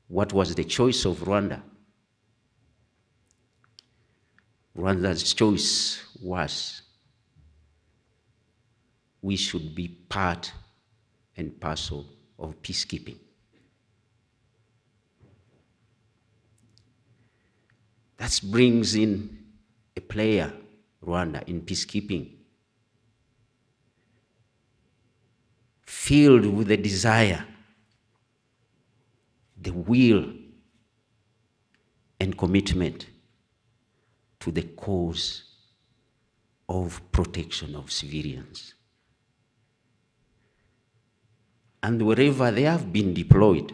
Q: what was the choice of Rwanda? Rwanda's choice was we should be part and parcel of peacekeeping. That brings in a player, Rwanda, in peacekeeping, filled with the desire, the will, and commitment to the cause of protection of civilians. And wherever they have been deployed,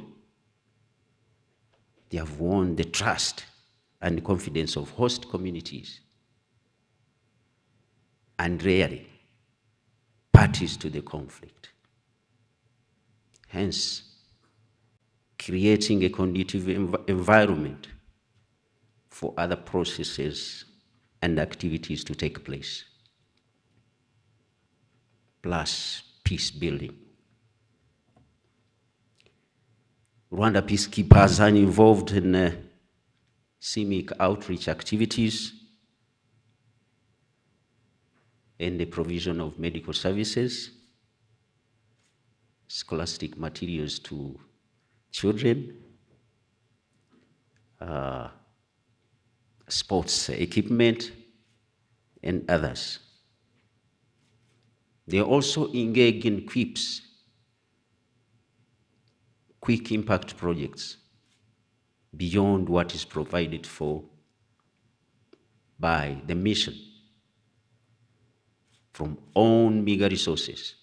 Q: they have won the trust and confidence of host communities, and rarely parties to the conflict. Hence, creating a conducive environment for other processes and activities to take place, plus peace building. Rwanda peacekeepers are involved in civic outreach activities and the provision of medical services, scholastic materials to children, sports equipment, and others. They also engage in QIPs, quick impact projects, beyond what is provided for by the mission from own meager resources.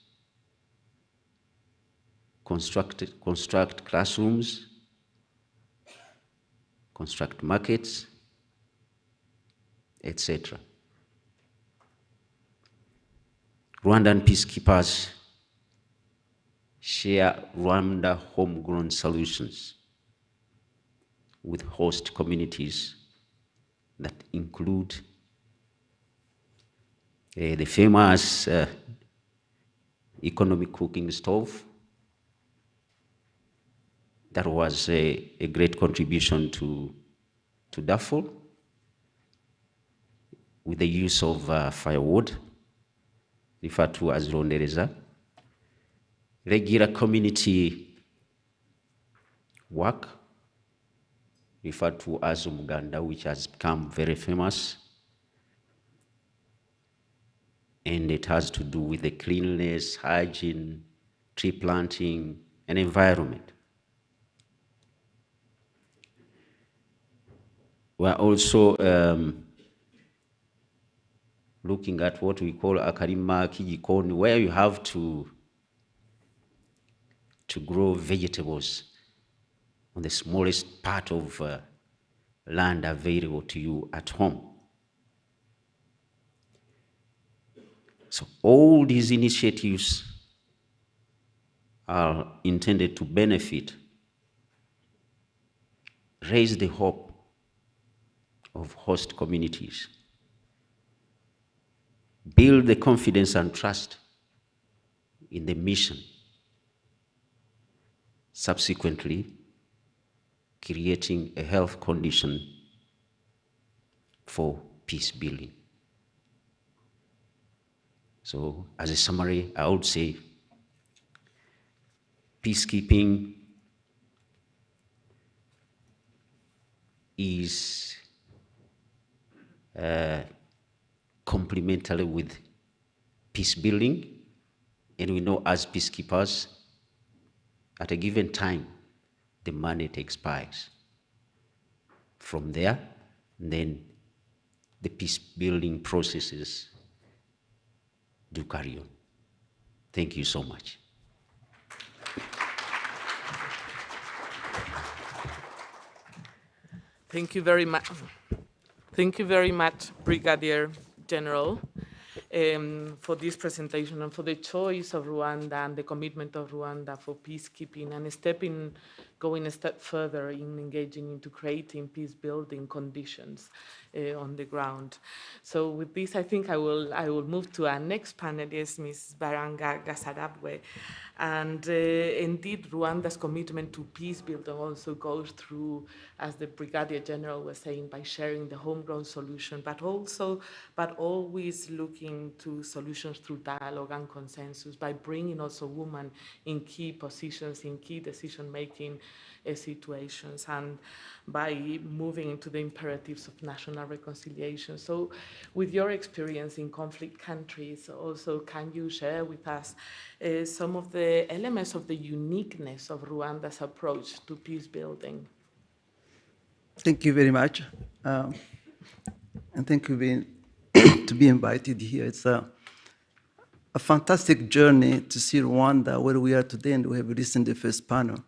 Q: Construct classrooms, construct markets, etc. Rwandan peacekeepers share Rwanda homegrown solutions with host communities that include the famous economic cooking stove. That was a great contribution to Darfur, with the use of firewood, referred to as rondereza. Regular community work, referred to as umuganda, which has become very famous. And it has to do with the cleanliness, hygiene, tree planting, and environment. We're also looking at what we call akarima kijikoni, where you have to grow vegetables on the smallest part of land available to you at home. So all these initiatives are intended to benefit, raise the hope of host communities, build the confidence and trust in the mission, subsequently creating a health condition for peace building. So as a summary, I would say peacekeeping is complementary with peace building, and we know as peacekeepers, at a given time, the mandate expires. From there, then the peace building processes do carry on. Thank you so much.
O: Thank you very much. Thank you very much, Brigadier General, for this presentation and for the choice of Rwanda and the commitment of Rwanda for peacekeeping and going a step further in engaging into creating peace-building conditions on the ground. So with this, I think I will move to our next panelist, Ms. Baranga Gasarabwe. And indeed, Rwanda's commitment to peace building also goes through, as the Brigadier General was saying, by sharing the homegrown solution, but always looking to solutions through dialogue and consensus, by bringing also women in key positions, in key decision-making situations, and by moving into the imperatives of national reconciliation. So with your experience in conflict countries, also can you share with us some of the elements of the uniqueness of Rwanda's approach to peace building?
P: Thank you very much. And thank you to be invited here. It's a fantastic journey to see Rwanda, where we are today, and we have listened to the first panel.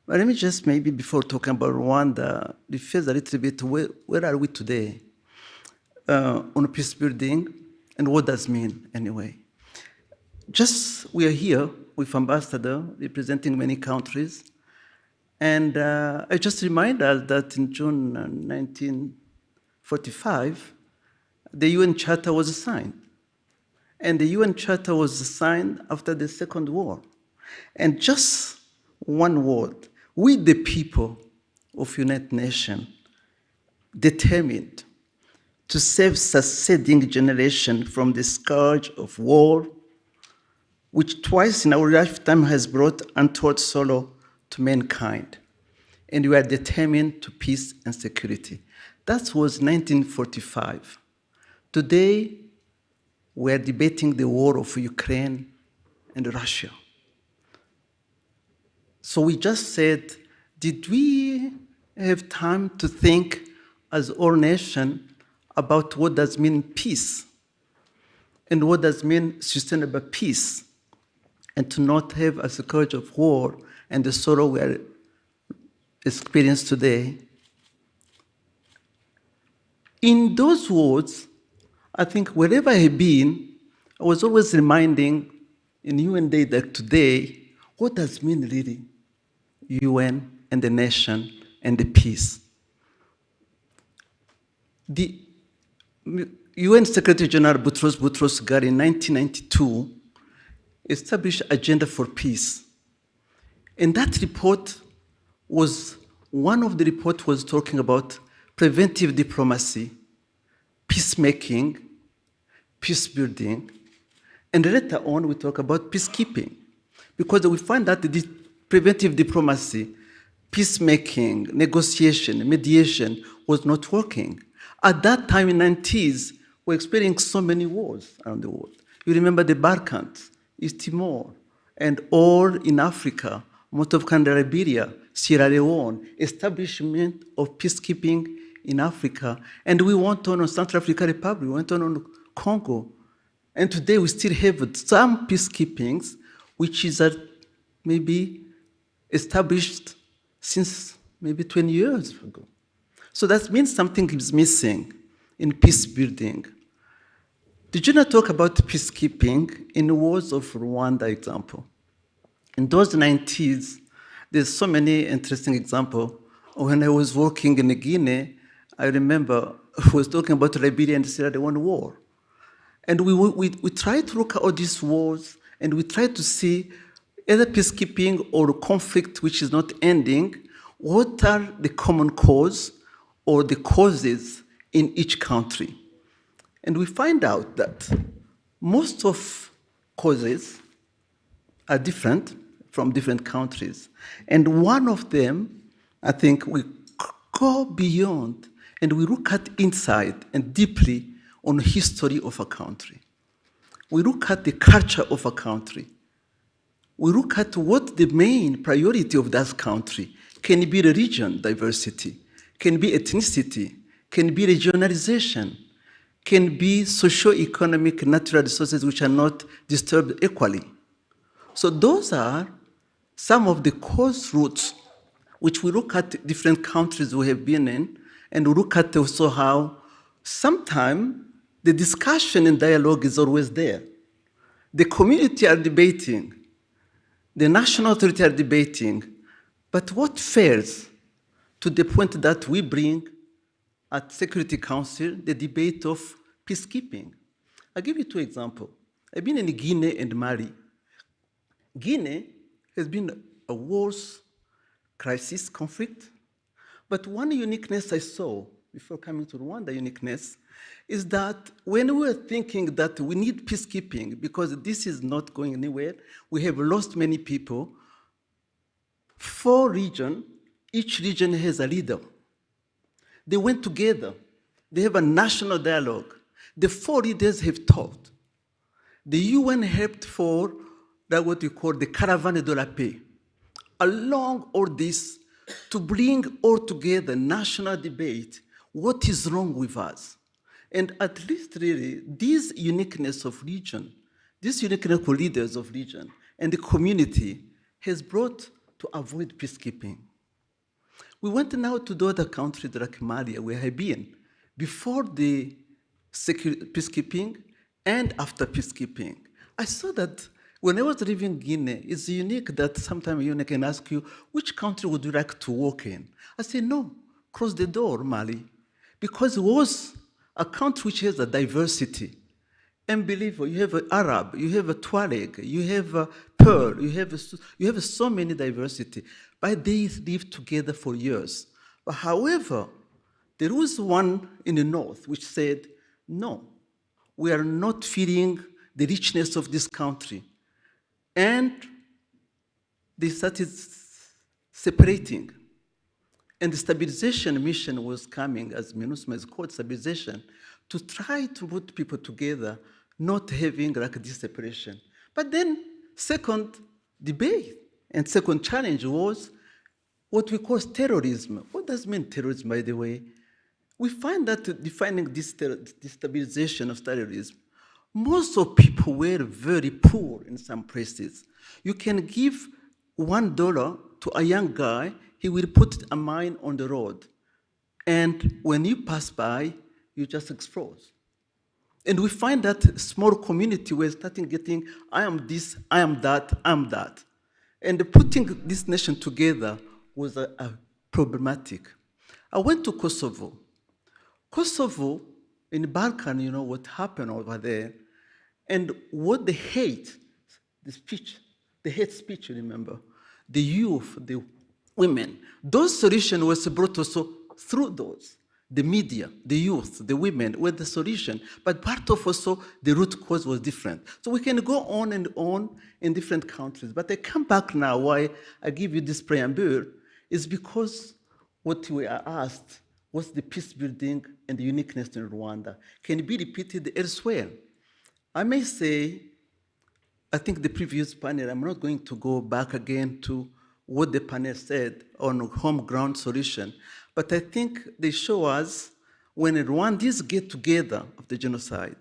P: But let me just maybe, before talking about Rwanda, rephrase a little bit, where are we today on peace building, and what does it mean anyway? We are here with ambassador representing many countries, and I just remind us that in June 1945, the UN Charter was signed. And the UN Charter was signed after the Second War. And just one word, we the people of United Nations determined to save succeeding generation from the scourge of war, which twice in our lifetime has brought untold sorrow to mankind. And we are determined to peace and security. That was 1945. Today, we are debating the war of Ukraine and Russia. So we just said, did we have time to think as all nation about what does mean peace and what does mean sustainable peace, and to not have a scourge of war and the sorrow we are experiencing today? In those words, I think wherever I have been, I was always reminding in UN Day that today, what does mean really UN and the nation and the peace? The UN Secretary General Boutros Ghali in 1992 established Agenda for Peace. And that report was, one of the reports was talking about preventive diplomacy, peacemaking, peace building, and later on we talk about peacekeeping, because we find that the preventive diplomacy, peacemaking, negotiation, mediation was not working. At that time in the 90s, we were experiencing so many wars around the world. You remember the Balkans, East Timor, and all in Africa, most of Liberia, Sierra Leone, establishment of peacekeeping in Africa. And we went on Central African Republic, we went on Congo. And today we still have some peacekeepings, which is maybe established since maybe 20 years ago. So that means something is missing in peace building. Did you not talk about peacekeeping in the wars of Rwanda example? In those 90s, there's so many interesting examples. When I was working in Guinea, I remember I was talking about Liberia and Sierra Leone war. And we tried to look at all these wars, and we tried to see either peacekeeping or conflict which is not ending, what are the common cause or the causes in each country. And we find out that most of causes are different from different countries. And one of them, I think we go beyond and we look at inside and deeply on the history of a country. We look at the culture of a country. We look at what the main priority of that country can be: religion diversity, can be ethnicity, can be regionalization, can be socio-economic natural resources which are not disturbed equally. So those are some of the cause roots which we look at different countries we have been in, and we look at also how sometimes the discussion and dialogue is always there. The community are debating, the national authority are debating, but what fails to the point that we bring at Security Council the debate of peacekeeping? I'll give you two examples. I've been in Guinea and Mali. Guinea has been a wars, crisis, conflict, but one uniqueness I saw before coming to Rwanda, uniqueness, is that when we were thinking that we need peacekeeping because this is not going anywhere, we have lost many people, 4 regions, each region has a leader. They went together. They have a national dialogue. The 4 leaders have talked. The UN helped for that what you call the Caravane de la Paix. Along all this, to bring all together national debate, what is wrong with us? And at least really, this uniqueness of region, this uniqueness of leaders of region and the community has brought to avoid peacekeeping. We went now to the other countries like Mali, where I have been, before the peacekeeping and after peacekeeping. I saw that when I was living in Guinea, it's unique that sometimes you can ask you, which country would you like to work in? I say, no, close the door, Mali, because it was a country which has a diversity. Unbelievable. You have an Arab, you have a Tuareg, you have a Pearl, you have so many diversity. But they lived together for years. But however, there was one in the north which said, no, we are not feeling the richness of this country. And they started separating. And the stabilization mission was coming, as MINUSMA is called, stabilization, to try to put people together, not having like this separation. But then, second debate and second challenge was what we call terrorism. What does mean terrorism, by the way? We find that defining this destabilization of terrorism, most of people were very poor in some places. You can give $1 to a young guy, he will put a mine on the road. And when you pass by, you just explode. And we find that small community were starting getting, I am this, I am that, I am that. And putting this nation together was problematic. I went to Kosovo. Kosovo, in the Balkan, you know what happened over there, and what they hate, the speech, the hate speech, remember, the youth, the women, those solutions were brought also through those. The media, the youth, the women were the solution, but part of also the root cause was different. So we can go on and on in different countries, but I come back now, why I give you this preamble, is because what we are asked, what's the peace building and the uniqueness in Rwanda, can be repeated elsewhere. I may say, I think the previous panel, I'm not going to go back again to what the panel said on home ground solution, but I think they show us when Rwandans get together of the genocide,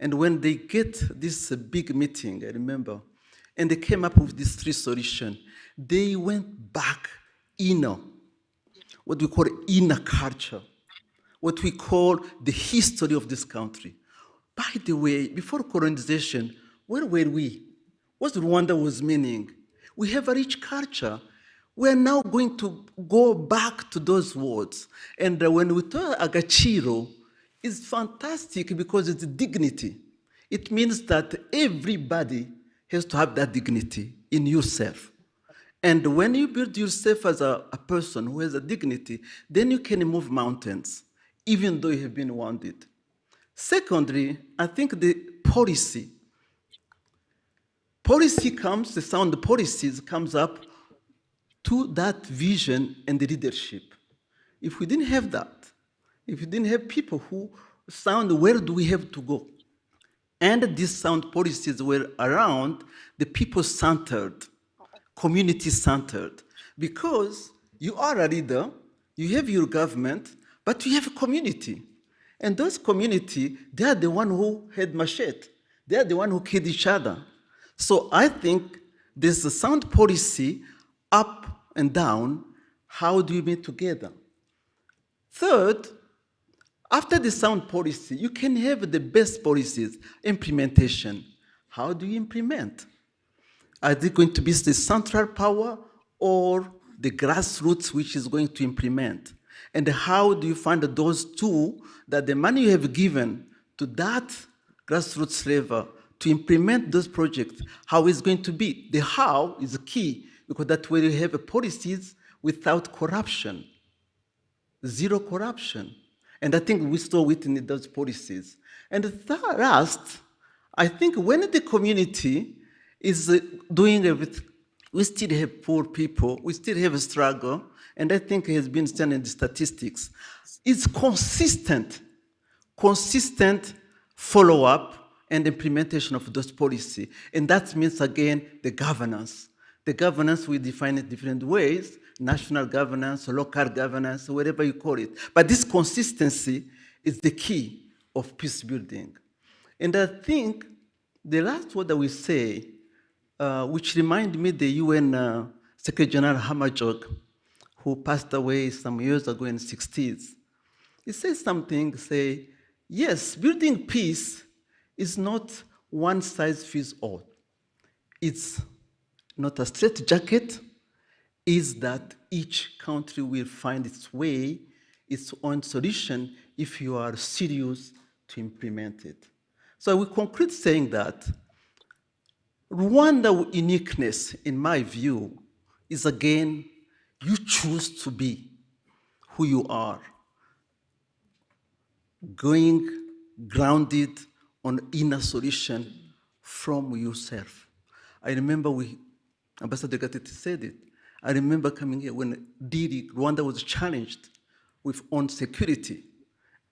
P: And when they get this big meeting, I remember, and they came up with these 3 solutions, they went back inner, what we call inner culture, what we call the history of this country. By the way, before colonization, where were we? What Rwanda was meaning? We have a rich culture. We're now going to go back to those words. And when we talk agaciro, it's fantastic because it's dignity. It means that everybody has to have that dignity in yourself. And when you build yourself as a person who has a dignity, then you can move mountains, even though you have been wounded. Secondly, I think the policy comes, the sound policies comes up to that vision and the leadership. If we didn't have that, if we didn't have people who sound, where do we have to go? And these sound policies were around the people-centered, community-centered, because you are a leader, you have your government, but you have a community. And those community, they are the one who had machete. They are the one who killed each other. So I think there's a sound policy up and down. How do you meet together? Third, after the sound policy, you can have the best policies, implementation. How do you implement? Are they going to be the central power or the grassroots which is going to implement? And how do you find those two, that the money you have given to that grassroots level to implement those projects, how is going to be? The how is key, because that's where you have policies without corruption, zero corruption. And I think we still witness those policies. And last, I think when the community is doing everything, we still have poor people, we still have a struggle, and I think it has been seen in the statistics. It's consistent follow-up and implementation of those policies. And that means, again, the governance. The governance, we define it different ways, national governance, local governance, whatever you call it. But this consistency is the key of peace building. And I think the last word that we say, which remind me the UN Secretary General Hamajok, who passed away some years ago in the 60s. He says something, say, yes, building peace is not one size fits all. It's not a straitjacket, is that each country will find its way, its own solution, if you are serious to implement it. So I will conclude saying that Rwanda's uniqueness, in my view, is again, you choose to be who you are, going grounded on inner solution from yourself. I remember Ambassador Gatete said it. I remember coming here when Rwanda was challenged with own security,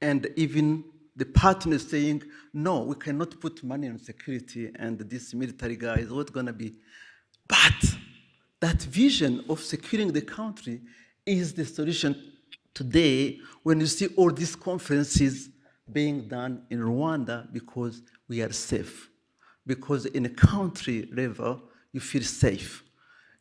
P: and even the partners saying, no, we cannot put money on security, and this military guy is what's gonna be. But that vision of securing the country is the solution today when you see all these conferences being done in Rwanda, because we are safe. Because in a country level, you feel safe.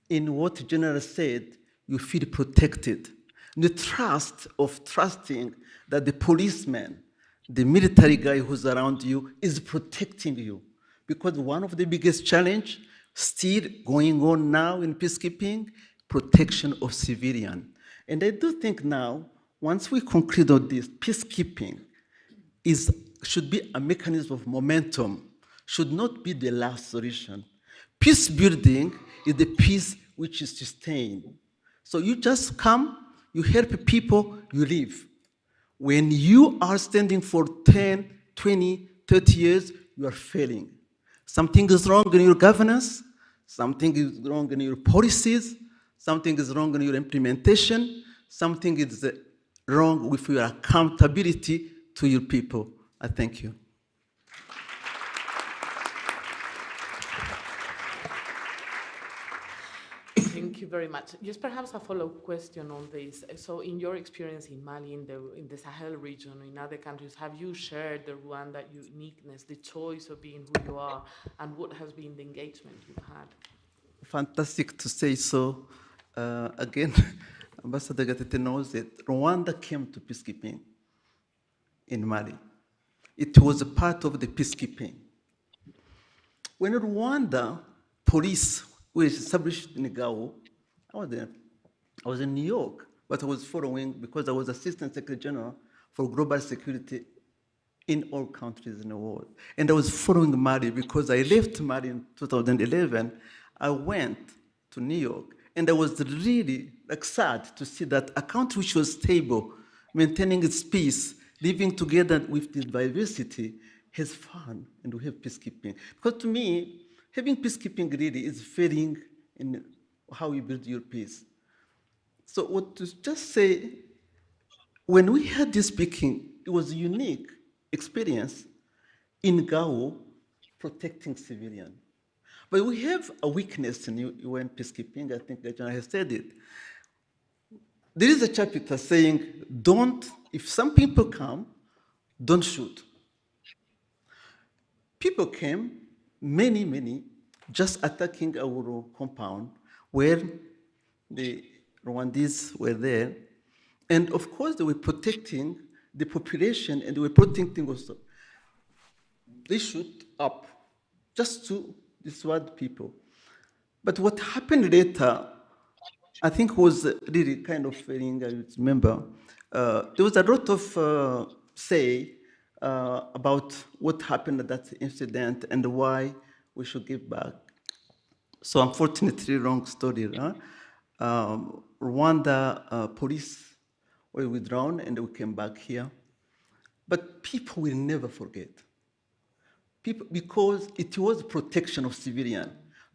P: In what General said, you feel protected. The trust of trusting that the policeman, the military guy who's around you is protecting you. Because one of the biggest challenge still going on now in peacekeeping, protection of civilian. And I do think now, once we conclude on this, peacekeeping should be a mechanism of momentum, should not be the last solution. Peace building is the peace which is sustained. So you just come, you help people, you leave. When you are standing for 10, 20, 30 years, you are failing. Something is wrong in your governance, something is wrong in your policies, something is wrong in your implementation, something is wrong with your accountability to your people. I thank you.
O: Thank Thank you very much. Just perhaps a follow-up question on this. So in your experience in Mali, in the Sahel region, in other countries, have you shared the Rwanda uniqueness, the choice of being who you are, and what has been the engagement you've had?
P: Fantastic to say so. Again, Ambassador Gatete knows that Rwanda came to peacekeeping in Mali. It was a part of the peacekeeping. When Rwanda police was established in Gao, I was there. I was in New York, but I was following because I was Assistant Secretary General for Global Security in all countries in the world. And I was following Mali because I left Mali in 2011. I went to New York, and I was really sad to see that a country which was stable, maintaining its peace, living together with this diversity, has fun, and we have peacekeeping. Because to me, having peacekeeping really is failing in how you build your peace. So what to just say, when we had this speaking, it was a unique experience in Gao protecting civilians. But we have a weakness in UN peacekeeping. I think the general has said it. There is a chapter saying, if some people come, don't shoot. People came, many, just attacking our compound where the Rwandese were there. And of course, they were protecting the population, and they were protecting also. They shoot up just to dissuade people. But what happened later, I think was really kind of feeling, I remember, there was a lot of say about what happened at that incident and why we should give back. So unfortunately, wrong story. Huh? Rwanda police were withdrawn and we came back here. But people will never forget. People, because it was protection of civilians.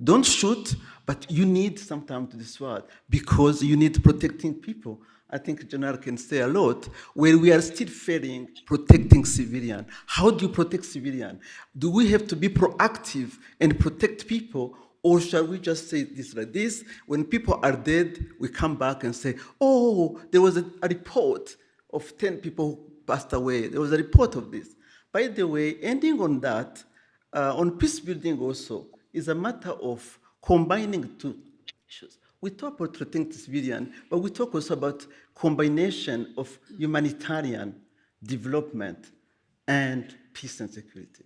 P: Don't shoot, but you need sometimes to dissuade because you need protecting people. I think General can say a lot, where we are still failing protecting civilians. How do you protect civilians? Do we have to be proactive and protect people, or shall we just say this like this? When people are dead, we come back and say, oh, there was a report of 10 people who passed away. There was a report of this. By the way, ending on that, on peace building also, is a matter of combining two issues. We talk about protecting civilians, but we talk also about combination of humanitarian development and peace and security.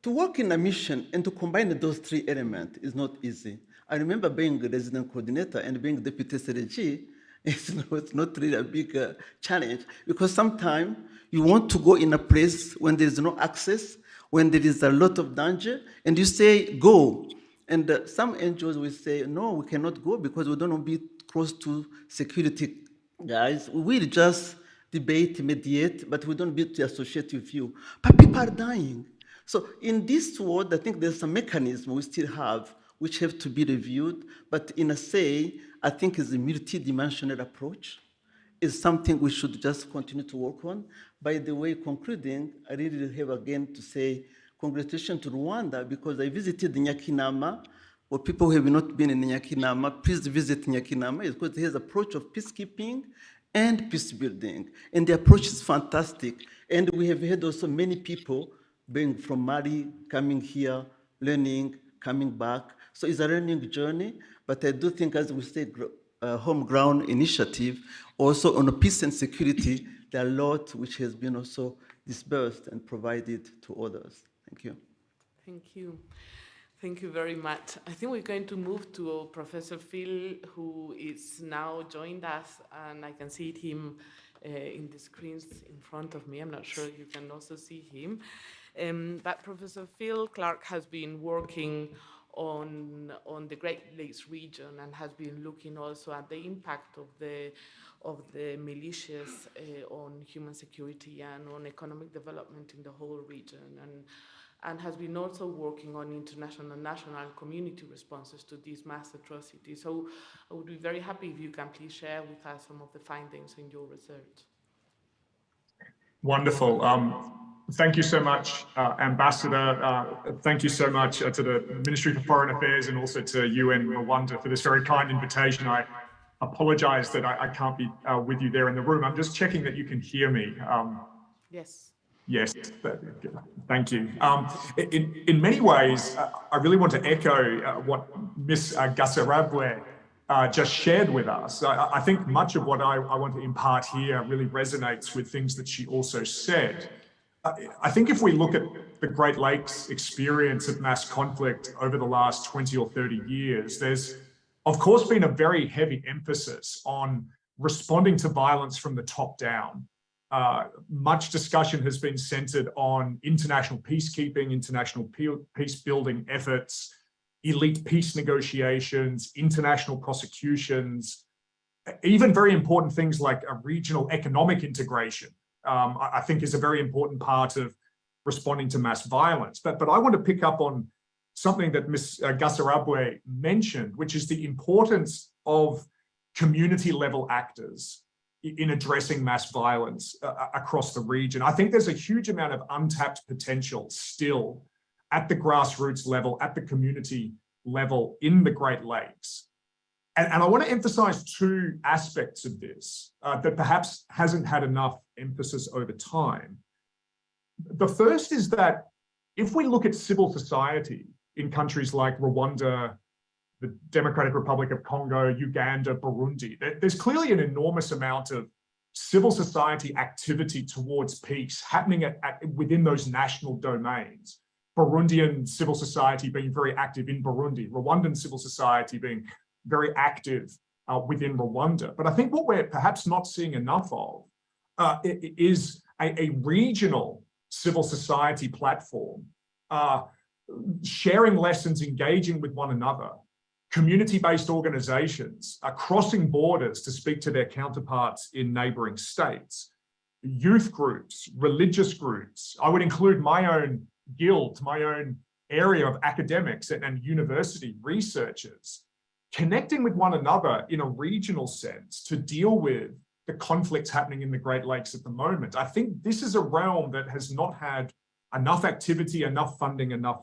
P: To work in a mission and to combine those three elements is not easy. I remember being the resident coordinator and being deputy SRG, it's not really a big challenge because sometimes you want to go in a place when there is no access, when there is a lot of danger, and you say, go. And some NGOs will say, no, we cannot go because we don't want to be close to security guys. We will just debate, mediate, but we don't be to associate with you. But people are dying. So in this world, I think there's a mechanism we still have which have to be reviewed, but in a say, I think is a multi-dimensional approach. Is something we should just continue to work on. By the way, concluding, I really have again to say congratulations to Rwanda because I visited Nyakinama. For people who have not been in Nyakinama, please visit Nyakinama because it has an approach of peacekeeping and peace building. And the approach is fantastic. And we have had also many people being from Mali, coming here, learning, coming back. So it's a learning journey, but I do think as we say, home ground initiative, also on peace and security, there are a lot which has been also dispersed and provided to others. Thank you.
O: Thank you. Thank you very much. I think we're going to move to Professor Phil, who is now joined us, and I can see him in the screens in front of me. I'm not sure you can also see him. But Professor Phil Clark has been working on the Great Lakes region and has been looking also at the impact of the militias on human security and on economic development in the whole region, and has been also working on international and national community responses to these mass atrocities. So I would be very happy if you can please share with us some of the findings in your research.
R: Wonderful. Thank you so much, Ambassador. Thank you so much to the Ministry for Foreign Affairs and also to UN Rwanda for this very kind invitation. I apologize that I can't be with you there in the room. I'm just checking that you can hear me.
O: Yes.
R: Yes, thank you. In many ways, I really want to echo what Ms. Gasarabwe just shared with us. I think much of what I want to impart here really resonates with things that she also said. I think if we look at the Great Lakes experience of mass conflict over the last 20 or 30 years, there's of course been a very heavy emphasis on responding to violence from the top down. Much discussion has been centered on international peacekeeping, international peace building efforts, elite peace negotiations, international prosecutions, even very important things like a regional economic integration, I think is a very important part of responding to mass violence. But I want to pick up on something that Ms. Gasarabwe mentioned, which is the importance of community level actors in addressing mass violence across the region. I think there's a huge amount of untapped potential still at the grassroots level, at the community level in the Great Lakes. And I want to emphasize two aspects of this that perhaps hasn't had enough emphasis over time. The first is that if we look at civil society in countries like Rwanda, the Democratic Republic of Congo, Uganda, Burundi, there's clearly an enormous amount of civil society activity towards peace happening within those national domains. Burundian civil society being very active in Burundi, Rwandan civil society being very active within Rwanda. But I think what we're perhaps not seeing enough of is a regional civil society platform, sharing lessons, engaging with one another, community-based organizations crossing borders to speak to their counterparts in neighboring states, youth groups, religious groups. I would include my own guild, my own area of academics and university researchers, connecting with one another in a regional sense to deal with the conflicts happening in the Great Lakes at the moment. I think this is a realm that has not had enough activity, enough funding, enough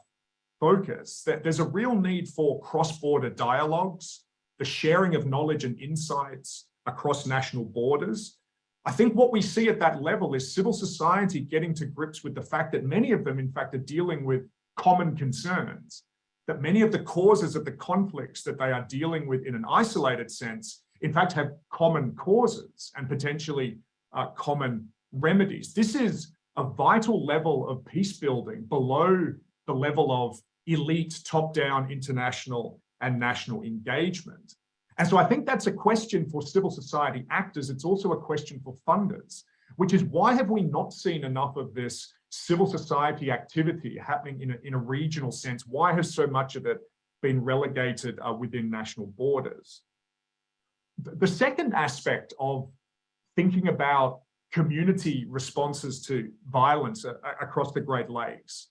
R: focus. That there's a real need for cross-border dialogues, the sharing of knowledge and insights across national borders. I think what we see at that level is civil society getting to grips with the fact that many of them, in fact, are dealing with common concerns, that many of the causes of the conflicts that they are dealing with in an isolated sense, in fact, have common causes and potentially common remedies. This is a vital level of peace building below the level of elite top-down international and national engagement. And so I think that's a question for civil society actors. It's also a question for funders, which is why have we not seen enough of this civil society activity happening in a regional sense? Why has so much of it been relegated within national borders? The second aspect of thinking about community responses to violence across the Great Lakes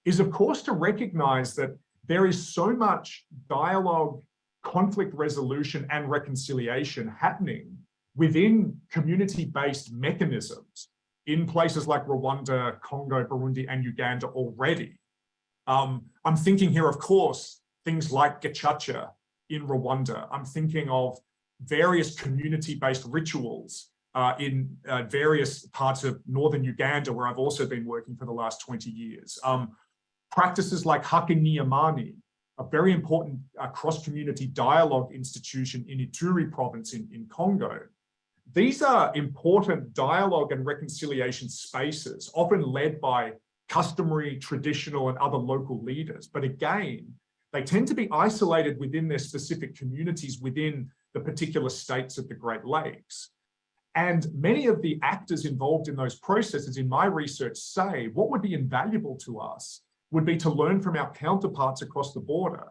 R: is, of course, to recognize that there is so much dialogue, conflict resolution, and reconciliation happening within community-based mechanisms in places like Rwanda, Congo, Burundi, and Uganda already. I'm thinking here, of course, things like Gacaca in Rwanda. I'm thinking of various community-based rituals in various parts of northern Uganda, where I've also been working for the last 20 years. Practices like Hakiniyamani, a very important cross-community dialogue institution in Ituri province in Congo. These are important dialogue and reconciliation spaces, often led by customary, traditional, and other local leaders. But again, they tend to be isolated within their specific communities within the particular states of the Great Lakes. And many of the actors involved in those processes, in my research, say what would be invaluable to us would be to learn from our counterparts across the border.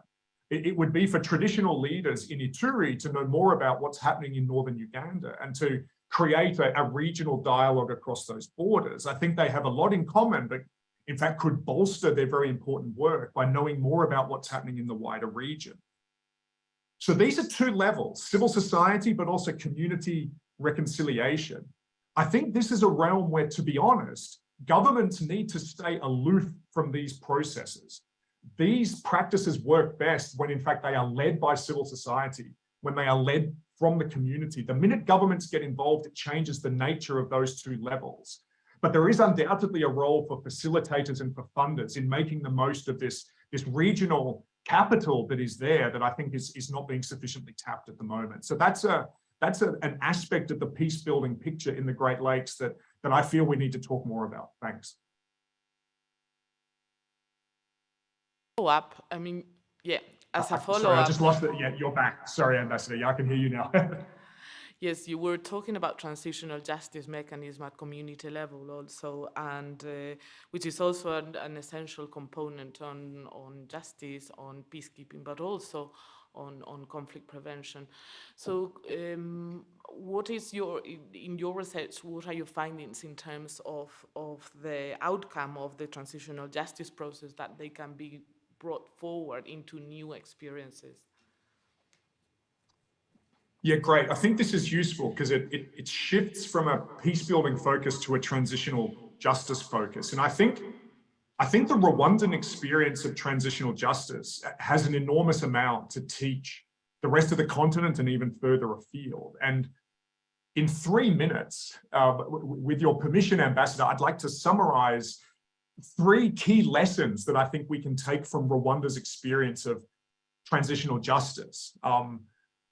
R: It would be for traditional leaders in Ituri to know more about what's happening in northern Uganda and to create a regional dialogue across those borders. I think they have a lot in common, but in fact could bolster their very important work by knowing more about what's happening in the wider region. So these are two levels, civil society, but also community reconciliation. I think this is a realm where, to be honest, governments need to stay aloof from these processes. These practices work best when in fact they are led by civil society, when they are led from the community. The minute governments get involved, it changes the nature of those two levels. But there is undoubtedly a role for facilitators and for funders in making the most of this regional capital that is there that I think is not being sufficiently tapped at the moment. So that's an aspect of the peace building picture in the Great Lakes that I feel we need to talk more about. Thanks.
O: Up, I mean, yeah, as a follow-up.
R: Sorry, I just lost it. Yeah, you're back. Sorry, Ambassador. Yeah, I can hear you now.
O: Yes, you were talking about transitional justice mechanism at community level also, and which is also an essential component on justice, on peacekeeping, but also on conflict prevention. So what is in your research, what are your findings in terms of the outcome of the transitional justice process that they can be brought forward into new experiences?
R: Yeah, great. I think this is useful because it shifts from a peace-building focus to a transitional justice focus. And I think the Rwandan experience of transitional justice has an enormous amount to teach the rest of the continent and even further afield. And in 3 minutes, with your permission, Ambassador, I'd like to summarize 3 key lessons that I think we can take from Rwanda's experience of transitional justice.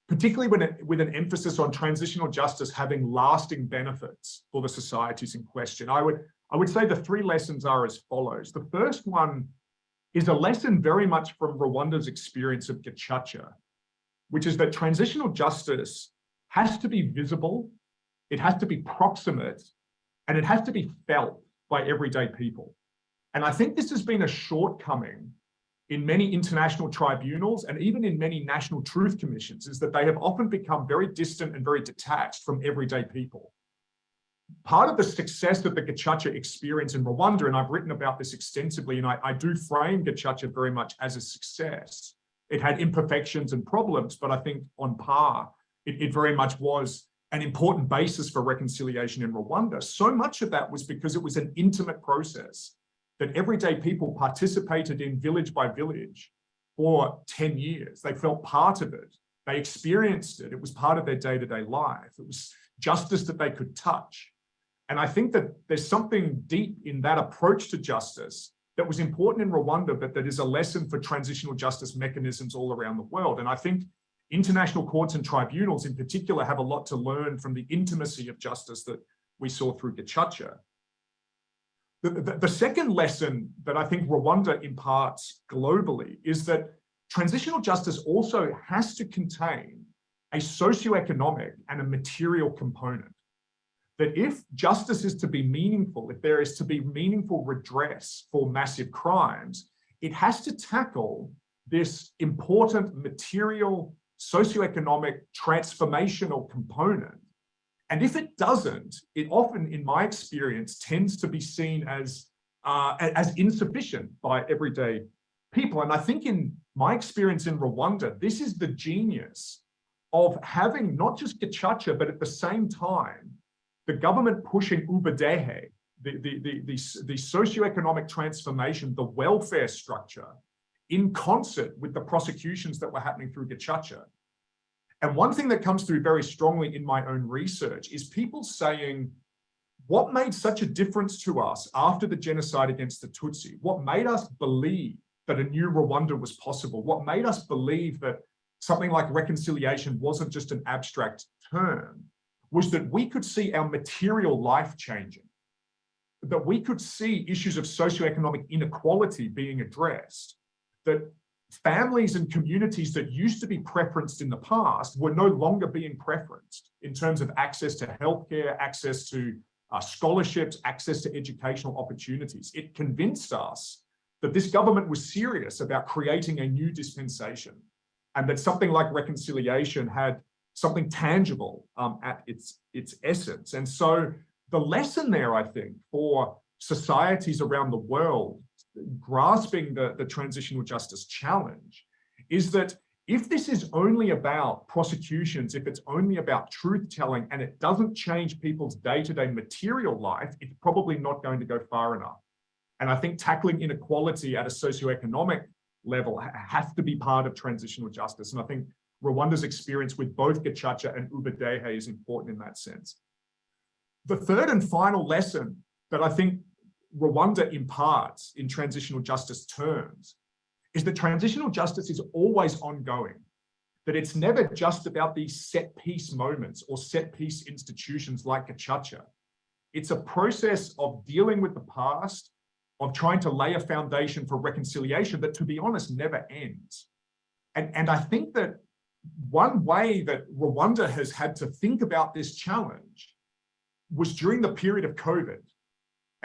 R: Particularly with an emphasis on transitional justice having lasting benefits for the societies in question. I would say the 3 lessons are as follows. The first one is a lesson very much from Rwanda's experience of Gacaca, which is that transitional justice has to be visible, it has to be proximate, and it has to be felt by everyday people. And I think this has been a shortcoming in many international tribunals and even in many national truth commissions, is that they have often become very distant and very detached from everyday people. Part of the success of the Gacaca experience in Rwanda, and I've written about this extensively, and I do frame Gacaca very much as a success. It had imperfections and problems, but I think on par, it very much was an important basis for reconciliation in Rwanda. So much of that was because it was an intimate process that everyday people participated in village by village for 10 years. They felt part of it. They experienced it. It was part of their day-to-day life. It was justice that they could touch. And I think that there's something deep in that approach to justice that was important in Rwanda, but that is a lesson for transitional justice mechanisms all around the world. And I think international courts and tribunals in particular have a lot to learn from the intimacy of justice that we saw through Gacaca. The second lesson that I think Rwanda imparts globally is that transitional justice also has to contain a socioeconomic and a material component. That if justice is to be meaningful, if there is to be meaningful redress for massive crimes, it has to tackle this important material, socioeconomic, transformational component. And if it doesn't, it often, in my experience, tends to be seen as insufficient by everyday people. And I think in my experience in Rwanda, this is the genius of having not just Gacaca, but at the same time, the government pushing Ubudehe, the socioeconomic transformation, the welfare structure, in concert with the prosecutions that were happening through Gacaca. And one thing that comes through very strongly in my own research is people saying, what made such a difference to us after the genocide against the Tutsi? What made us believe that a new Rwanda was possible? What made us believe that something like reconciliation wasn't just an abstract term? Was that we could see our material life changing, that we could see issues of socioeconomic inequality being addressed, that families and communities that used to be preferenced in the past were no longer being preferenced in terms of access to healthcare, access to scholarships, access to educational opportunities. It convinced us that this government was serious about creating a new dispensation and that something like reconciliation had something tangible at its essence. And so the lesson there, I think, for societies around the world grasping the transitional justice challenge is that If this is only about prosecutions, if it's only about truth-telling and it doesn't change people's day-to-day material life, it's probably not going to go far enough. And I think tackling inequality at a socioeconomic level has to be part of transitional justice. And I think Rwanda's experience with both Gacaca and Ubudehe is important in that sense. The third and final lesson that I think Rwanda imparts in transitional justice terms is that transitional justice is always ongoing, that it's never just about these set piece moments or set piece institutions like Gacaca. It's a process of dealing with the past, of trying to lay a foundation for reconciliation that, to be honest, never ends. And I think that one way that Rwanda has had to think about this challenge was during the period of COVID.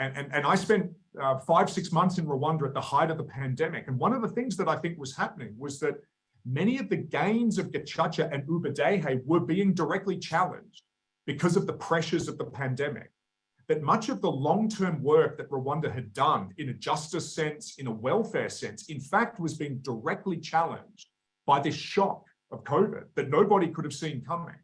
R: And I spent 5-6 months in Rwanda at the height of the pandemic. And one of the things that I think was happening was that many of the gains of Gacaca and Ubudehe were being directly challenged because of the pressures of the pandemic. That much of the long-term work that Rwanda had done in a justice sense, in a welfare sense, in fact, was being directly challenged by this shock of COVID that nobody could have seen coming.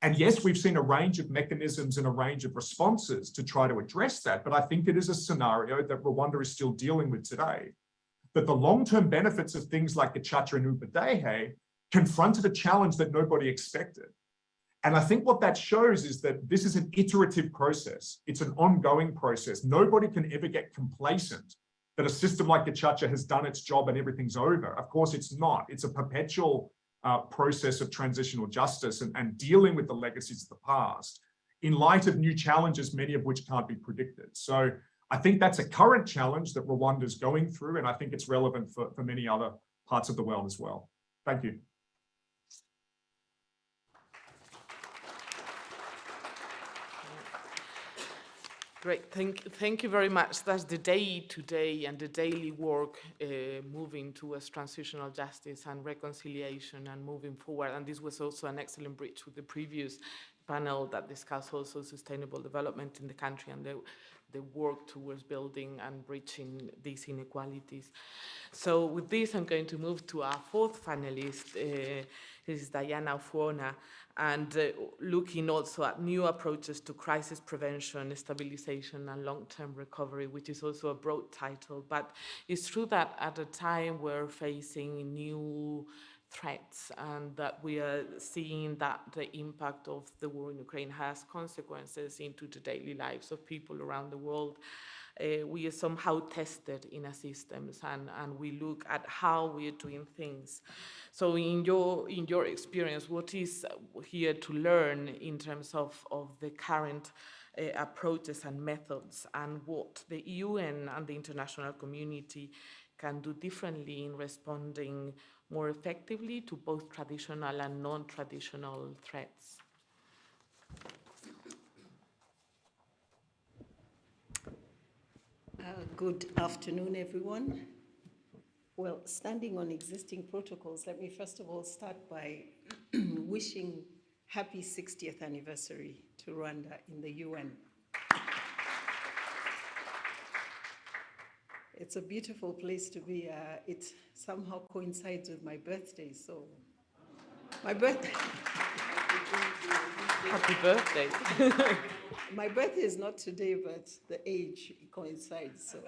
R: And yes, we've seen a range of mechanisms and a range of responses to try to address that, but I think it is a scenario that Rwanda is still dealing with today. That the long-term benefits of things like Gacaca and Ubudehe confronted a challenge that nobody expected. And I think what that shows is that this is an iterative process. It's an ongoing process. Nobody can ever get complacent that a system like Gacaca has done its job and everything's over. Of course, it's not. It's a perpetual process of transitional justice and dealing with the legacies of the past in light of new challenges, many of which can't be predicted. So I think that's a current challenge that Rwanda is going through, and I think it's relevant for many other parts of the world as well. Thank you.
O: Great, thank you very much. That's the day-to-day and the daily work moving towards transitional justice and reconciliation and moving forward. And this was also an excellent bridge with the previous panel that discussed also sustainable development in the country and the work towards building and bridging these inequalities. So with this, I'm going to move to our fourth panelist. This is Diana Ofuona, and looking also at new approaches to crisis prevention, stabilization, and long-term recovery, which is also a broad title. But it's true that at a time we're facing new threats and that we are seeing that the impact of the war in Ukraine has consequences into the daily lives of people around the world. We are somehow tested in our systems and we look at how we are doing things. So in your experience, what is here to learn in terms of the current approaches and methods, and what the UN and the international community can do differently in responding more effectively to both traditional and non-traditional threats?
S: Good afternoon, everyone. Well, standing on existing protocols, let me first of all start by wishing happy 60th anniversary to Rwanda in the UN. It's a beautiful place to be. It somehow coincides with my birthday, so my birthday.
O: Happy birthday.
S: My birthday is not today, but the age coincides. So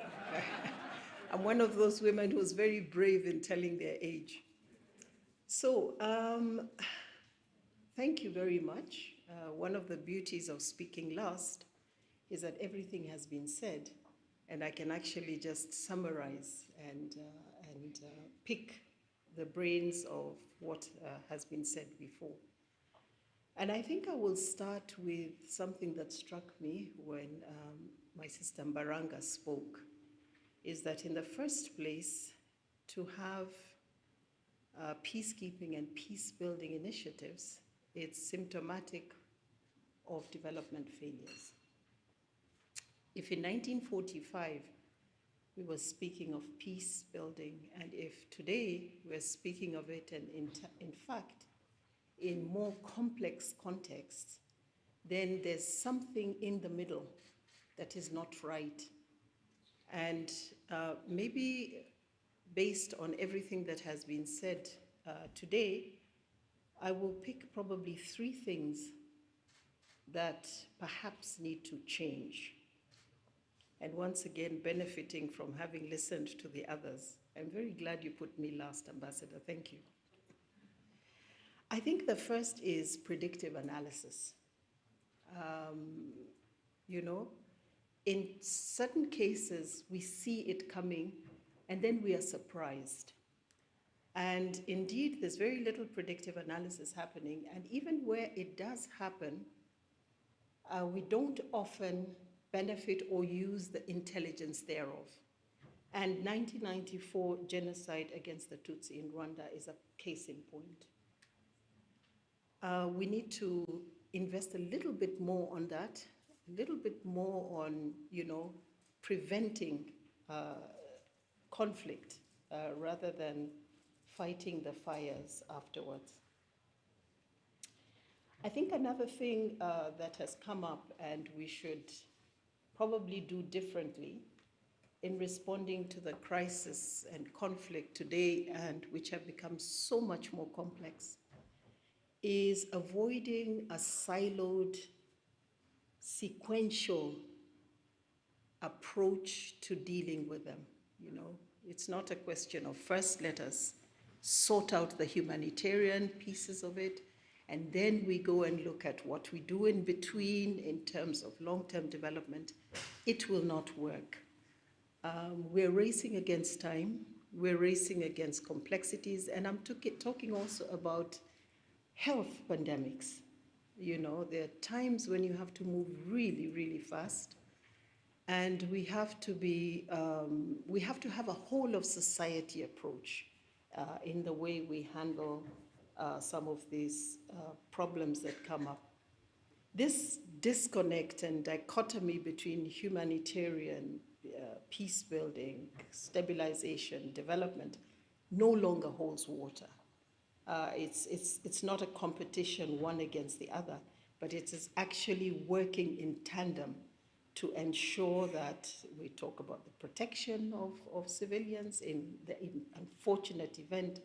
S: I'm one of those women who's very brave in telling their age. So thank you very much. One of the beauties of speaking last is that everything has been said, and I can actually just summarize and pick the brains of what has been said before. And I think I will start with something that struck me when my sister Mbaranga spoke, is that in the first place, to have peacekeeping and peace-building initiatives, it's symptomatic of development failures. If in 1945 we were speaking of peace building, and if today we're speaking of it, and in fact, in more complex contexts, then there's something in the middle that is not right. And maybe based on everything that has been said today, I will pick probably three things that perhaps need to change. And once again, benefiting from having listened to the others. I'm very glad you put me last, Ambassador. Thank you. I think the first is predictive analysis. You know, in certain cases, we see it coming and then we are surprised. And indeed, there's very little predictive analysis happening. And even where it does happen, we don't often benefit or use the intelligence thereof. And 1994 genocide against the Tutsi in Rwanda is a case in point. We need to invest a little bit more on that, a little bit more on, you know, preventing conflict rather than fighting the fires afterwards. I think another thing that has come up and we should probably do differently in responding to the crisis and conflict today, and which have become so much more complex, is avoiding a siloed, sequential approach to dealing with them. You know, it's not a question of first let us sort out the humanitarian pieces of it, and then we go and look at what we do in between in terms of long-term development. It will not work. We're racing against time. We're racing against complexities, and I'm talking also about health pandemics. You know, there are times when you have to move really, really fast, and we have to have a whole of society approach in the way we handle some of these problems that come up. This disconnect and dichotomy between humanitarian, peace building, stabilization, development no longer holds water. It's not a competition one against the other, but it is actually working in tandem to ensure that we talk about the protection of civilians in the unfortunate event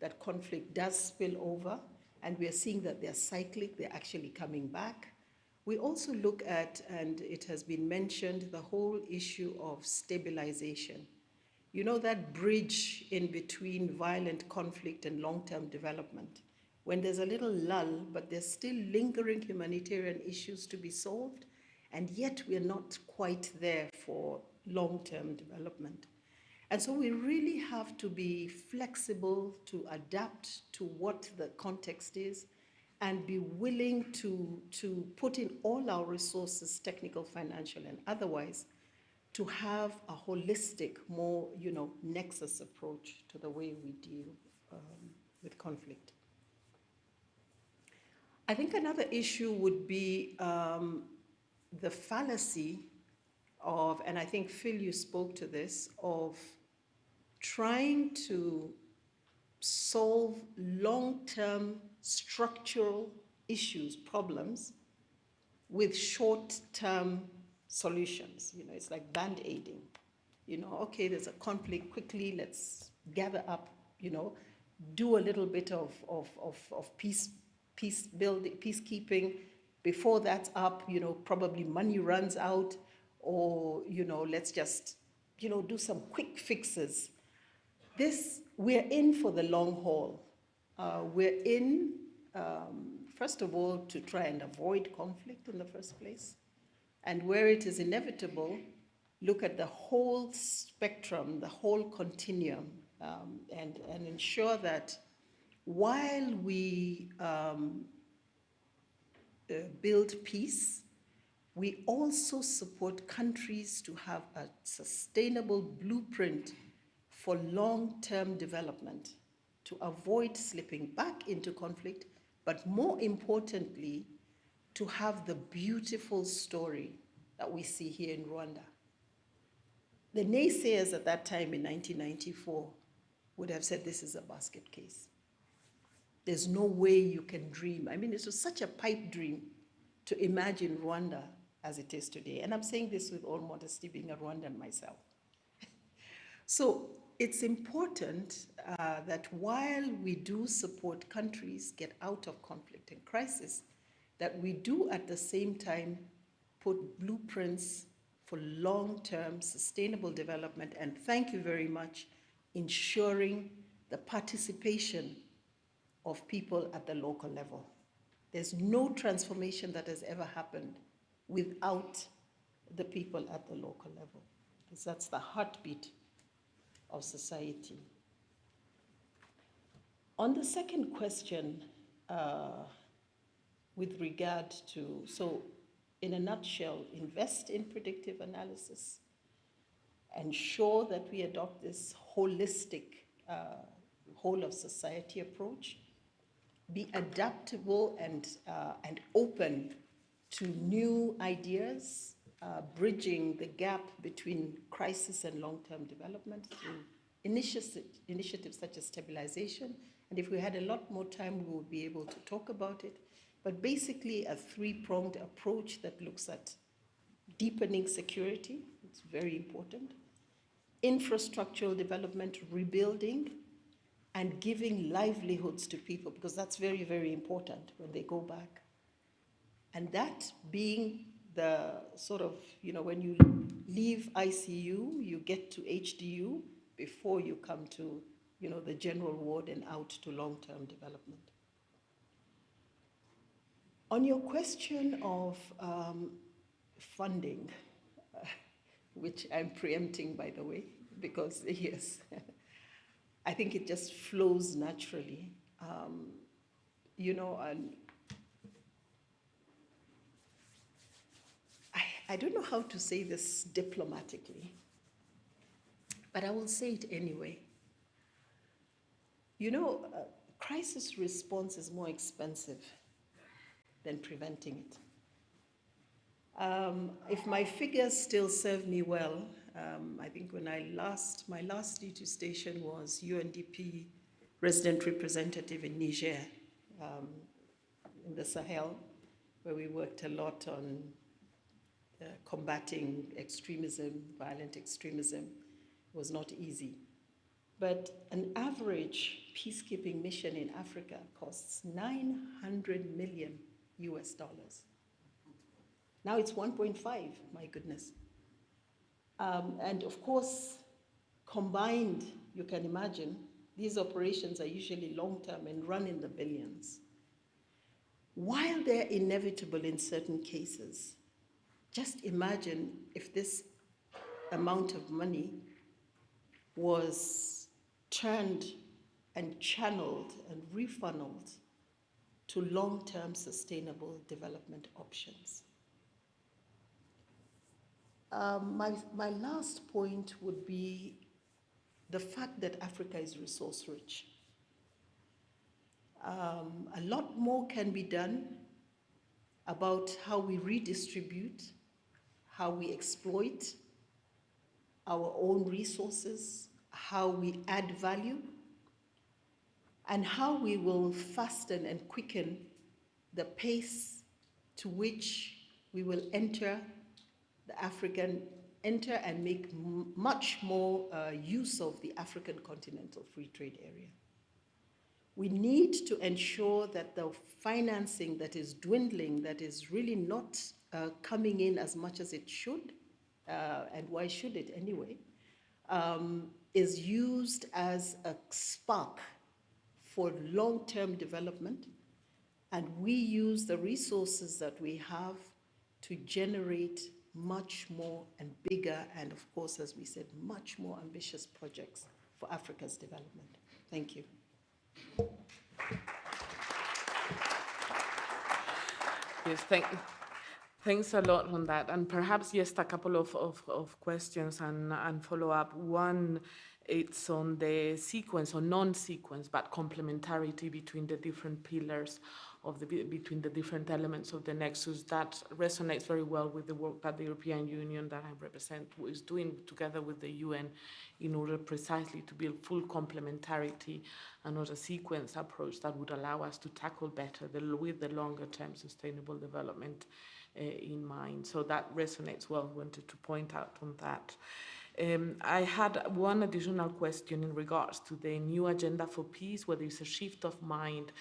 S: that conflict does spill over, and we are seeing that they're cyclic, they're actually coming back. We also look at, and it has been mentioned, the whole issue of stabilization. You know, that bridge in between violent conflict and long-term development, when there's a little lull, but there's still lingering humanitarian issues to be solved, and yet we're not quite there for long-term development. And so we really have to be flexible to adapt to what the context is and be willing to put in all our resources, technical, financial, and otherwise, to have a holistic, more, you know, nexus approach to the way we deal with conflict. I think another issue would be the fallacy of, and I think Phil, you spoke to this, of trying to solve long-term structural issues, problems, with short-term solutions. You know, it's like band-aiding. You know, okay, there's a conflict, quickly, let's gather up, you know, do a little bit of peace building, peacekeeping. Before that's up, you know, probably money runs out, or, you know, let's just, you know, do some quick fixes. We're in for the long haul. We're in, first of all, to try and avoid conflict in the first place. And where it is inevitable, look at the whole spectrum, the whole continuum, and ensure that while we build peace, we also support countries to have a sustainable blueprint for long-term development, to avoid slipping back into conflict, but more importantly, to have the beautiful story that we see here in Rwanda. The naysayers at that time in 1994 would have said this is a basket case. There's no way you can dream. I mean, it was such a pipe dream to imagine Rwanda as it is today. And I'm saying this with all modesty, being a Rwandan myself. So it's important that while we do support countries get out of conflict and crisis, that we do at the same time put blueprints for long-term sustainable development, and thank you very much, ensuring the participation of people at the local level. There's no transformation that has ever happened without the people at the local level, because that's the heartbeat of society. On the second question, with regard to, so in a nutshell, invest in predictive analysis, ensure that we adopt this holistic whole of society approach, be adaptable and open to new ideas, bridging the gap between crisis and long-term development through initiatives such as stabilization. And if we had a lot more time, we would be able to talk about it. But basically a three-pronged approach that looks at deepening security, it's very important, infrastructural development, rebuilding, and giving livelihoods to people, because that's very, very important when they go back. And that being the sort of, when you leave ICU, you get to HDU before you come to, the general ward and out to long-term development. On your question of funding, which I'm preempting, by the way, because yes, I think it just flows naturally. I don't know how to say this diplomatically, but I will say it anyway. Crisis response is more expensive than preventing it. If my figures still serve me well, I think when my last duty station was UNDP resident representative in Niger, in the Sahel, where we worked a lot on combating extremism, violent extremism. It was not easy. But an average peacekeeping mission in Africa costs $900 million US. Now it's 1.5, my goodness. And of course, combined, you can imagine, these operations are usually long-term and run in the billions. While they're inevitable in certain cases, just imagine if this amount of money was turned and channeled and refunneled to long-term sustainable development options. My last point would be the fact that Africa is resource rich. A lot more can be done about how we redistribute, how we exploit our own resources, how we add value, and how we will fasten and quicken the pace to which we will enter and make much more use of the African Continental Free Trade Area. We need to ensure that the financing that is dwindling, that is really not coming in as much as it should, and why should it anyway, is used as a spark for long-term development, and we use the resources that we have to generate much more and bigger, and of course, as we said, much more ambitious projects for Africa's development. Thank you.
O: Yes, thanks a lot on that. And perhaps just a couple of questions and follow up. One, it's on the sequence or non-sequence, but complementarity between the different pillars between the different elements of the nexus. That resonates very well with the work that the European Union that I represent is doing together with the UN in order precisely to build full complementarity and not a sequence approach that would allow us to tackle better with the longer term sustainable development in mind. So that resonates well. I wanted to point out on that. I had one additional question in regards to the new agenda for peace, whether it's a shift of mind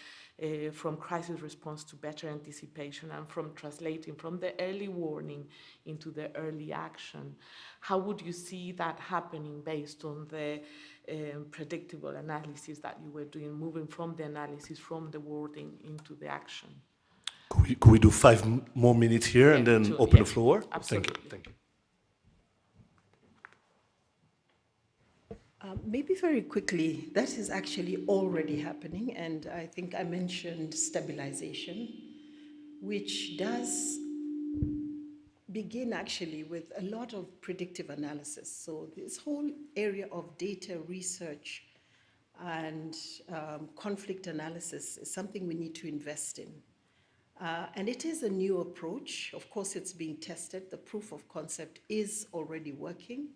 O: from crisis response to better anticipation and from translating from the early warning into the early action. How would you see that happening based on the predictable analysis that you were doing, moving from the analysis, from the wording into the action?
D: Could we do 5 more minutes here and then open the floor?
O: Absolutely.
D: Thank you. Thank you.
S: Maybe very quickly, that is actually already happening, and I think I mentioned stabilization, which does begin actually with a lot of predictive analysis. So this whole area of data research and conflict analysis is something we need to invest in. And it is a new approach. Of course, it's being tested. The proof of concept is already working.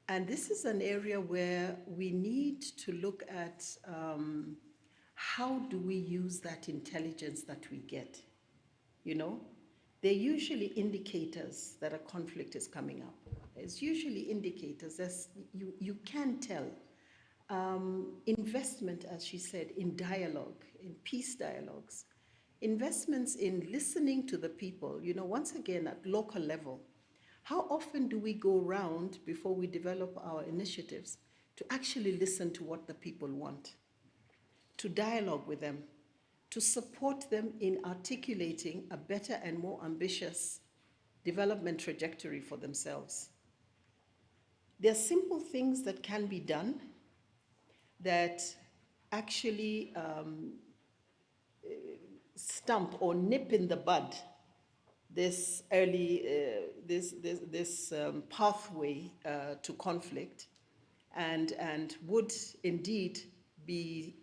S: And this is an area where we need to look at how do we use that intelligence that we get, you know? They're usually indicators that a conflict is coming up. It's usually indicators that you can tell. Investment, as she said, in dialogue, in peace dialogues, investments in listening to the people, you know, once again at local level. How often do we go around before we develop our initiatives to actually listen to what the people want, to dialogue with them, to support them in articulating a better and more ambitious development trajectory for themselves? There are simple things that can be done that actually stump or nip in the bud this early, this pathway to conflict, and would indeed be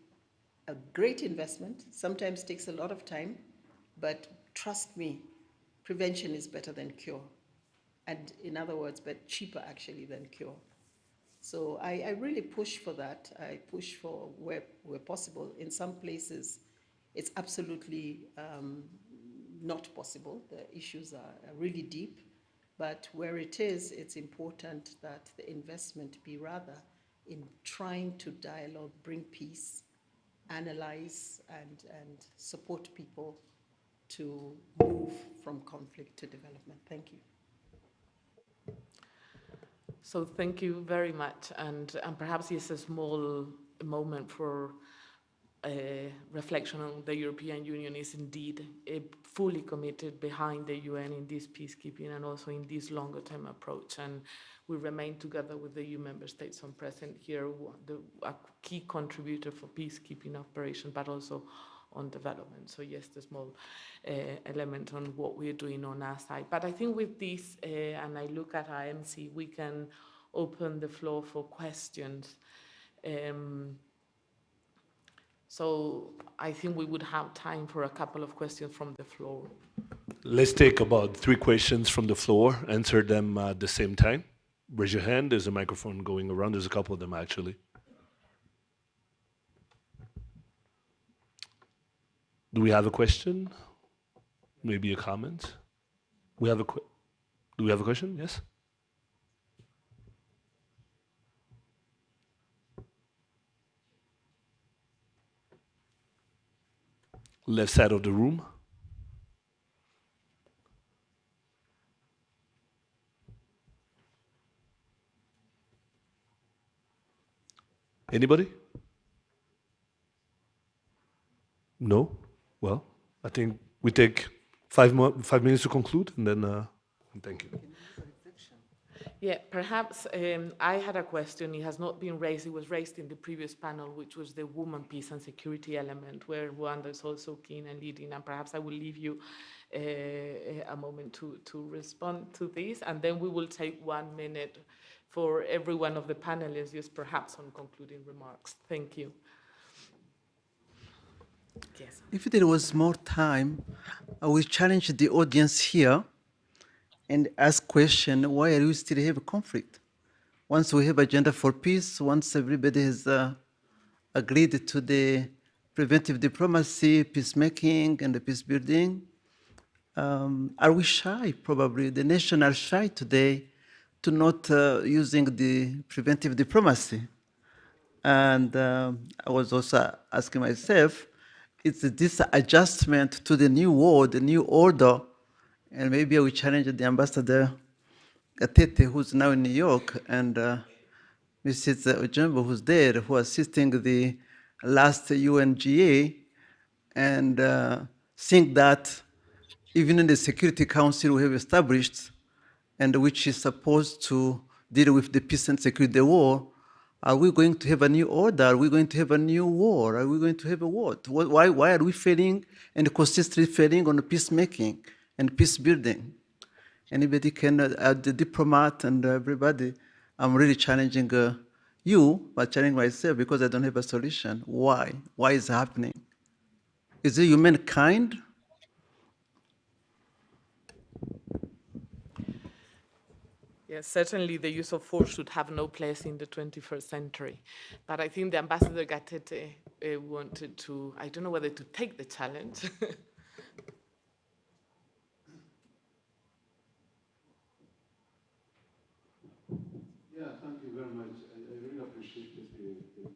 S: a great investment. Sometimes takes a lot of time, but trust me, prevention is better than cure. And in other words, but cheaper actually than cure. So I really push for that. I push for where possible. In some places, it's absolutely not possible. The issues are really deep, but where it is, it's important that the investment be rather in trying to dialogue, bring peace, analyze, and support people to move from conflict to development. Thank you.
O: So thank you very much, and perhaps it's a small moment for reflection on the European Union is indeed fully committed behind the UN in this peacekeeping and also in this longer-term approach. And we remain together with the EU member states on present here, a key contributor for peacekeeping operations, but also on development. So yes, the small element on what we're doing on our side. But I think with this, and I look at our MC, we can open the floor for questions. So I think we would have time for a couple of questions from the floor.
D: Let's take about 3 questions from the floor, answer them at the same time. Raise your hand, there's a microphone going around. There's a couple of them actually. Do we have a question? Maybe a comment? Do we have a question? Yes? Left side of the room. Anybody? No? Well, I think we take 5 minutes to conclude, and then thank you.
O: Yeah, perhaps I had a question. It has not been raised. It was raised in the previous panel, which was the woman, peace and security element, where Rwanda is also keen and leading. And perhaps I will leave you a moment to respond to this. And then we will take 1 minute for every one of the panelists, just perhaps on concluding remarks. Thank you. Yes.
P: If there was more time, I will challenge the audience here and ask question, why are we still have a conflict? Once we have agenda for peace, once everybody has agreed to the preventive diplomacy, peacemaking, and the peace building, are we shy? Probably the nation are shy today to not using the preventive diplomacy. And I was also asking myself, is this adjustment to the new world, the new order, and maybe I will challenge the ambassador Gatete, who's now in New York, and Mrs. Ojembo, who's there, who are assisting the last UNGA, and think that even in the Security Council we have established, and which is supposed to deal with the peace and security, the war, are we going to have a new order? Are we going to have a new war? Are we going to have a what? Why are we failing and consistently failing on peacemaking and peace building? Anybody can, the diplomat and everybody, I'm really challenging you, but challenging myself because I don't have a solution. Why? Why is it happening? Is it humankind?
O: Yes, certainly the use of force should have no place in the 21st century. But I think the Ambassador Gatete wanted to, I don't know whether to take the challenge.
G: Yeah, thank you very much. I really appreciate it.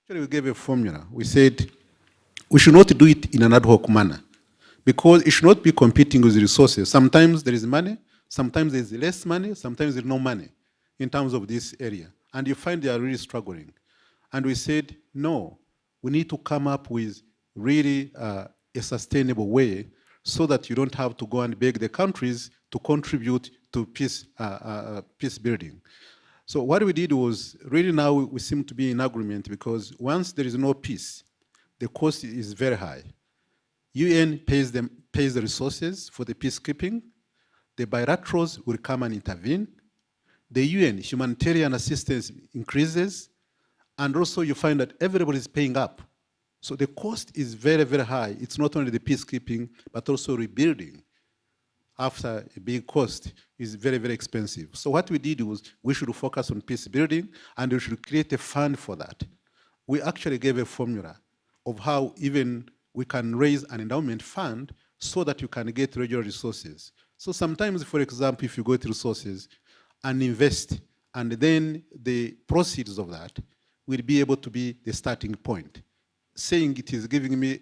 G: Actually, we gave a formula. We said we should not do it in an ad hoc manner because it should not be competing with resources. Sometimes there is money, sometimes there is less money, sometimes there is no money in terms of this area. And you find they are really struggling. And we said, no, we need to come up with really a sustainable way so that you don't have to go and beg the countries to contribute to peace building. So what we did was, really now we seem to be in agreement because once there is no peace, the cost is very high. UN pays the resources for the peacekeeping. The bilaterals will come and intervene. The UN humanitarian assistance increases. And also you find that everybody is paying up. So the cost is very, very high. It's not only the peacekeeping, but also rebuilding. after a big cost is very, very expensive. So what we did was we should focus on peace building and we should create a fund for that. We actually gave a formula of how even we can raise an endowment fund so that you can get regional resources. So sometimes, for example, if you go to resources and invest, and then the proceeds of that will be able to be the starting point. Saying it is giving me,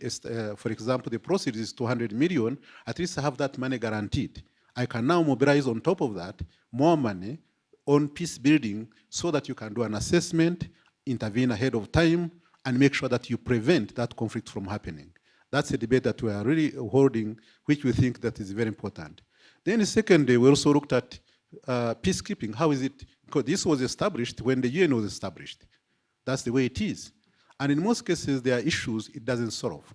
G: for example, the proceeds is 200 million, at least I have that money guaranteed. I can now mobilize on top of that more money on peace building so that you can do an assessment, intervene ahead of time, and make sure that you prevent that conflict from happening. That's a debate that we are really holding, which we think that is very important. Then secondly, we also looked at peacekeeping. How is it? Because this was established when the UN was established. That's the way it is. And in most cases, there are issues it doesn't solve.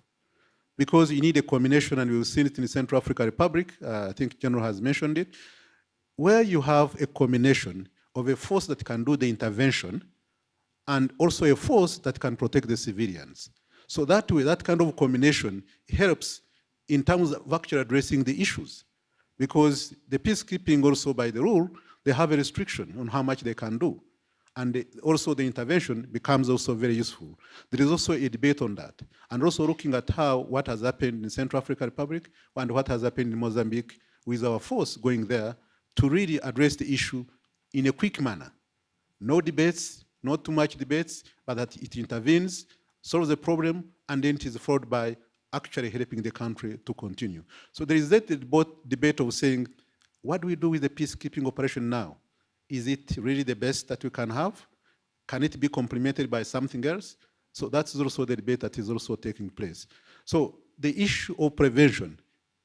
G: Because you need a combination, and we've seen it in the Central African Republic, I think General has mentioned it, where you have a combination of a force that can do the intervention and also a force that can protect the civilians. So that way, that kind of combination helps in terms of actually addressing the issues. Because the peacekeeping also, by the rule, they have a restriction on how much they can do. And also the intervention becomes also very useful. There is also a debate on that. And also looking at what has happened in Central African Republic and what has happened in Mozambique with our force going there to really address the issue in a quick manner. No debates, not too much debates, but that it intervenes, solves the problem, and then it is followed by actually helping the country to continue. So there is that debate of saying, what do we do with the peacekeeping operation now? Is it really the best that we can have? Can it be complemented by something else? So that's also the debate that is also taking place. So the issue of prevention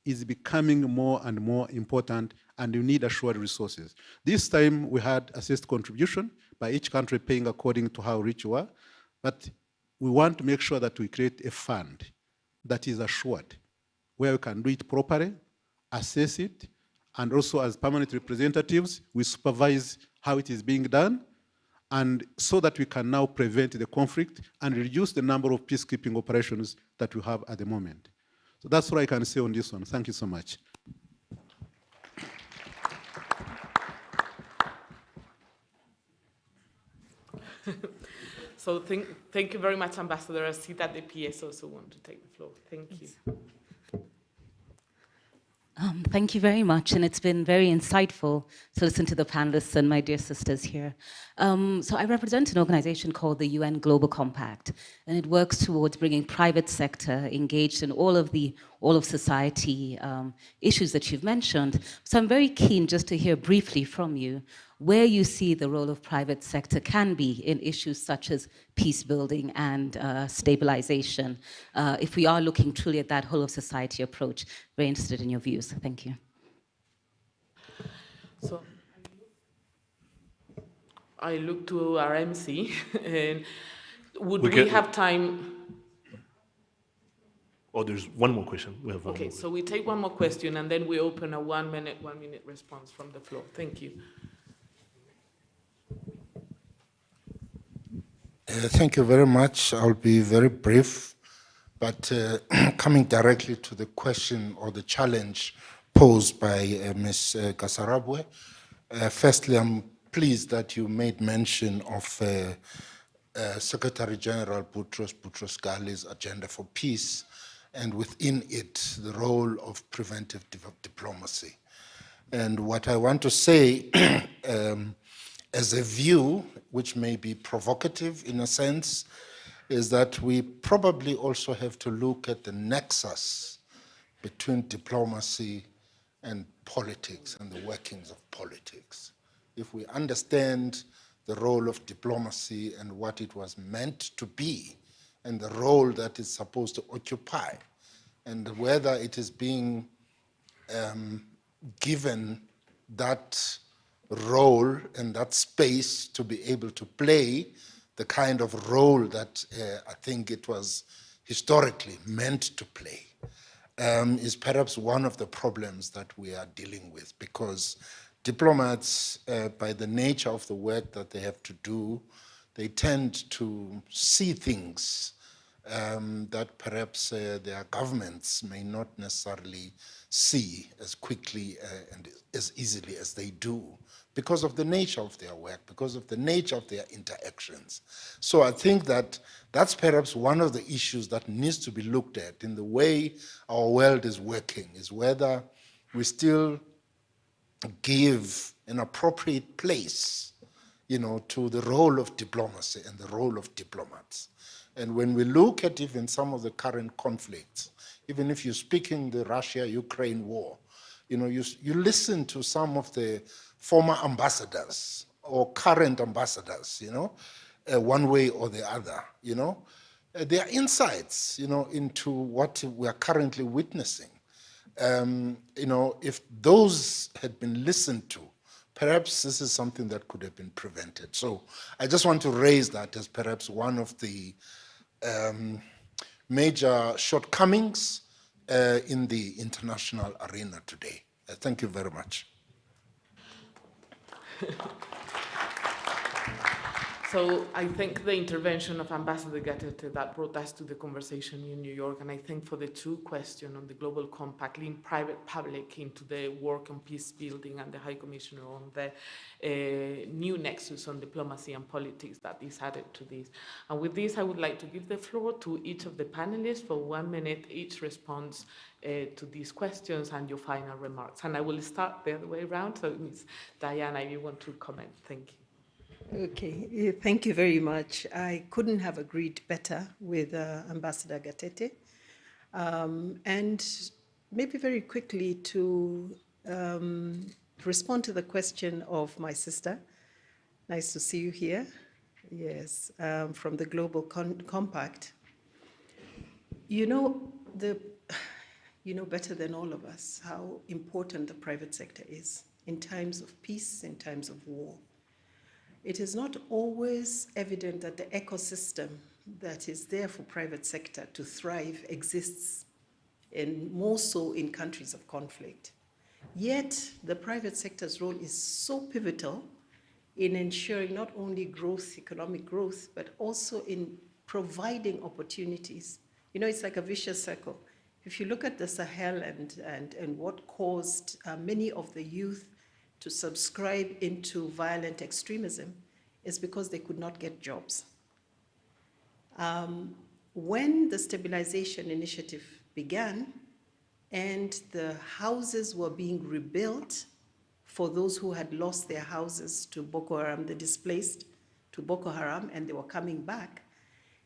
G: is becoming more and more important, and you need assured resources. This time we had assessed contribution by each country paying according to how rich you are, but we want to make sure that we create a fund that is assured, where we can do it properly, assess it, and also as permanent representatives, we supervise how it is being done, and so that we can now prevent the conflict and reduce the number of peacekeeping operations that we have at the moment. So that's what I can say on this one. Thank you so much.
O: So thank you very much, Ambassador. I see that the PS also want to take the floor. Thank you.
T: Thank you very much, and it's been very insightful to listen to the panelists and my dear sisters here. So I represent an organization called the UN Global Compact, and it works towards bringing private sector engaged in all of society issues that you've mentioned. So I'm very keen just to hear briefly from you where you see the role of private sector can be in issues such as peace building and stabilization, if we are looking truly at that whole of society approach. Very interested in your views. Thank you.
O: So I look to our MC, and would we have time?
D: Oh, there's one more question. We have one
O: Okay,
D: more.
O: so we take one more question, and then we open a one minute response from the floor. Thank you.
M: Thank you very much. I'll be very brief, but coming directly to the question or the challenge posed by Ms. Gasarabwe. Firstly, I'm pleased that you made mention of Secretary General Boutros Ghali's agenda for peace, and within it, the role of preventive diplomacy. And what I want to say as a view, which may be provocative in a sense, is that we probably also have to look at the nexus between diplomacy and politics and the workings of politics. If we understand the role of diplomacy and what it was meant to be, and the role that it's supposed to occupy, and whether it is being given that role and that space to be able to play the kind of role that I think it was historically meant to play, is perhaps one of the problems that we are dealing with, because diplomats, by the nature of the work that they have to do, they tend to see things that perhaps their governments may not necessarily see as quickly and as easily as they do because of the nature of their work, because of the nature of their interactions. So I think that that's perhaps one of the issues that needs to be looked at in the way our world is working, is whether we still give an appropriate place, to the role of diplomacy and the role of diplomats. And when we look at even some of the current conflicts, even if you're speaking the Russia-Ukraine war, you listen to some of the former ambassadors or current ambassadors, one way or the other, their insights, into what we are currently witnessing. If those had been listened to, perhaps this is something that could have been prevented. So I just want to raise that as perhaps one of the major shortcomings in the international arena today. Thank you very much.
O: So I think the intervention of Ambassador Gatete that brought us to the conversation in New York, and I think for the two questions on the Global Compact, link private-public into the work on peace building and the High Commissioner on the new nexus on diplomacy and politics that is added to this. And with this, I would like to give the floor to each of the panelists for 1 minute each response to these questions and your final remarks. And I will start the other way around, so Ms. Diana, if you want to comment. Thank you.
S: Okay, thank you very much. I couldn't have agreed better with Ambassador Gatete. And maybe very quickly to respond to the question of my sister. Nice to see you here. Yes, from the Global Compact. You know better than all of us how important the private sector is in times of peace, in times of war. It is not always evident that the ecosystem that is there for private sector to thrive exists, and more so in countries of conflict. Yet, the private sector's role is so pivotal in ensuring not only growth, economic growth, but also in providing opportunities. It's like a vicious circle. If you look at the Sahel and what caused many of the youth to subscribe into violent extremism is because they could not get jobs. When the stabilization initiative began and the houses were being rebuilt for those who had lost their houses to Boko Haram, the displaced to Boko Haram, and they were coming back,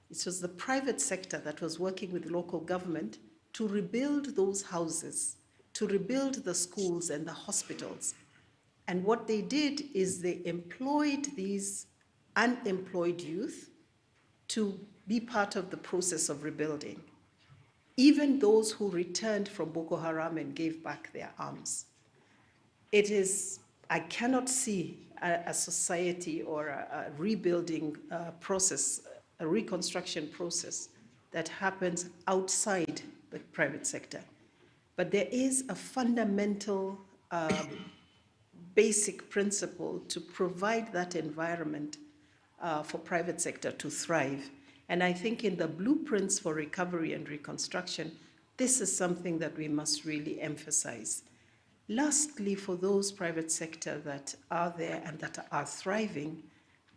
S: it was the private sector that was working with local government to rebuild those houses, to rebuild the schools and the hospitals. And what they did is they employed these unemployed youth to be part of the process of rebuilding, even those who returned from Boko Haram and gave back their arms. I cannot see a society or a rebuilding process, a reconstruction process that happens outside the private sector. But there is a fundamental basic principle to provide that environment for private sector to thrive. And I think in the blueprints for recovery and reconstruction, this is something that we must really emphasize. Lastly, for those private sector that are there and that are thriving,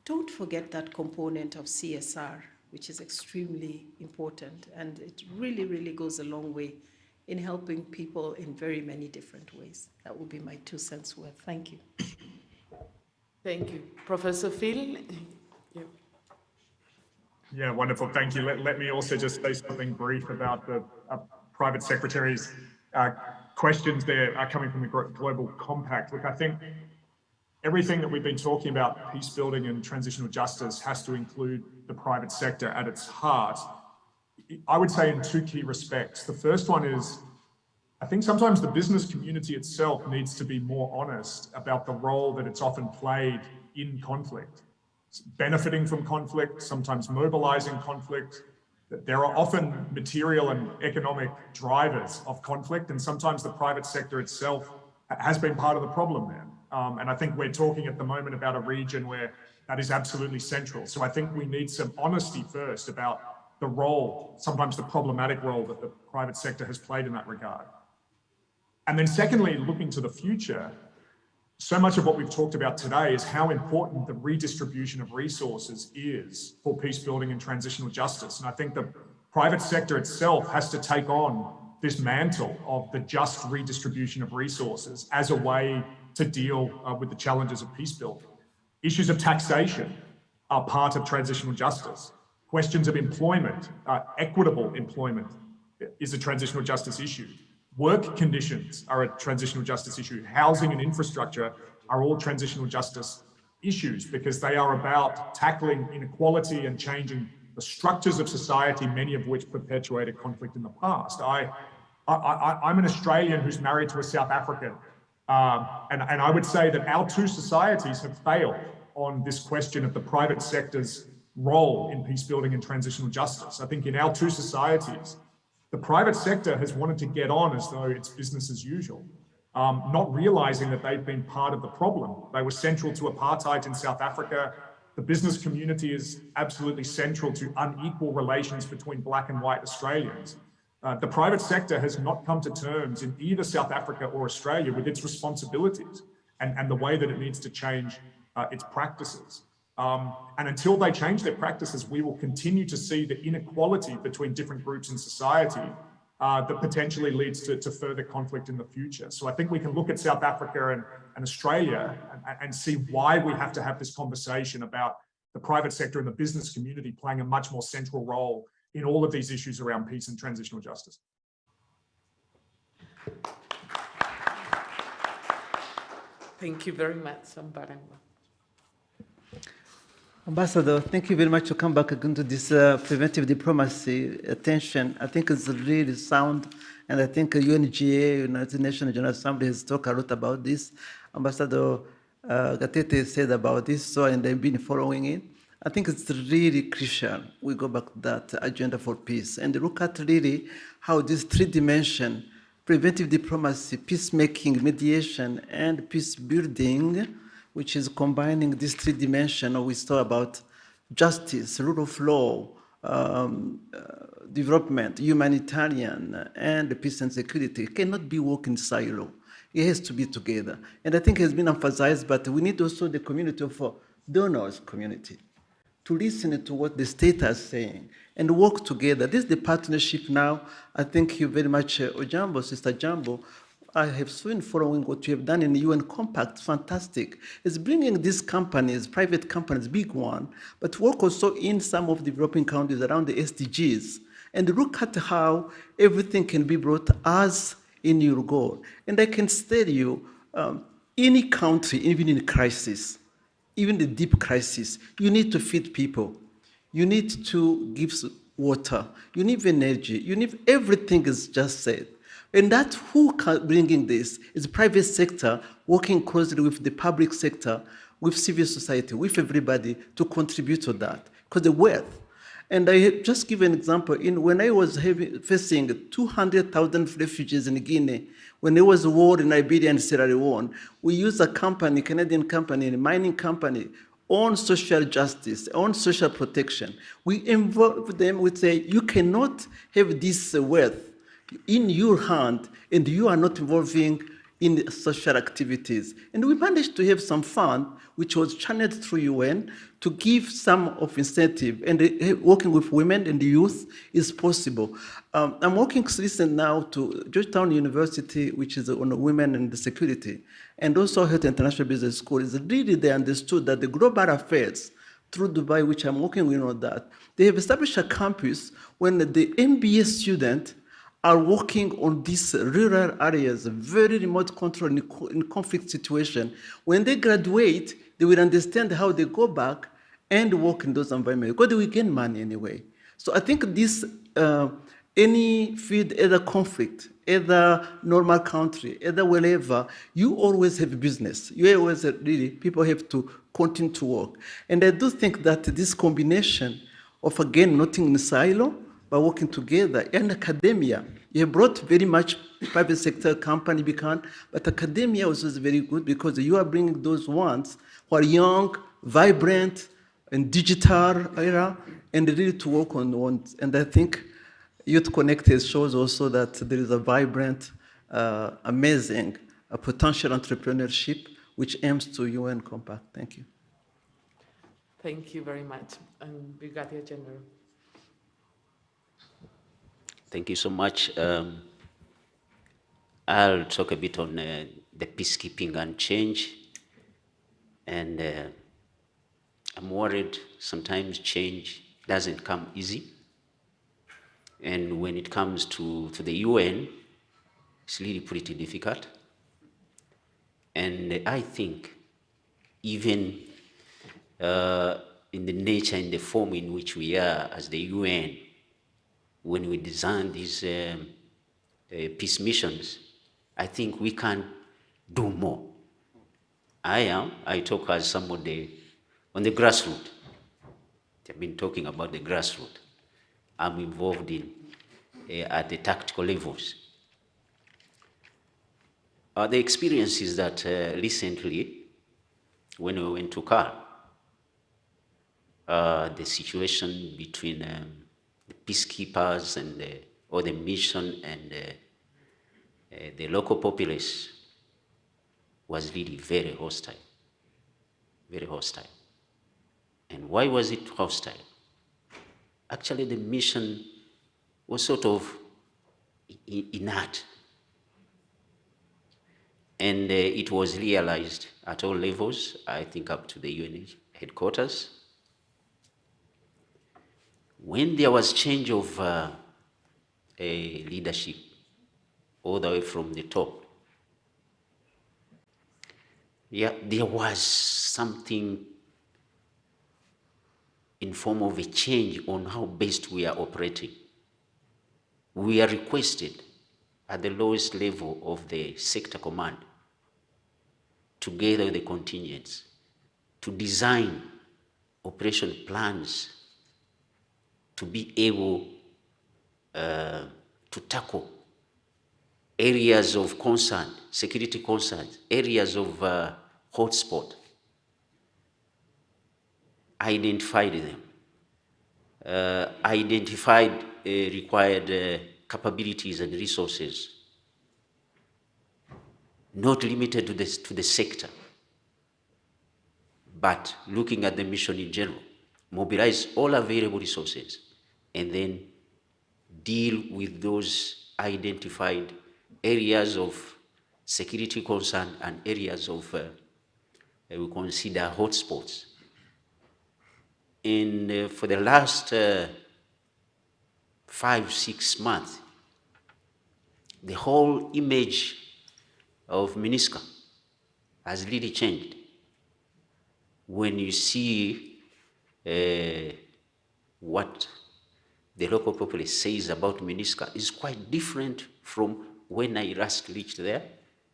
S: don't forget that component of CSR, which is extremely important. And it really, really goes a long way in helping people in very many different ways. That would be my 2 cents worth. Thank you.
O: Thank you. Professor Phil?
R: Yeah, wonderful. Thank you. Let me also just say something brief about the private secretary's questions there are coming from the Global Compact. Look, I think everything that we've been talking about, peace building and transitional justice, has to include the private sector at its heart. I would say in 2 key respects. The first one is, I think sometimes the business community itself needs to be more honest about the role that it's often played in conflict. Benefiting from conflict, sometimes mobilizing conflict. There are often material and economic drivers of conflict, and sometimes the private sector itself has been part of the problem there. And I think we're talking at the moment about a region where that is absolutely central. So I think we need some honesty first about the role, sometimes the problematic role that the private sector has played in that regard. And then secondly, looking to the future, so much of what we've talked about today is how important the redistribution of resources is for peace building and transitional justice. And I think the private sector itself has to take on this mantle of the just redistribution of resources as a way to deal with the challenges of peace building. Issues of taxation are part of transitional justice. Questions of employment, equitable employment is a transitional justice issue. Work conditions are a transitional justice issue. Housing and infrastructure are all transitional justice issues because they are about tackling inequality and changing the structures of society, many of which perpetuated conflict in the past. I'm an Australian who's married to a South African, and I would say that our two societies have failed on this question of the private sector's role in peace building and transitional justice. I think in our two societies, the private sector has wanted to get on as though it's business as usual, not realizing that they've been part of the problem. They were central to apartheid in South Africa. The business community is absolutely central to unequal relations between Black and white Australians. The private sector has not come to terms in either South Africa or Australia with its responsibilities and the way that it needs to change its practices. And until they change their practices, we will continue to see the inequality between different groups in society that potentially leads to further conflict in the future. So I think we can look at South Africa and Australia and see why we have to have this conversation about the private sector and the business community playing a much more central role in all of these issues around peace and transitional justice.
O: Thank you very much, Ambarangwa.
P: Ambassador, thank you very much to come back again to this preventive diplomacy attention. I think it's really sound, and I think UNGA, United Nations General Assembly, has talked a lot about this. Ambassador Gatete said about this, so and they've been following it. I think it's really crucial we go back to that agenda for peace and look at really how this three-dimension, preventive diplomacy, peacemaking, mediation, and peace building, which is combining these three dimensions we saw about justice, rule of law, development, humanitarian, and peace and security, cannot be working in silo. It has to be together. And I think it has been emphasized, but we need also the community of donors community to listen to what the state is saying and work together. This is the partnership now. I thank you very much, Ojambo, Sister Jambo. I have been following what you have done in the UN Compact. Fantastic. It's bringing these companies, private companies, big one, but work also in some of the developing countries around the SDGs and look at how everything can be brought as in your goal. And I can tell you, any country, even in crisis, even the deep crisis, you need to feed people. You need to give water. You need energy. You need everything is just said. And that's who bringing this is the private sector working closely with the public sector, with civil society, with everybody to contribute to that, because the wealth. And I just give an example. When I was facing 200,000 refugees in Guinea, when there was a war in Liberia and Sierra Leone, we used a company, Canadian company, a mining company, on social justice, on social protection. We involve them, we say, you cannot have this wealth in your hand, and you are not involving in social activities. And we managed to have some fund, which was channeled through UN, to give some of incentive. And working with women and the youth is possible. I'm working recently now to Georgetown University, which is on women and the security, and also Health International Business School. Is really they understood that the global affairs through Dubai, which I'm working with on that, they have established a campus when the MBA student are working on these rural areas, very remote control in conflict situation. When they graduate, they will understand how they go back and work in those environments, because they will gain money anyway. So I think this, any field, either conflict, either normal country, either wherever, you always have business. You always really, people have to continue to work. And I do think that this combination of, again, not in silo, by working together, and academia. You brought very much private sector company behind, but academia also is very good because you are bringing those ones who are young, vibrant, and digital era, and really to work on one. And I think Youth Connected shows also that there is a vibrant, amazing potential entrepreneurship which aims to UN Compact. Thank you.
O: Thank you very much. And Brigadier General.
Q: Thank you so much. I'll talk a bit on the peacekeeping and change. And I'm worried sometimes change doesn't come easy. And when it comes to the UN, it's really pretty difficult. And I think even in the nature and the form in which we are as the UN, when we design these peace missions, I think we can do more. I talk as somebody on the grassroots. I've been talking about the grassroots. I'm involved in at the tactical levels. The experience is that recently, when we went to CAR, the situation between the peacekeepers and or the mission and the local populace was really very hostile, very hostile. And why was it hostile? Actually, the mission was sort of inert. And it was realized at all levels, I think up to the UN headquarters. When there was change of leadership all the way from the top, yeah, there was something in form of a change on how best we are operating. We are requested at the lowest level of the sector command, together with the contingents, to design operation plans to be able to tackle areas of concern, security concerns, areas of hotspot, identified them, identified required capabilities and resources, not limited to the sector, but looking at the mission in general, mobilize all available resources, and then deal with those identified areas of security concern and areas of we consider hotspots. And for the last 5-6 months, the whole image of MINUSCA has really changed. When you see what the local populace says about MINUSCA is quite different from when I last reached there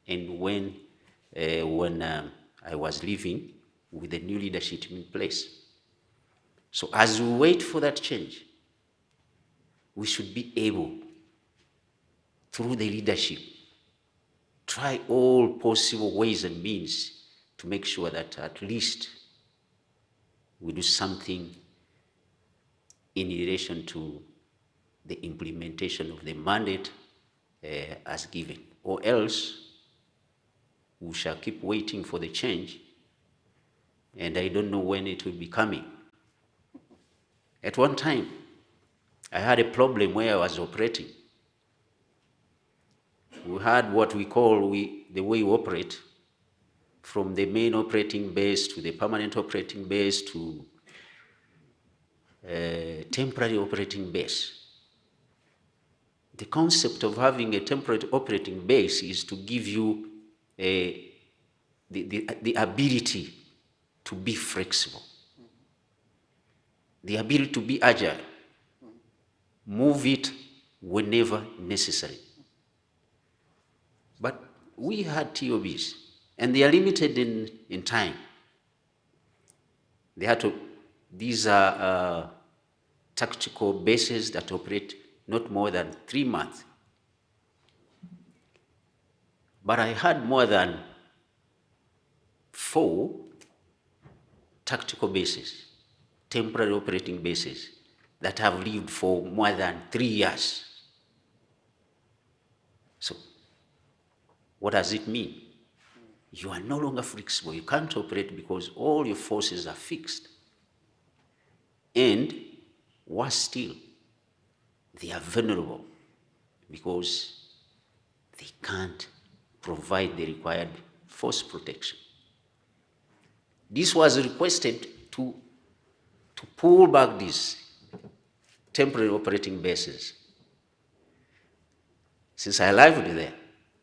Q: and when I was living with the new leadership in place. So as we wait for that change, we should be able, through the leadership, try all possible ways and means to make sure that at least we do something in relation to the implementation of the mandate as given, or else we shall keep waiting for the change, and I don't know when it will be coming. At one time, I had a problem where I was operating. We had what we call the way we operate, from the main operating base to the permanent operating base to temporary operating base. The concept of having a temporary operating base is to give you the ability to be flexible, the ability to be agile, move it whenever necessary. But we had TOBs, and they are limited in time. They had to, these are tactical bases that operate not more than 3 months. But I had more than 4 tactical bases, temporary operating bases, that have lived for more than 3 years. So what does it mean? You are no longer flexible. You can't operate because all your forces are fixed. And worse still, they are vulnerable because they can't provide the required force protection. This was requested to pull back these temporary operating bases. Since I arrived there,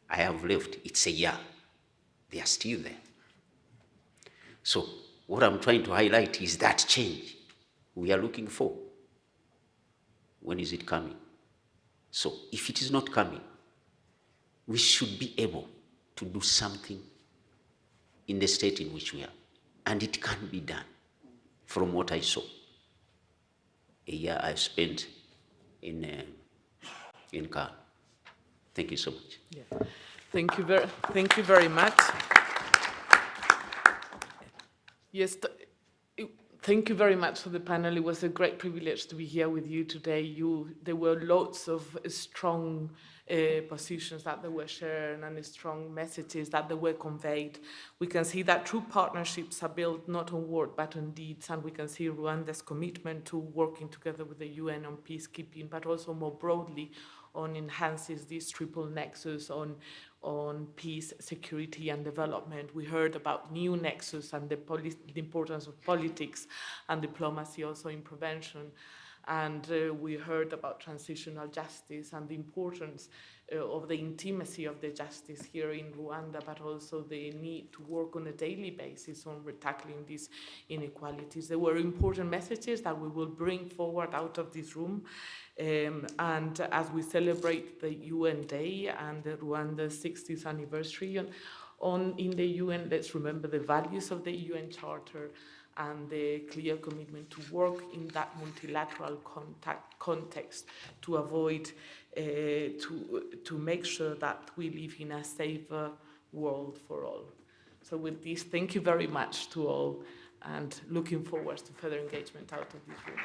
Q: I have left. It's a year. They are still there. So what I'm trying to highlight is that change we are looking for. When is it coming? So if it is not coming, we should be able to do something in the state in which we are. And it can be done from what I saw. A year I spent in Ghana. Thank you so much.
O: Yeah. Thank you very much. Yes, thank you very much for the panel. It was a great privilege to be here with you today. There were lots of strong positions that they were shared and strong messages that they were conveyed. We can see that true partnerships are built not on word but on deeds, and we can see Rwanda's commitment to working together with the UN on peacekeeping, but also more broadly on enhances this triple nexus on peace, security, and development. We heard about new nexus and the importance of politics and diplomacy also in prevention. And we heard about transitional justice and the importance of the intimacy of the justice here in Rwanda, but also the need to work on a daily basis on tackling these inequalities. There were important messages that we will bring forward out of this room. And as we celebrate the UN Day and the Rwanda's 60th anniversary in the UN, let's remember the values of the UN Charter and the clear commitment to work in that multilateral context to avoid, to make sure that we live in a safer world for all. So with this, thank you very much to all, and looking forward to further engagement out of this room.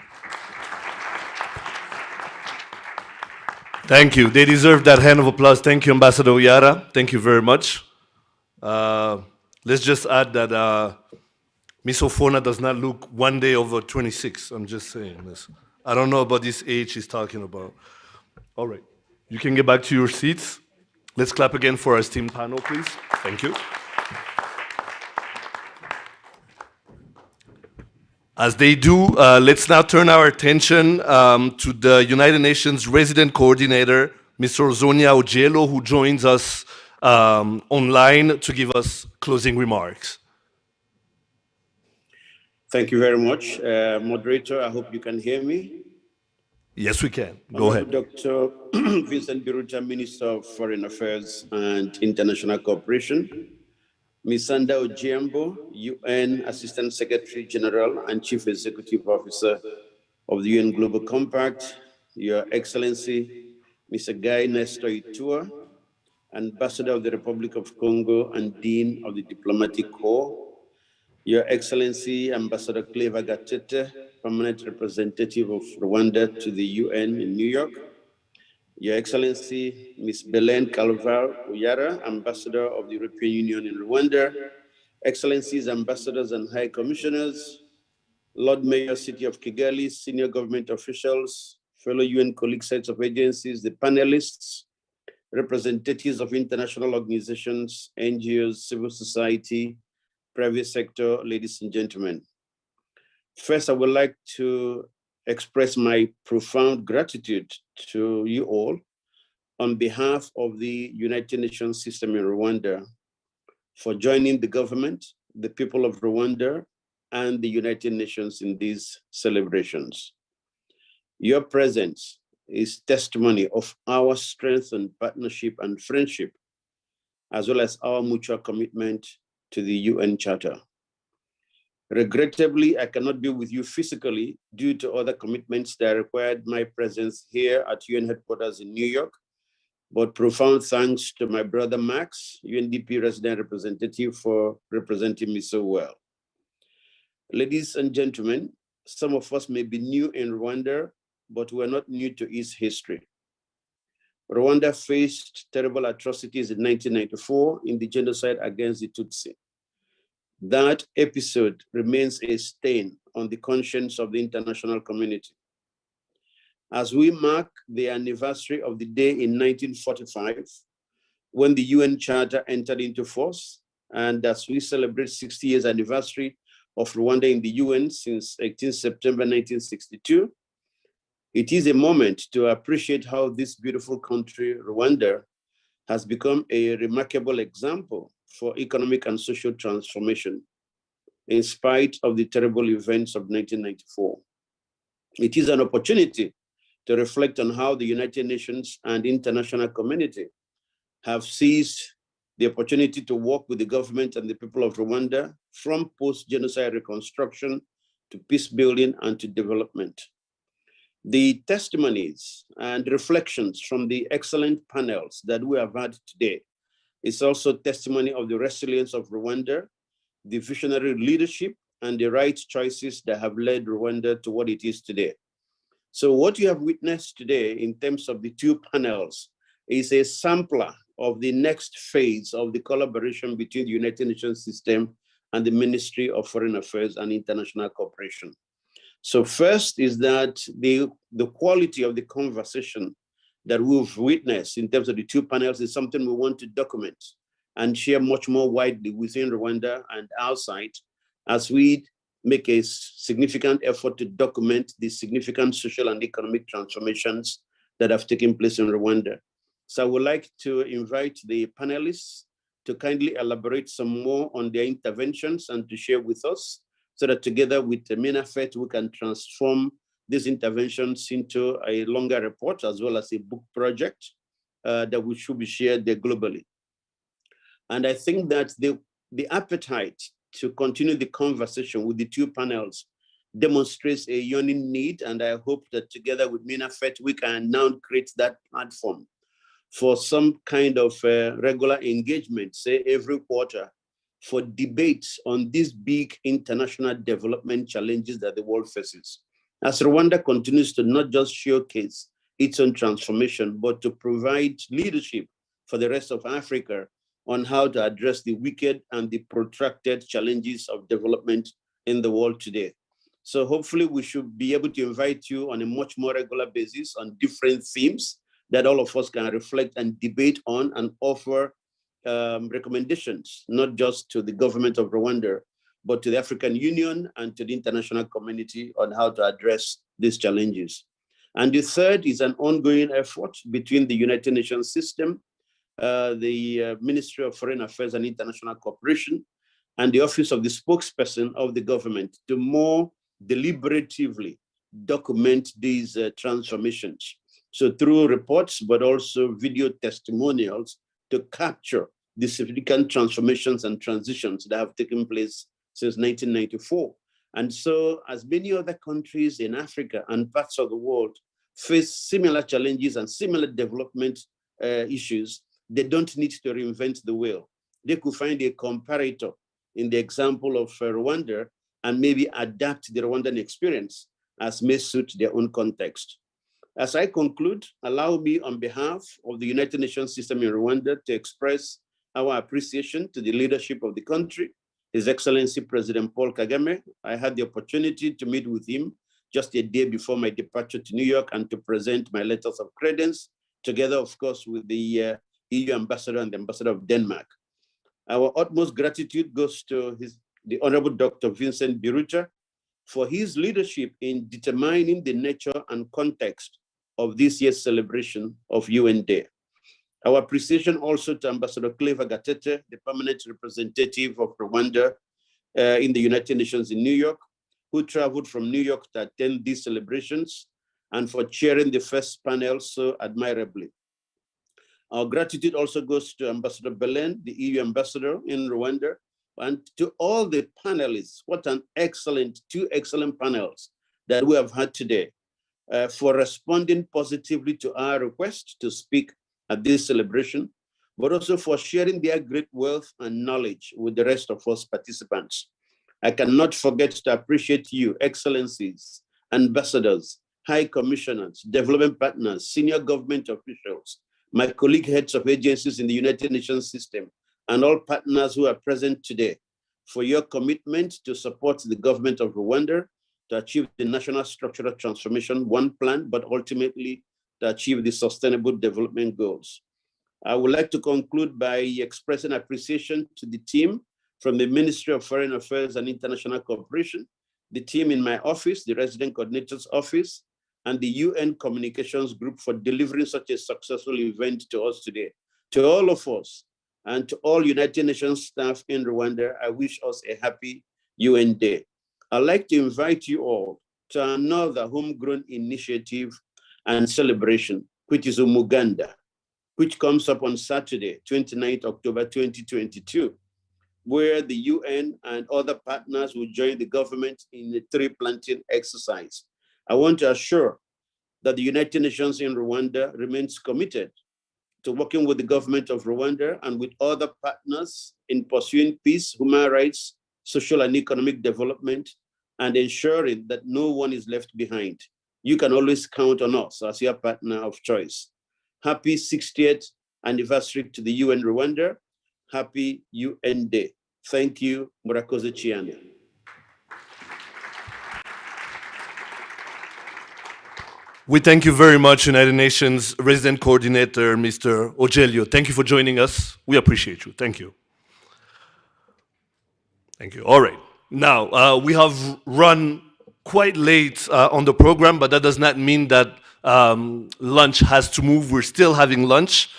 D: Thank you. They deserve that hand of applause. Thank you, Ambassador Oyara. Thank you very much. Let's just add that Miss Ofona does not look one day over 26. I'm just saying this. I don't know about this age she's talking about. All right. You can get back to your seats. Let's clap again for our esteemed panel, please. Thank you. As they do, let's now turn our attention to the United Nations Resident Coordinator, Mr. Zonia Ojielo, who joins us online to give us closing remarks.
U: Thank you very much. Moderator, I hope you can hear me.
D: Yes, we can. Go ahead.
U: Dr. Vincent Biruta, Minister of Foreign Affairs and International Cooperation. Ms. Sanda Ojiambo, UN Assistant Secretary General and Chief Executive Officer of the UN Global Compact. Your Excellency, Mr. Guy Nestor Itua, Ambassador of the Republic of Congo and Dean of the Diplomatic Corps. Your Excellency, Ambassador Cleva Gatete, Permanent Representative of Rwanda to the UN in New York. Your Excellency, Ms. Belen Calvar Uyara, Ambassador of the European Union in Rwanda. Excellencies, Ambassadors and High Commissioners, Lord Mayor, City of Kigali, senior government officials, fellow UN colleagues, heads of agencies, the panelists, representatives of international organizations, NGOs, civil society, private sector, ladies and gentlemen. First, I would like to express my profound gratitude to you all on behalf of the United Nations system in Rwanda for joining the government, the people of Rwanda, and the United Nations in these celebrations. Your presence is testimony of our strength and partnership and friendship, as well as our mutual commitment to the UN Charter. Regrettably, I cannot be with you physically due to other commitments that required my presence here at UN headquarters in New York, but profound thanks to my brother Max, UNDP resident representative, for representing me so well. Ladies and gentlemen, some of us may be new in Rwanda but we're not new to its history. Rwanda faced terrible atrocities in 1994 in the genocide against the Tutsi. That episode remains a stain on the conscience of the international community. As we mark the anniversary of the day in 1945, when the UN Charter entered into force, and as we celebrate 60 years anniversary of Rwanda in the UN since 18 September 1962, it is a moment to appreciate how this beautiful country, Rwanda, has become a remarkable example for economic and social transformation in spite of the terrible events of 1994. It is an opportunity to reflect on how the United Nations and international community have seized the opportunity to work with the government and the people of Rwanda from post-genocide reconstruction to peace building and to development. The testimonies and reflections from the excellent panels that we have had today is also testimony of the resilience of Rwanda, the visionary leadership, and the right choices that have led Rwanda to what it is today. So what you have witnessed today in terms of the two panels is a sampler of the next phase of the collaboration between the United Nations system and the Ministry of Foreign Affairs and International Cooperation. So first is that the quality of the conversation that we've witnessed in terms of the two panels is something we want to document and share much more widely within Rwanda and outside as we make a significant effort to document the significant social and economic transformations that have taken place in Rwanda. So I would like to invite the panelists to kindly elaborate some more on their interventions and to share with us so that together with the MENAFET, we can transform these interventions into a longer report as well as a book project that we should be shared there globally. And I think that the appetite to continue the conversation with the two panels demonstrates a yearning need, and I hope that together with MENAFET, we can now create that platform for some kind of regular engagement, say every quarter, for debates on these big international development challenges that the world faces. As Rwanda continues to not just showcase its own transformation, but to provide leadership for the rest of Africa on how to address the wicked and the protracted challenges of development in the world today. So hopefully we should be able to invite you on a much more regular basis on different themes that all of us can reflect and debate on and offer recommendations, not just to the government of Rwanda, but to the African Union and to the international community on how to address these challenges. And the third is an ongoing effort between the United Nations system, the Ministry of Foreign Affairs and International Cooperation, and the Office of the Spokesperson of the government to more deliberatively document these transformations. So through reports, but also video testimonials to capture the significant transformations and transitions that have taken place since 1994. And so as many other countries in Africa and parts of the world face similar challenges and similar development issues, they don't need to reinvent the wheel. They could find a comparator in the example of Rwanda and maybe adapt the Rwandan experience as may suit their own context. As I conclude, allow me on behalf of the United Nations system in Rwanda to express our appreciation to the leadership of the country, His Excellency President Paul Kagame. I had the opportunity to meet with him just a day before my departure to New York and to present my letters of credence, together, of course, with the EU ambassador and the ambassador of Denmark. Our utmost gratitude goes to the Honorable Dr. Vincent Biruta for his leadership in determining the nature and context of this year's celebration of UN Day. Our appreciation also to Ambassador Clever Gatete, the permanent representative of Rwanda in the United Nations in New York, who traveled from New York to attend these celebrations and for chairing the first panel so admirably. Our gratitude also goes to Ambassador Belen, the EU ambassador in Rwanda, and to all the panelists. What an excellent, two excellent panels that we have had today for responding positively to our request to speak at this celebration, but also for sharing their great wealth and knowledge with the rest of us participants. I cannot forget to appreciate you, excellencies, ambassadors, high commissioners, development partners, senior government officials, my colleague heads of agencies in the United Nations system, and all partners who are present today for your commitment to support the government of Rwanda to achieve the National Structural Transformation One plan, but ultimately to achieve the Sustainable Development Goals. I would like to conclude by expressing appreciation to the team from the Ministry of Foreign Affairs and International Cooperation, the team in my office, the Resident Coordinator's Office, and the UN Communications Group for delivering such a successful event to us today. To all of us and to all United Nations staff in Rwanda, I wish us a happy UN Day. I'd like to invite you all to another homegrown initiative and celebration, which is Umuganda, which comes up on Saturday, 29th October 2022, where the UN and other partners will join the government in the tree planting exercise. I want to assure that the United Nations in Rwanda remains committed to working with the government of Rwanda and with other partners in pursuing peace, human rights, social and economic development, and ensuring that no one is left behind. You can always count on us as your partner of choice. Happy 60th anniversary to the UN Rwanda. Happy UN Day. Thank you, Murakoze Chiane.
D: We thank you very much, United Nations Resident Coordinator, Mr. Ojelio. Thank you for joining us. We appreciate you. Thank you. Thank you. All right. Now, we have run quite late on the program, but that does not mean that lunch has to move. We're still having lunch.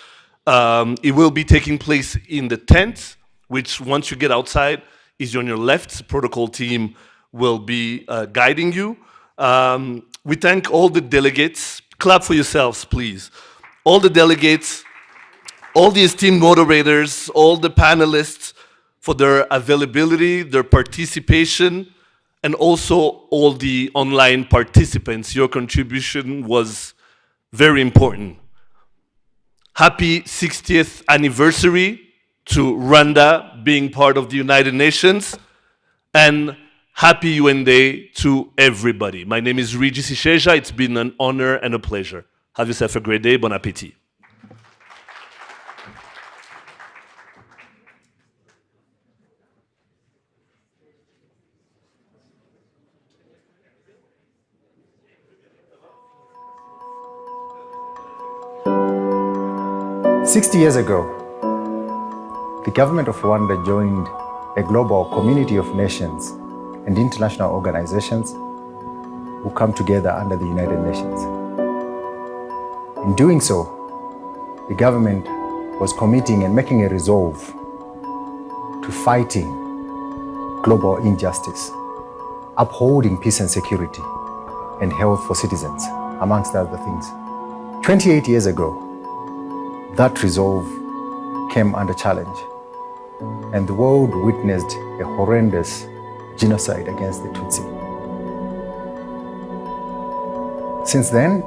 D: It will be taking place in the tent, which once you get outside is on your left. The protocol team will be guiding you. We thank all the delegates. Clap for yourselves, please. All the delegates, all the esteemed moderators, all the panelists for their availability, their participation, and also all the online participants. Your contribution was very important. Happy 60th anniversary to Rwanda being part of the United Nations, and happy UN Day to everybody. My name is Regis Isheja. It's been an honor and a pleasure. Have yourself a great day. Bon appétit.
C: "60 years ago, the government of Rwanda joined a global community of nations and international organizations who come together under the United Nations. In doing so, the government was committing and making a resolve to fighting global injustice, upholding peace and security, and health for citizens, amongst other things. 28 years ago, that resolve came under challenge, and the world witnessed a horrendous genocide against the Tutsi. Since then,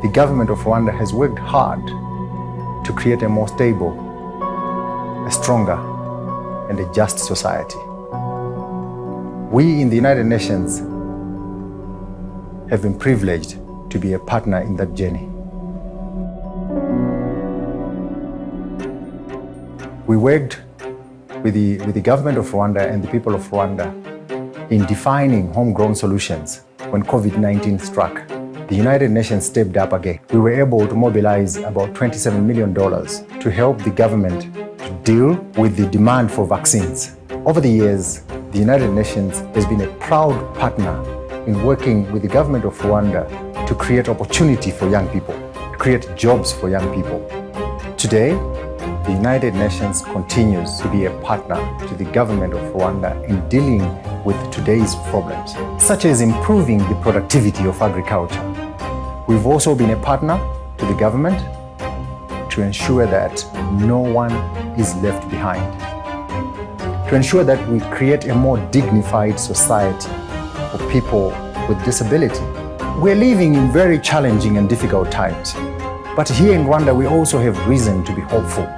C: the government of Rwanda has worked hard to create a more stable, a stronger, and a just society. We in the United Nations have been privileged to be a partner in that journey. We worked with the government of Rwanda and the people of Rwanda in defining homegrown solutions when COVID-19 struck. The United Nations stepped up again. We were able to mobilize about $27 million to help the government to deal with the demand for vaccines. Over the years, the United Nations has been a proud partner in working with the government of Rwanda to create opportunity for young people, to create jobs for young people. Today, the United Nations continues to be a partner to the government of Rwanda in dealing with today's problems, such as improving the productivity of agriculture. We've also been a partner to the government to ensure that no one is left behind, to ensure that we create a more dignified society for people with disability. We're living in very challenging and difficult times, but here in Rwanda, we also have reason to be hopeful.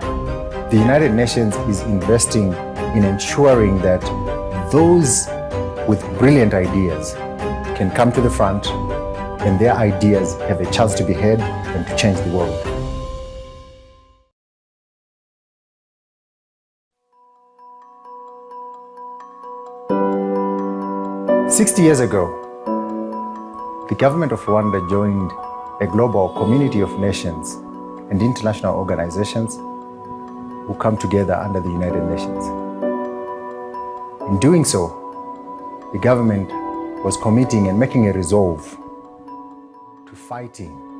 C: The United Nations is investing in ensuring that those with brilliant ideas can come to the front and their ideas have a chance to be heard and to change the world. "60 years ago, the government of Rwanda joined a global community of nations and international organizations who come together under the United Nations. In doing so, the government was committing and making a resolve to fighting